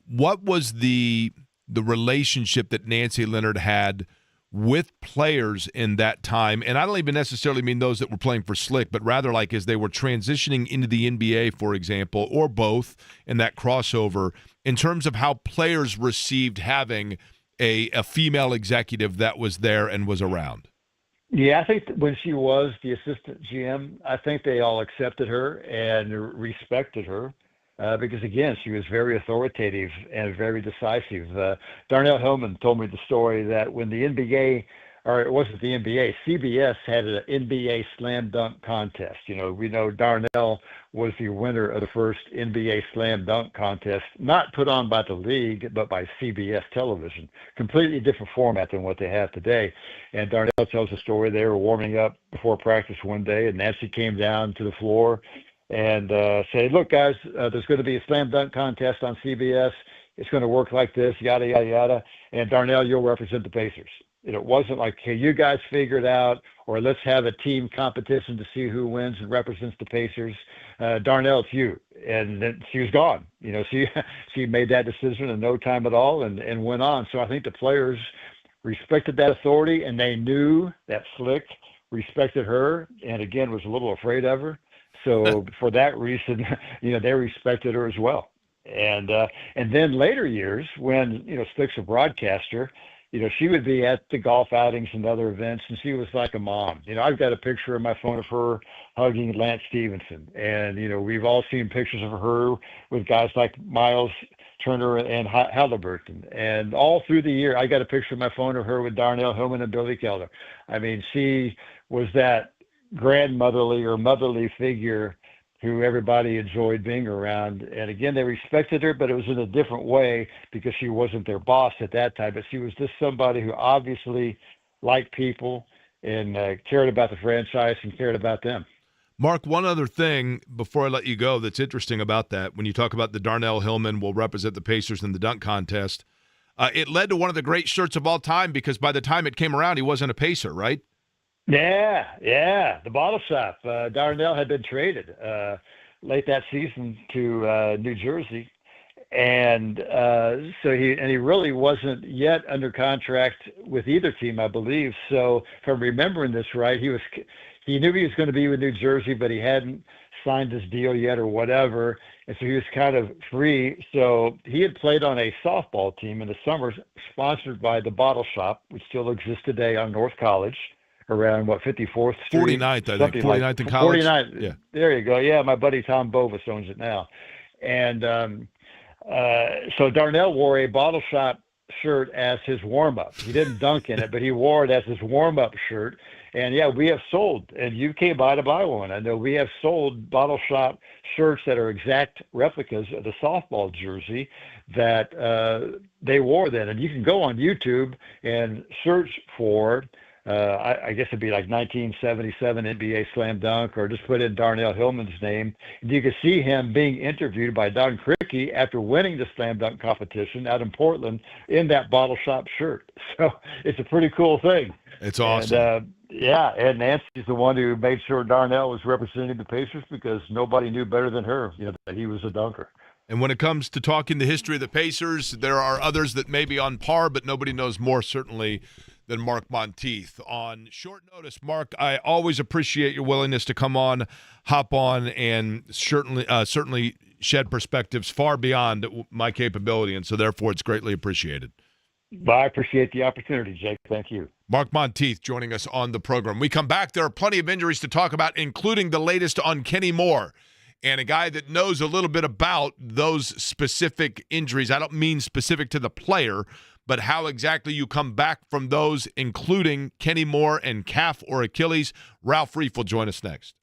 what was the relationship that Nancy Leonard had with players in that time? And I don't even necessarily mean those that were playing for Slick, but rather like as they were transitioning into the NBA, for example, or both in that crossover, in terms of how players received having a female executive that was there and was around. Yeah, I think when she was the assistant GM, I think they all accepted her and respected her. Because, again, she was very authoritative and very decisive. Darnell Hillman told me the story that when the NBA, or it wasn't the NBA, CBS had an NBA slam dunk contest. We know Darnell was the winner of the first NBA slam dunk contest, not put on by the league, but by CBS television. Completely different format than what they have today. And Darnell tells the story, they were warming up before practice one day, and Nancy came down to the floor and say, look, guys, there's going to be a slam dunk contest on CBS. It's going to work like this, yada, yada, yada. And Darnell, you'll represent the Pacers. It wasn't like, hey, you guys figure it out, or let's have a team competition to see who wins and represents the Pacers. Darnell, it's you. And then she was gone. She made that decision in no time at all and went on. So I think the players respected that authority, and they knew that Slick respected her and, again, was a little afraid of her. So for that reason, they respected her as well. And then later years, when Slick's a broadcaster, she would be at the golf outings and other events, and she was like a mom. I've got a picture on my phone of her hugging Lance Stevenson, and we've all seen pictures of her with guys like Miles Turner and Halliburton, and all through the year, I got a picture on my phone of her with Darnell Hillman and Billy Keller. I mean, she was that grandmotherly or motherly figure who everybody enjoyed being around. And again, they respected her, but it was in a different way because she wasn't their boss at that time. But she was just somebody who obviously liked people and cared about the franchise and cared about them. Mark, one other thing before I let you go that's interesting about that, when you talk about the Darnell Hillman will represent the Pacers in the dunk contest, it led to one of the great shirts of all time, because by the time it came around, he wasn't a Pacer, right? Yeah, the bottle shop. Darnell had been traded late that season to New Jersey, and so he really wasn't yet under contract with either team, I believe. So if I'm remembering this right, he knew he was going to be with New Jersey, but he hadn't signed his deal yet or whatever, and so he was kind of free. So he had played on a softball team in the summer, sponsored by the Bottle Shop, which still exists today on North College, around 54th Street? 49th, I think. 49th in College. 49th. Yeah. There you go. Yeah, my buddy Tom Bovis owns it now. And so Darnell wore a Bottle Shop shirt as his warm-up. He didn't dunk in it, but he wore it as his warm-up shirt. And, yeah, we have sold, and you came by to buy one. I know we have sold Bottle Shop shirts that are exact replicas of the softball jersey that they wore then. And you can go on YouTube and search for I guess it'd be like 1977 NBA Slam Dunk, or just put in Darnell Hillman's name. And you can see him being interviewed by Don Criqui after winning the Slam Dunk competition out in Portland in that Bottle Shop shirt. So it's a pretty cool thing. It's awesome. And, and Nancy's the one who made sure Darnell was representing the Pacers, because nobody knew better than her, that he was a dunker. And when it comes to talking the history of the Pacers, there are others that may be on par, but nobody knows more certainly than Mark Montieth. On short notice, Mark, I always appreciate your willingness to come on, hop on, and certainly shed perspectives far beyond my capability, and so therefore it's greatly appreciated. Well, I appreciate the opportunity, Jake. Thank you. Mark Montieth joining us on the program. We come back. There are plenty of injuries to talk about, including the latest on Kenny Moore. and a guy that knows a little bit about those specific injuries. I don't mean specific to the player, but how exactly you come back from those, including Kenny Moore and calf or Achilles. Ralph Reef will join us next.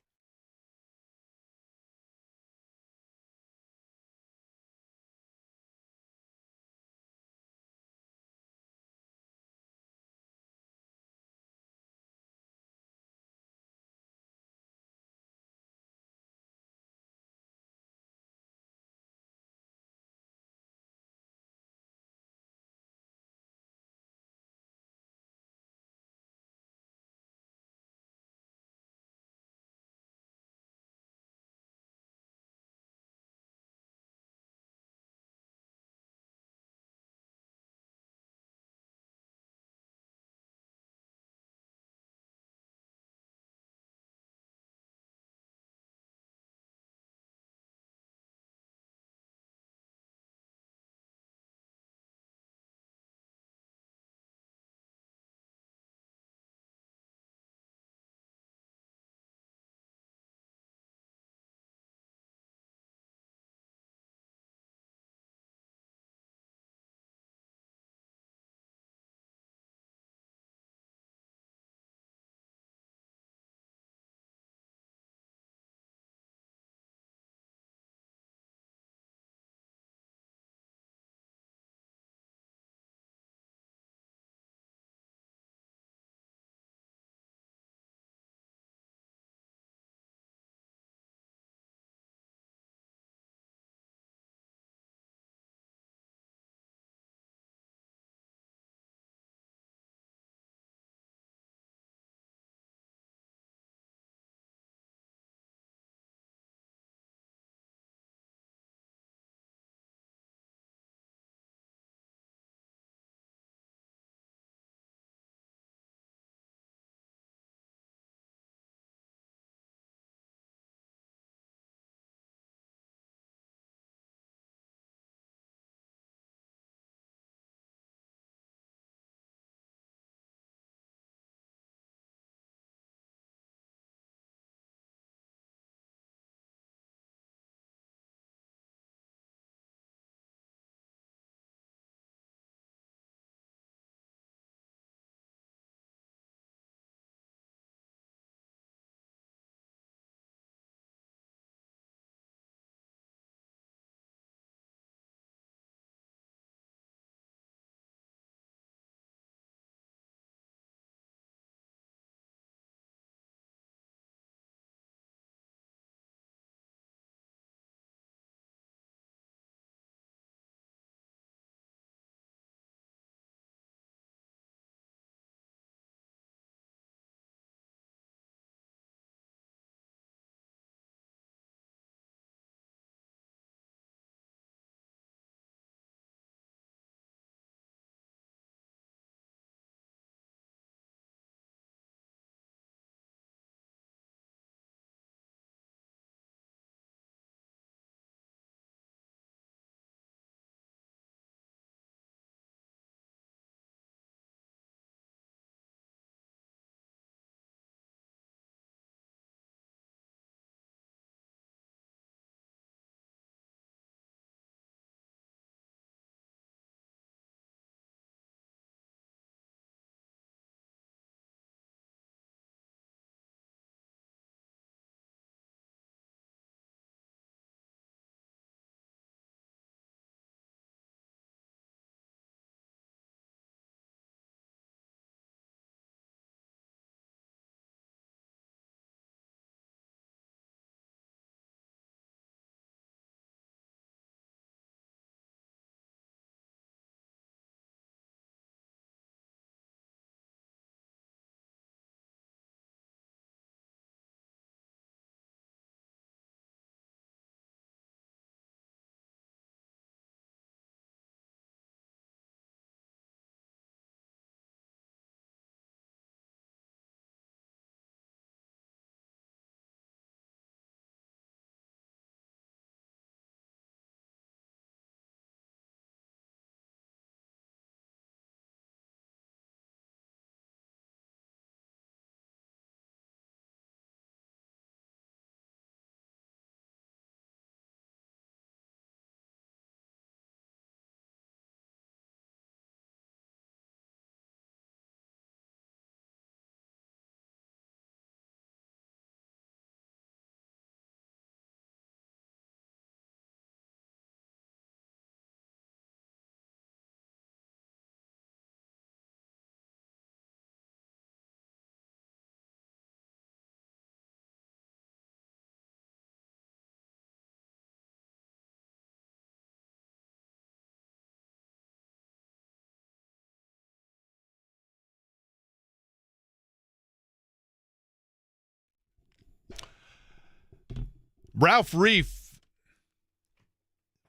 Ralph Reef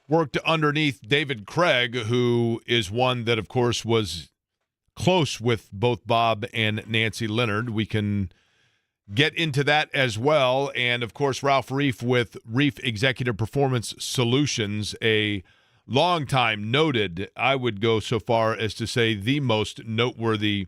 worked underneath David Craig, who is one that, of course, was close with both Bob and Nancy Leonard. We can get into that as well. And, of course, Ralph Reef with Reef Executive Performance Solutions, a longtime noted, I would go so far as to say the most noteworthy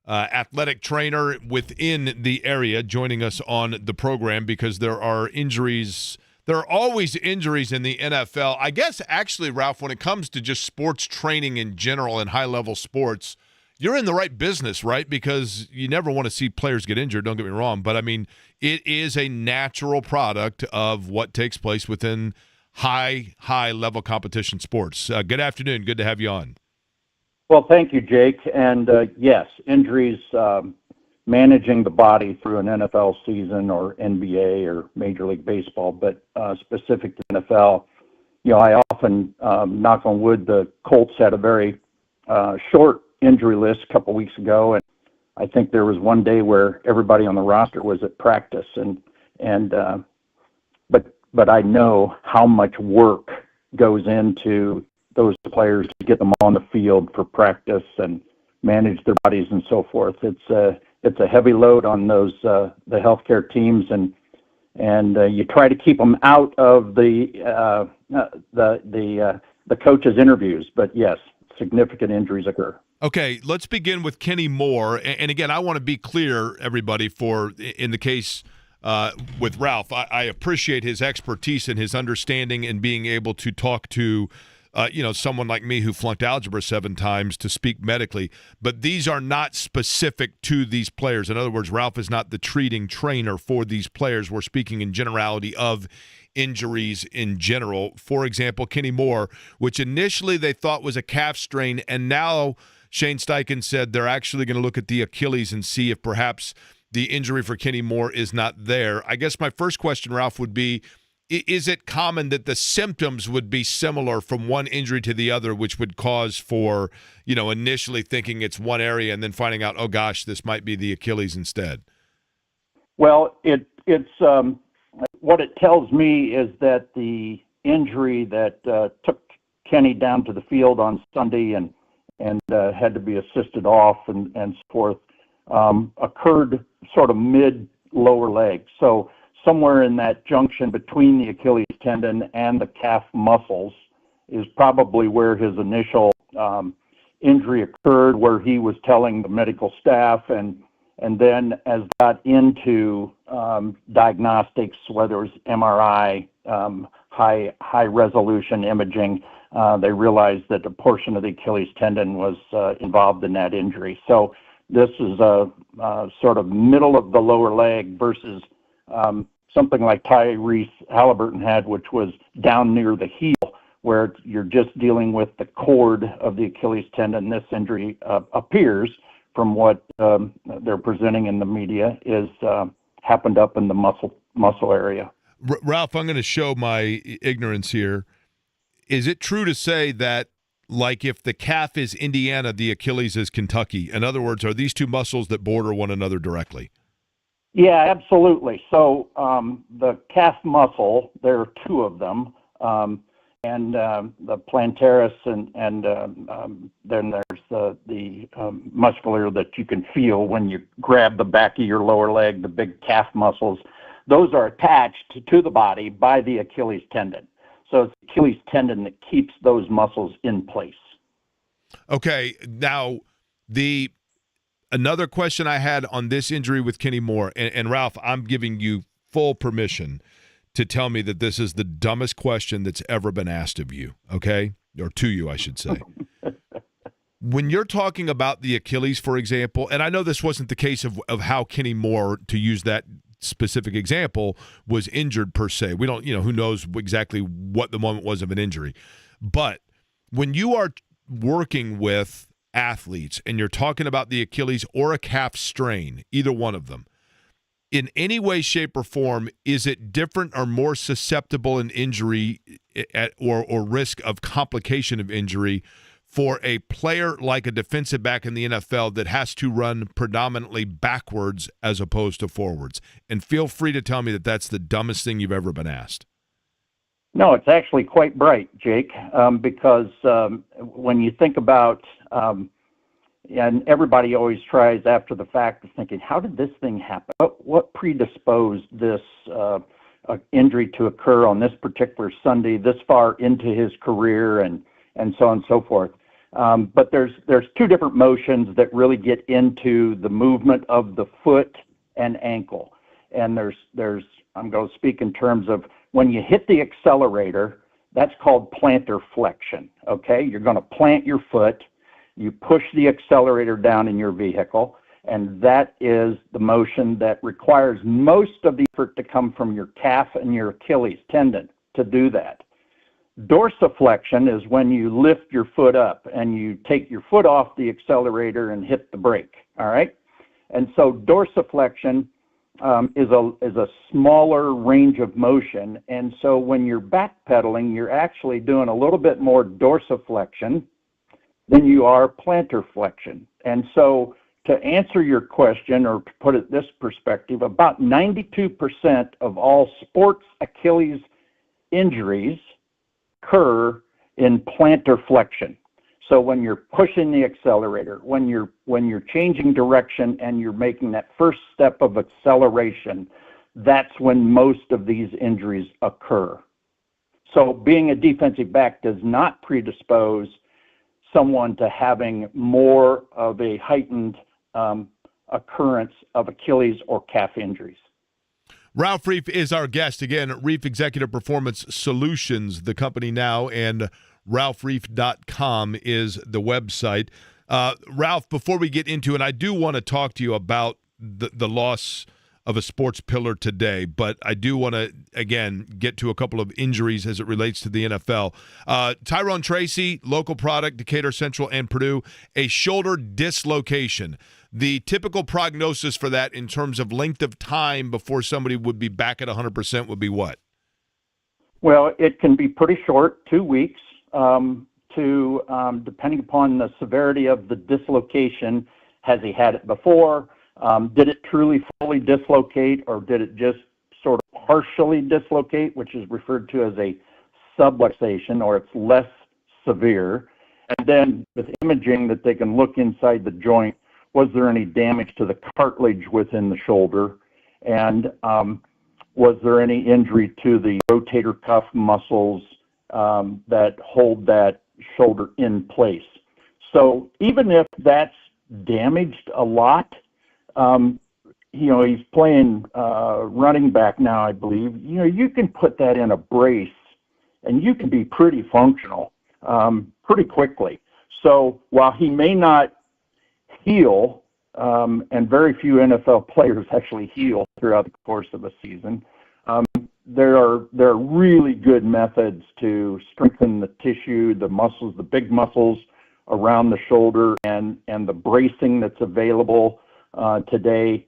athletic trainer within the area, joining us on the program because there are injuries. There are always injuries in the NFL. I guess, actually, Ralph, when it comes to just sports training in general and high-level sports, you're in the right business, right? Because you never want to see players get injured, don't get me wrong. But, I mean, it is a natural product of what takes place within high-level competition sports. Good afternoon. Good to have you on. Well, thank you, Jake. And yes, injuries, managing the body through an NFL season or NBA or Major League Baseball, but specific to NFL, I often, knock on wood, the Colts had a very short injury list a couple weeks ago, and I think there was one day where everybody on the roster was at practice, but I know how much work goes into those players to get them on the field for practice and manage their bodies and so forth. It's a heavy load on those the healthcare teams, and you try to keep them out of the coaches' interviews. But yes, significant injuries occur. Okay, let's begin with Kenny Moore. And again, I want to be clear, everybody, for in the case with Ralph, I appreciate his expertise and his understanding and being able to talk to someone like me who flunked algebra 7 times to speak medically, but these are not specific to these players. In other words, Ralph is not the treating trainer for these players. We're speaking in generality of injuries in general. For example, Kenny Moore, which initially they thought was a calf strain, and now Shane Steichen said they're actually going to look at the Achilles and see if perhaps the injury for Kenny Moore is not there. I guess my first question, Ralph, would be, is it common that the symptoms would be similar from one injury to the other, which would cause for, initially thinking it's one area and then finding out, oh gosh, this might be the Achilles instead? Well, it's what it tells me is that the injury that took Kenny down to the field on Sunday and had to be assisted off and so forth occurred sort of mid lower leg. So somewhere in that junction between the Achilles tendon and the calf muscles is probably where his initial injury occurred, where he was telling the medical staff, and then as got into diagnostics, whether it was MRI, high resolution imaging, they realized that a portion of the Achilles tendon was involved in that injury. So this is a sort of middle of the lower leg versus something like Tyrese Halliburton had, which was down near the heel, where you're just dealing with the cord of the Achilles tendon. This injury appears, from what they're presenting in the media, is happened up in the muscle area. Ralph, I'm going to show my ignorance here. Is it true to say that, like, if the calf is Indiana, the Achilles is Kentucky? In other words, are these two muscles that border one another directly? Yeah, absolutely. So the calf muscle, there are 2 of them, and the plantaris, and then there's the muscular that you can feel when you grab the back of your lower leg, the big calf muscles. Those are attached to the body by the Achilles tendon. So it's the Achilles tendon that keeps those muscles in place. Okay, now another question I had on this injury with Kenny Moore, and Ralph, I'm giving you full permission to tell me that this is the dumbest question that's ever been asked of you, okay? Or to you, I should say. When you're talking about the Achilles, for example, and I know this wasn't the case of how Kenny Moore, to use that specific example, was injured per se. We don't, who knows exactly what the moment was of an injury. But when you are working with athletes and you're talking about the Achilles or a calf strain, either one of them, in any way, shape, or form, is it different or more susceptible in injury or risk of complication of injury for a player like a defensive back in the NFL that has to run predominantly backwards as opposed to forwards? And feel free to tell me that that's the dumbest thing you've ever been asked. No, it's actually quite bright, Jake, because when you think about, and everybody always tries after the fact of thinking, how did this thing happen? What predisposed this injury to occur on this particular Sunday, this far into his career, and so on and so forth? But there's two different motions that really get into the movement of the foot and ankle. And there's I'm going to speak in terms of when you hit the accelerator, that's called plantar flexion, okay? You're going to plant your foot, you push the accelerator down in your vehicle, and that is the motion that requires most of the effort to come from your calf and your Achilles tendon to do that. Dorsiflexion is when you lift your foot up and you take your foot off the accelerator and hit the brake, all right? And so dorsiflexion is a smaller range of motion, and so when you're backpedaling, you're actually doing a little bit more dorsiflexion than you are plantar flexion. And so to answer your question, or to put it this perspective, about 92% of all sports Achilles injuries occur in plantar flexion. So when you're pushing the accelerator, when you're changing direction and you're making that first step of acceleration, that's when most of these injuries occur. So being a defensive back does not predispose someone to having more of a heightened occurrence of Achilles or calf injuries. Ralph Reef is our guest. Again, Reef Executive Performance Solutions, the company now, and ralphreef.com is the website. Ralph, before we get into it, I do want to talk to you about the loss of a sports pillar today, but I do want to, again, get to a couple of injuries as it relates to the NFL. Tyrone Tracy, local product, Decatur Central and Purdue, a shoulder dislocation. The typical prognosis for that in terms of length of time before somebody would be back at 100% would be what? Well, it can be pretty short, 2 weeks, depending upon the severity of the dislocation. Has he had it before? Did it truly fully dislocate, or did it just sort of partially dislocate, which is referred to as a subluxation, or it's less severe? And then with imaging that they can look inside the joint, was there any damage to the cartilage within the shoulder? And was there any injury to the rotator cuff muscles that hold that shoulder in place? So even if that's damaged a lot, he's playing running back now, I believe. You can put that in a brace, and you can be pretty functional pretty quickly. So while he may not heal, and very few NFL players actually heal throughout the course of a season, there are really good methods to strengthen the tissue, the muscles, the big muscles around the shoulder, and the bracing that's available today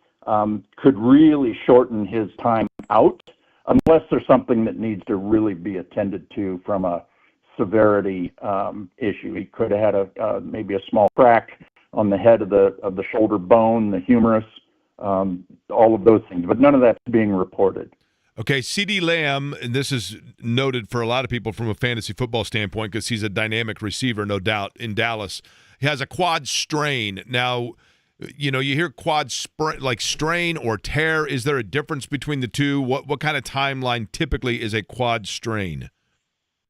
could really shorten his time out, unless there's something that needs to really be attended to from a severity issue. He could have had maybe a small crack on the head of the shoulder bone, the humerus, all of those things, but none of that's being reported. Okay, CeeDee Lamb, and this is noted for a lot of people from a fantasy football standpoint because he's a dynamic receiver, no doubt, in Dallas. He has a quad strain. Now, you hear quad strain or tear. Is there a difference between the two? What kind of timeline typically is a quad strain?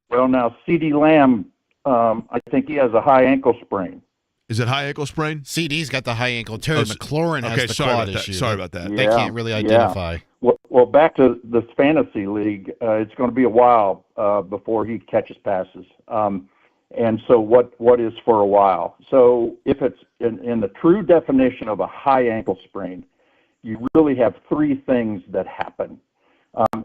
Well, now, CeeDee Lamb, I think he has a high ankle sprain. Is it high ankle sprain? CD's got the high ankle. Terry McLaurin has the quad issue. Sorry about that. They can't really identify. Yeah. Well, back to this fantasy league, it's going to be a while before he catches passes. And so what is for a while? So if it's in the true definition of a high ankle sprain, you really have three things that happen.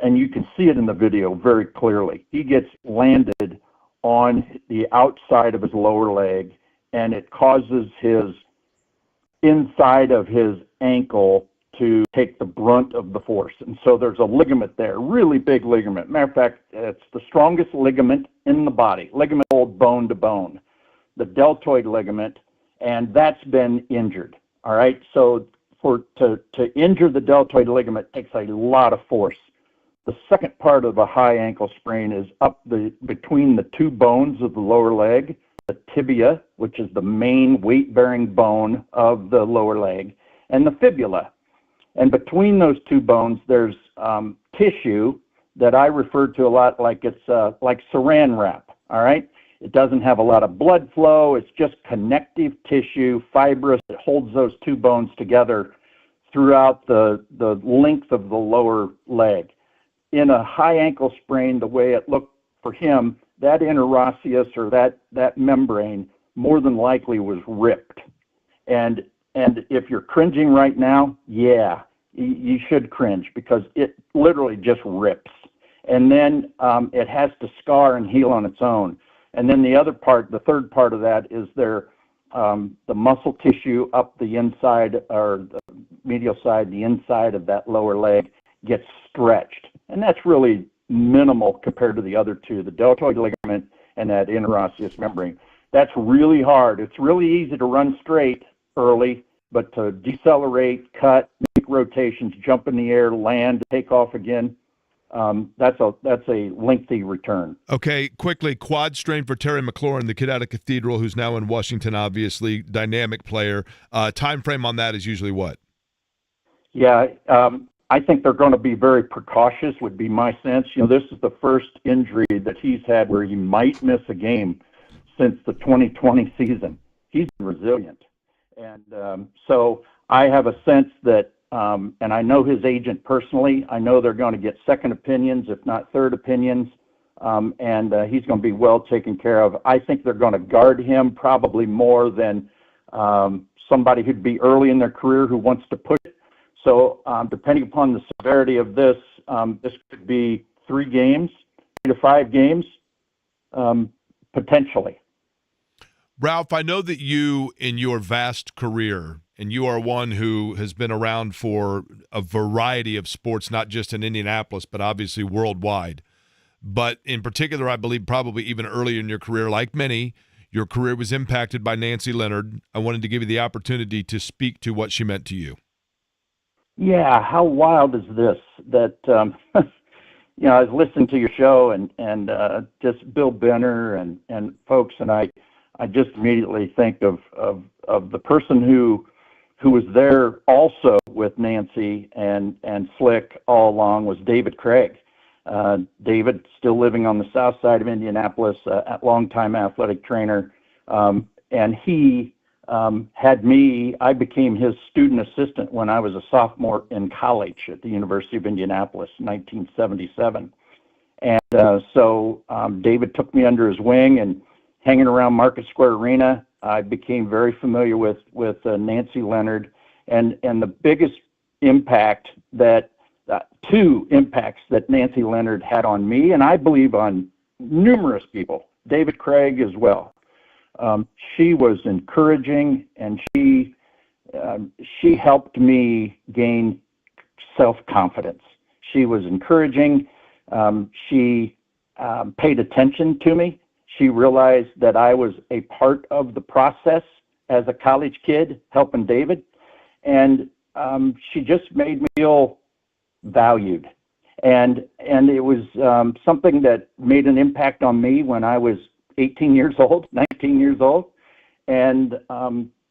And you can see it in the video very clearly. He gets landed on the outside of his lower leg, and it causes his inside of his ankle to take the brunt of the force. And so there's a ligament there, really big ligament. Matter of fact, it's the strongest ligament in the body. Ligament hold bone to bone. the deltoid ligament, and that's been injured. All right. So to injure the deltoid ligament takes a lot of force. The second part of a high ankle sprain is between the two bones of the lower leg, the tibia, which is the main weight-bearing bone of the lower leg, and the fibula. And between those two bones, there's tissue that I refer to a lot like it's like saran wrap. All right. It doesn't have a lot of blood flow. It's just connective tissue, fibrous. It holds those two bones together throughout the length of the lower leg. In a high ankle sprain, the way it looked for him, that interosseous or that membrane more than likely was ripped. And if you're cringing right now, yeah, you should cringe because it literally just rips. And then it has to scar and heal on its own. And then the third part of that is the muscle tissue up the inside or the medial side, the inside of that lower leg gets stretched. And that's really minimal compared to the other two, the deltoid ligament and that interosseous membrane. That's really hard. It's really easy to run straight early, but to decelerate, cut, make rotations, jump in the air, land, take off again, that's a lengthy return. Okay, quickly, quad strain for Terry McLaurin, the kid out of Cathedral, who's now in Washington, obviously, dynamic player. Time frame on that is usually what? Yeah, I think they're going to be very precautious, would be my sense. This is the first injury that he's had where he might miss a game since the 2020 season. He's resilient. And so I have a sense that, and I know his agent personally, I know they're going to get second opinions, if not third opinions, and he's going to be well taken care of. I think they're going to guard him probably more than somebody who'd be early in their career who wants to push it. So depending upon the severity of this, this could be 3 games, 3 to 5 games, potentially. Ralph, I know that you, in your vast career, and you are one who has been around for a variety of sports, not just in Indianapolis, but obviously worldwide. But in particular, I believe probably even earlier in your career, like many, your career was impacted by Nancy Leonard. I wanted to give you the opportunity to speak to what she meant to you. Yeah, how wild is this? That I was listening to your show and just Bill Benner and folks, and I just immediately think of the person who was there also with Nancy and Slick all along was David Craig. David, still living on the south side of Indianapolis, a longtime athletic trainer, and he had me. I became his student assistant when I was a sophomore in college at the University of Indianapolis, 1977. And so David took me under his wing, and hanging around Market Square Arena, I became very familiar with Nancy Leonard, and the biggest impact that 2 impacts that Nancy Leonard had on me, and I believe on numerous people, David Craig as well. She was encouraging, and she helped me gain self-confidence. She was encouraging. She paid attention to me. She realized that I was a part of the process as a college kid helping David, and she just made me feel valued. And it was something that made an impact on me when I was 18 years old, 19 years old, and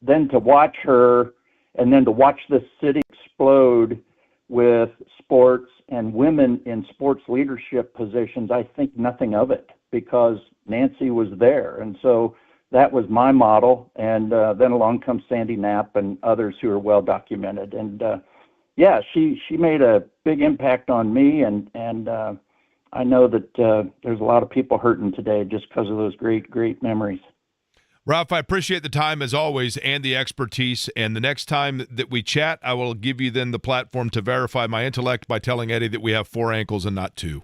then to watch her, and then to watch this city explode with sports and women in sports leadership positions, I think nothing of it, because Nancy was there. And so that was my model. And then along comes Sandy Knapp and others who are well documented. And yeah, she made a big impact on me. And I know that there's a lot of people hurting today just because of those great, great memories. Ralph, I appreciate the time as always and the expertise. And the next time that we chat, I will give you then the platform to verify my intellect by telling Eddie that we have 4 ankles and not 2.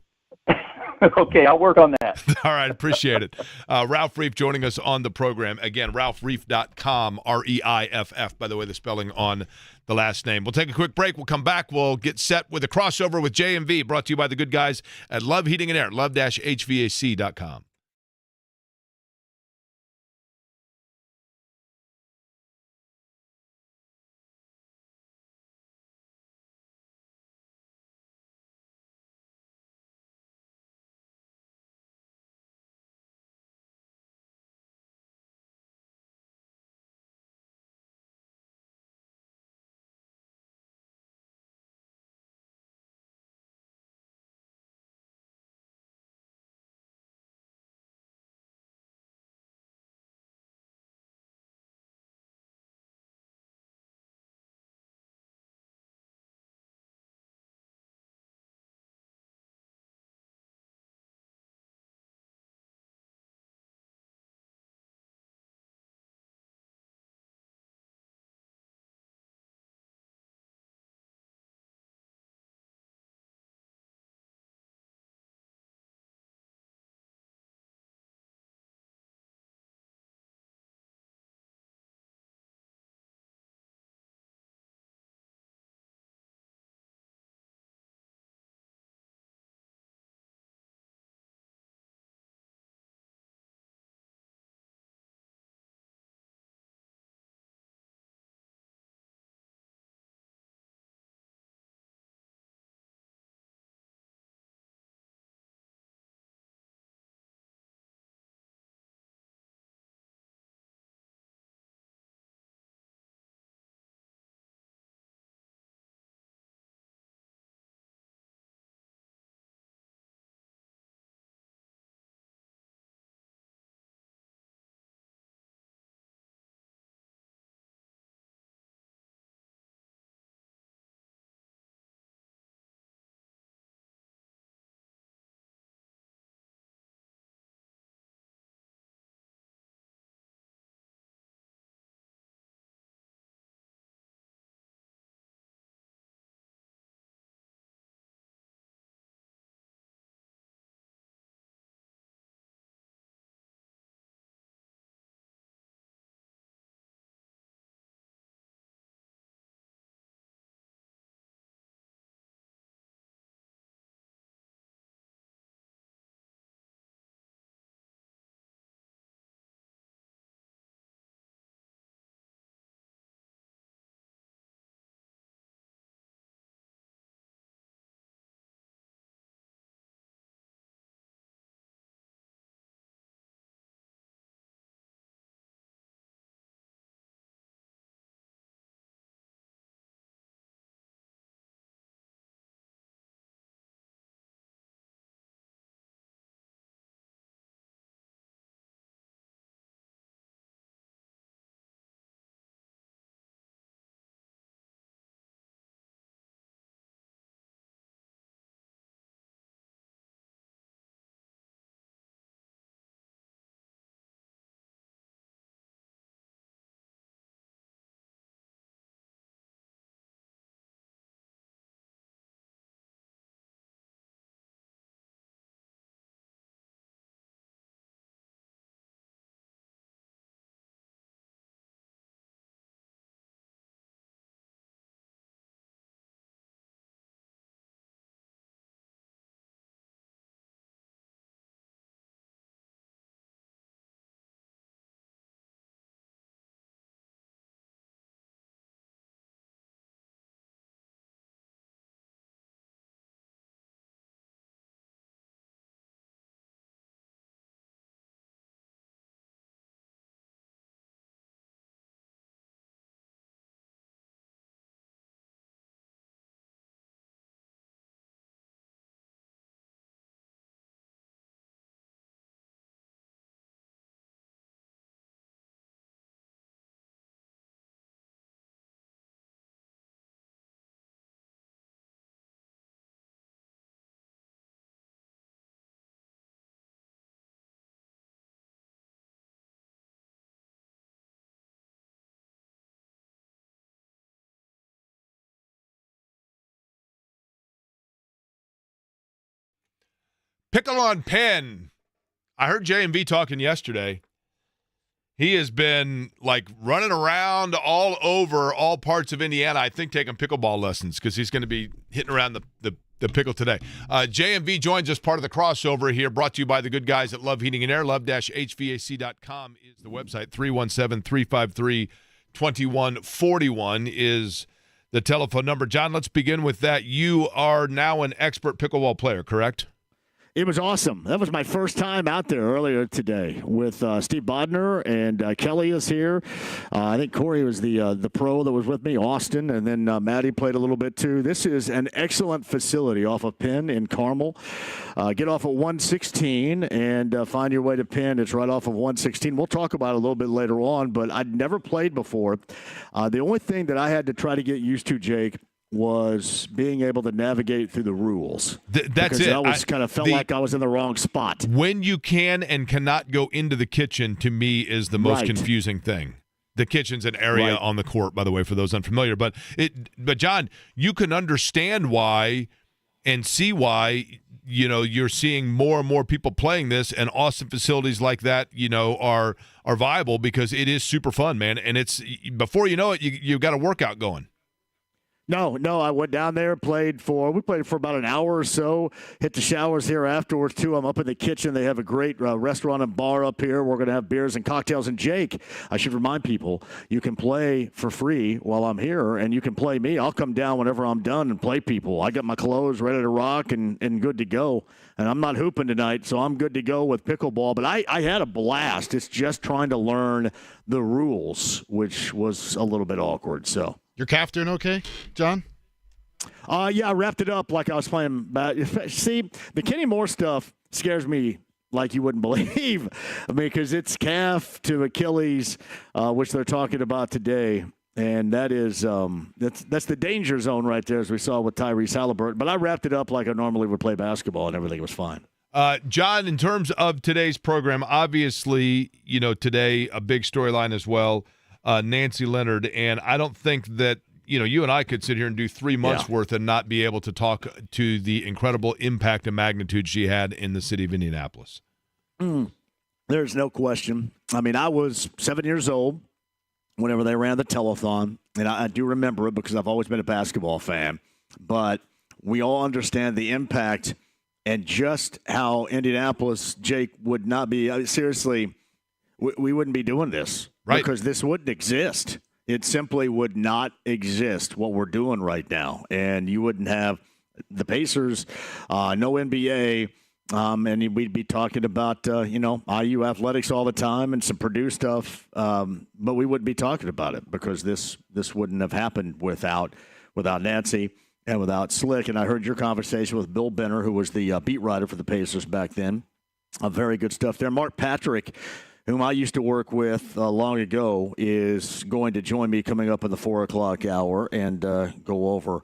Okay, I'll work on that. All right, appreciate it. Ralph Reif joining us on the program. Again, ralphreif.com, R-E-I-F-F, by the way, the spelling on the last name. We'll take a quick break. We'll come back. We'll get set with a crossover with J&V, brought to you by the good guys at Love Heating and Air, love-hvac.com. Pickle on Penn. I heard J&V talking yesterday. He has been, like, running around all over all parts of Indiana, I think taking pickleball lessons because he's going to be hitting around the pickle today. J&V joins us, part of the crossover here, brought to you by the good guys at Love Heating and Air. Love-HVAC.com is the website. 317-353-2141 is the telephone number. John, let's begin with that. You are now an expert pickleball player, correct? It was awesome. That was my first time out there earlier today with Steve Bodner, and Kelly is here. I think Corey was the pro that was with me, Austin, and then Maddie played a little bit too. This is an excellent facility off of Penn in Carmel. Get off at 116 and find your way to Penn. It's right off of 116. We'll talk about it a little bit later on, but I'd never played before. The only thing that I had to try to get used to, Jake, was being able to navigate through the rules. That's it. I always kind of felt like I was in the wrong spot. When you can and cannot go into the kitchen, to me, is the most confusing thing. The kitchen's an area on the court, by the way, for those unfamiliar. But John, you can understand why and see why, you're seeing more and more people playing this, and awesome facilities like that, are viable because it is super fun, man. And it's, before you know it, you've got a workout going. No, I went down there, we played for about an hour or so, hit the showers here afterwards, too. I'm up in the kitchen. They have a great restaurant and bar up here. We're going to have beers and cocktails. And, Jake, I should remind people, you can play for free while I'm here, and you can play me. I'll come down whenever I'm done and play people. I got my clothes ready to rock and good to go. And I'm not hooping tonight, so I'm good to go with pickleball. But I had a blast. It's just trying to learn the rules, which was a little bit awkward, so. Your calf doing okay, John? Yeah, I wrapped it up like I was playing. See, the Kenny Moore stuff scares me like you wouldn't believe. Because it's calf to Achilles, which they're talking about today. And that is that's the danger zone right there, as we saw with Tyrese Halliburton. But I wrapped it up like I normally would play basketball, and everything was fine. John, in terms of today's program, obviously, today a big storyline as well. Nancy Leonard, and I don't think that you and I could sit here and do 3 months worth and not be able to talk to the incredible impact and magnitude she had in the city of Indianapolis. There's no question. I mean, I was 7 years old whenever they ran the telethon, and I do remember it because I've always been a basketball fan. But we all understand the impact and just how Indianapolis, Jake, would not be seriously. We wouldn't be doing this. Right. Because this wouldn't exist. It simply would not exist, what we're doing right now. And you wouldn't have the Pacers, no NBA, and we'd be talking about, IU athletics all the time and some Purdue stuff. But we wouldn't be talking about it because this wouldn't have happened without Nancy and without Slick. And I heard your conversation with Bill Benner, who was the beat writer for the Pacers back then. Very good stuff there. Mark Patrick, whom I used to work with long ago, is going to join me coming up in the 4 o'clock hour and go over,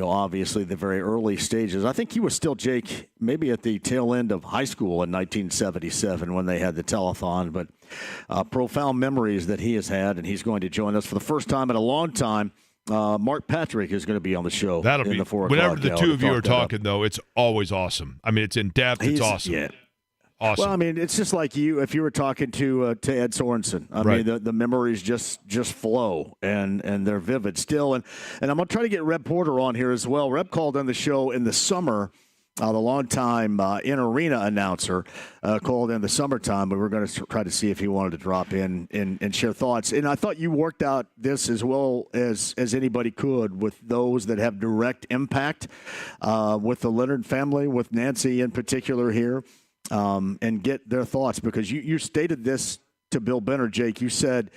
obviously the very early stages. I think he was still, Jake, maybe at the tail end of high school in 1977 when they had the telethon, but profound memories that he has had, and he's going to join us for the first time in a long time. Mark Patrick is going to be on the show. That'll in be the 4 o'clock whenever the two of you are talking, up. though. It's always awesome. I mean, it's in depth. It's awesome. Yeah. Awesome. Well, I mean, it's just like if you were talking to Ed Sorensen. I mean, the memories just flow, and they're vivid still. And I'm going to try to get Reb Porter on here as well. Reb called on the show in the summer. The longtime in-arena announcer called in the summertime. We were going to try to see if he wanted to drop in and share thoughts. And I thought you worked out this as well as anybody could with those that have direct impact with the Leonard family, with Nancy in particular here. And get their thoughts, because you stated this to Bill Benner, Jake. You said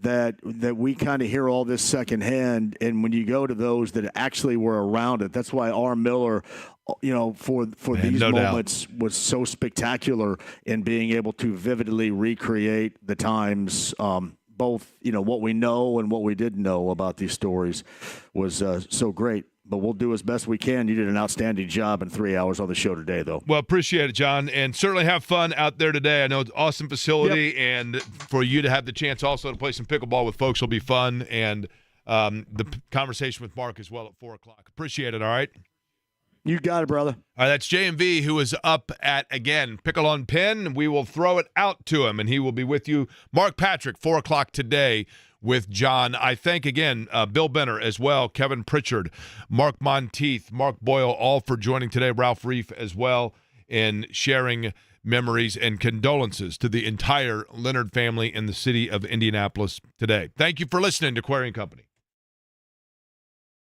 that we kind of hear all this secondhand, and when you go to those that actually were around it, that's why R. Miller, for these moments was so spectacular in being able to vividly recreate the times. Both, what we know and what we didn't know about these stories was so great. But we'll do as best we can. You did an outstanding job in 3 hours on the show today, though. Well, appreciate it, John, and certainly have fun out there today. I know it's an awesome facility, and for you to have the chance also to play some pickleball with folks will be fun, and the conversation with Mark as well at 4 o'clock. Appreciate it, all right? You got it, brother. All right, that's JMV, who is up at, again, Pickle on Pin. We will throw it out to him, and he will be with you. Mark Patrick, 4 o'clock today with John. I thank, again, Bill Benner as well, Kevin Pritchard, Mark Montieth, Mark Boyle, all for joining today. Ralph Reef as well, in sharing memories and condolences to the entire Leonard family in the city of Indianapolis today. Thank you for listening to Query & Company.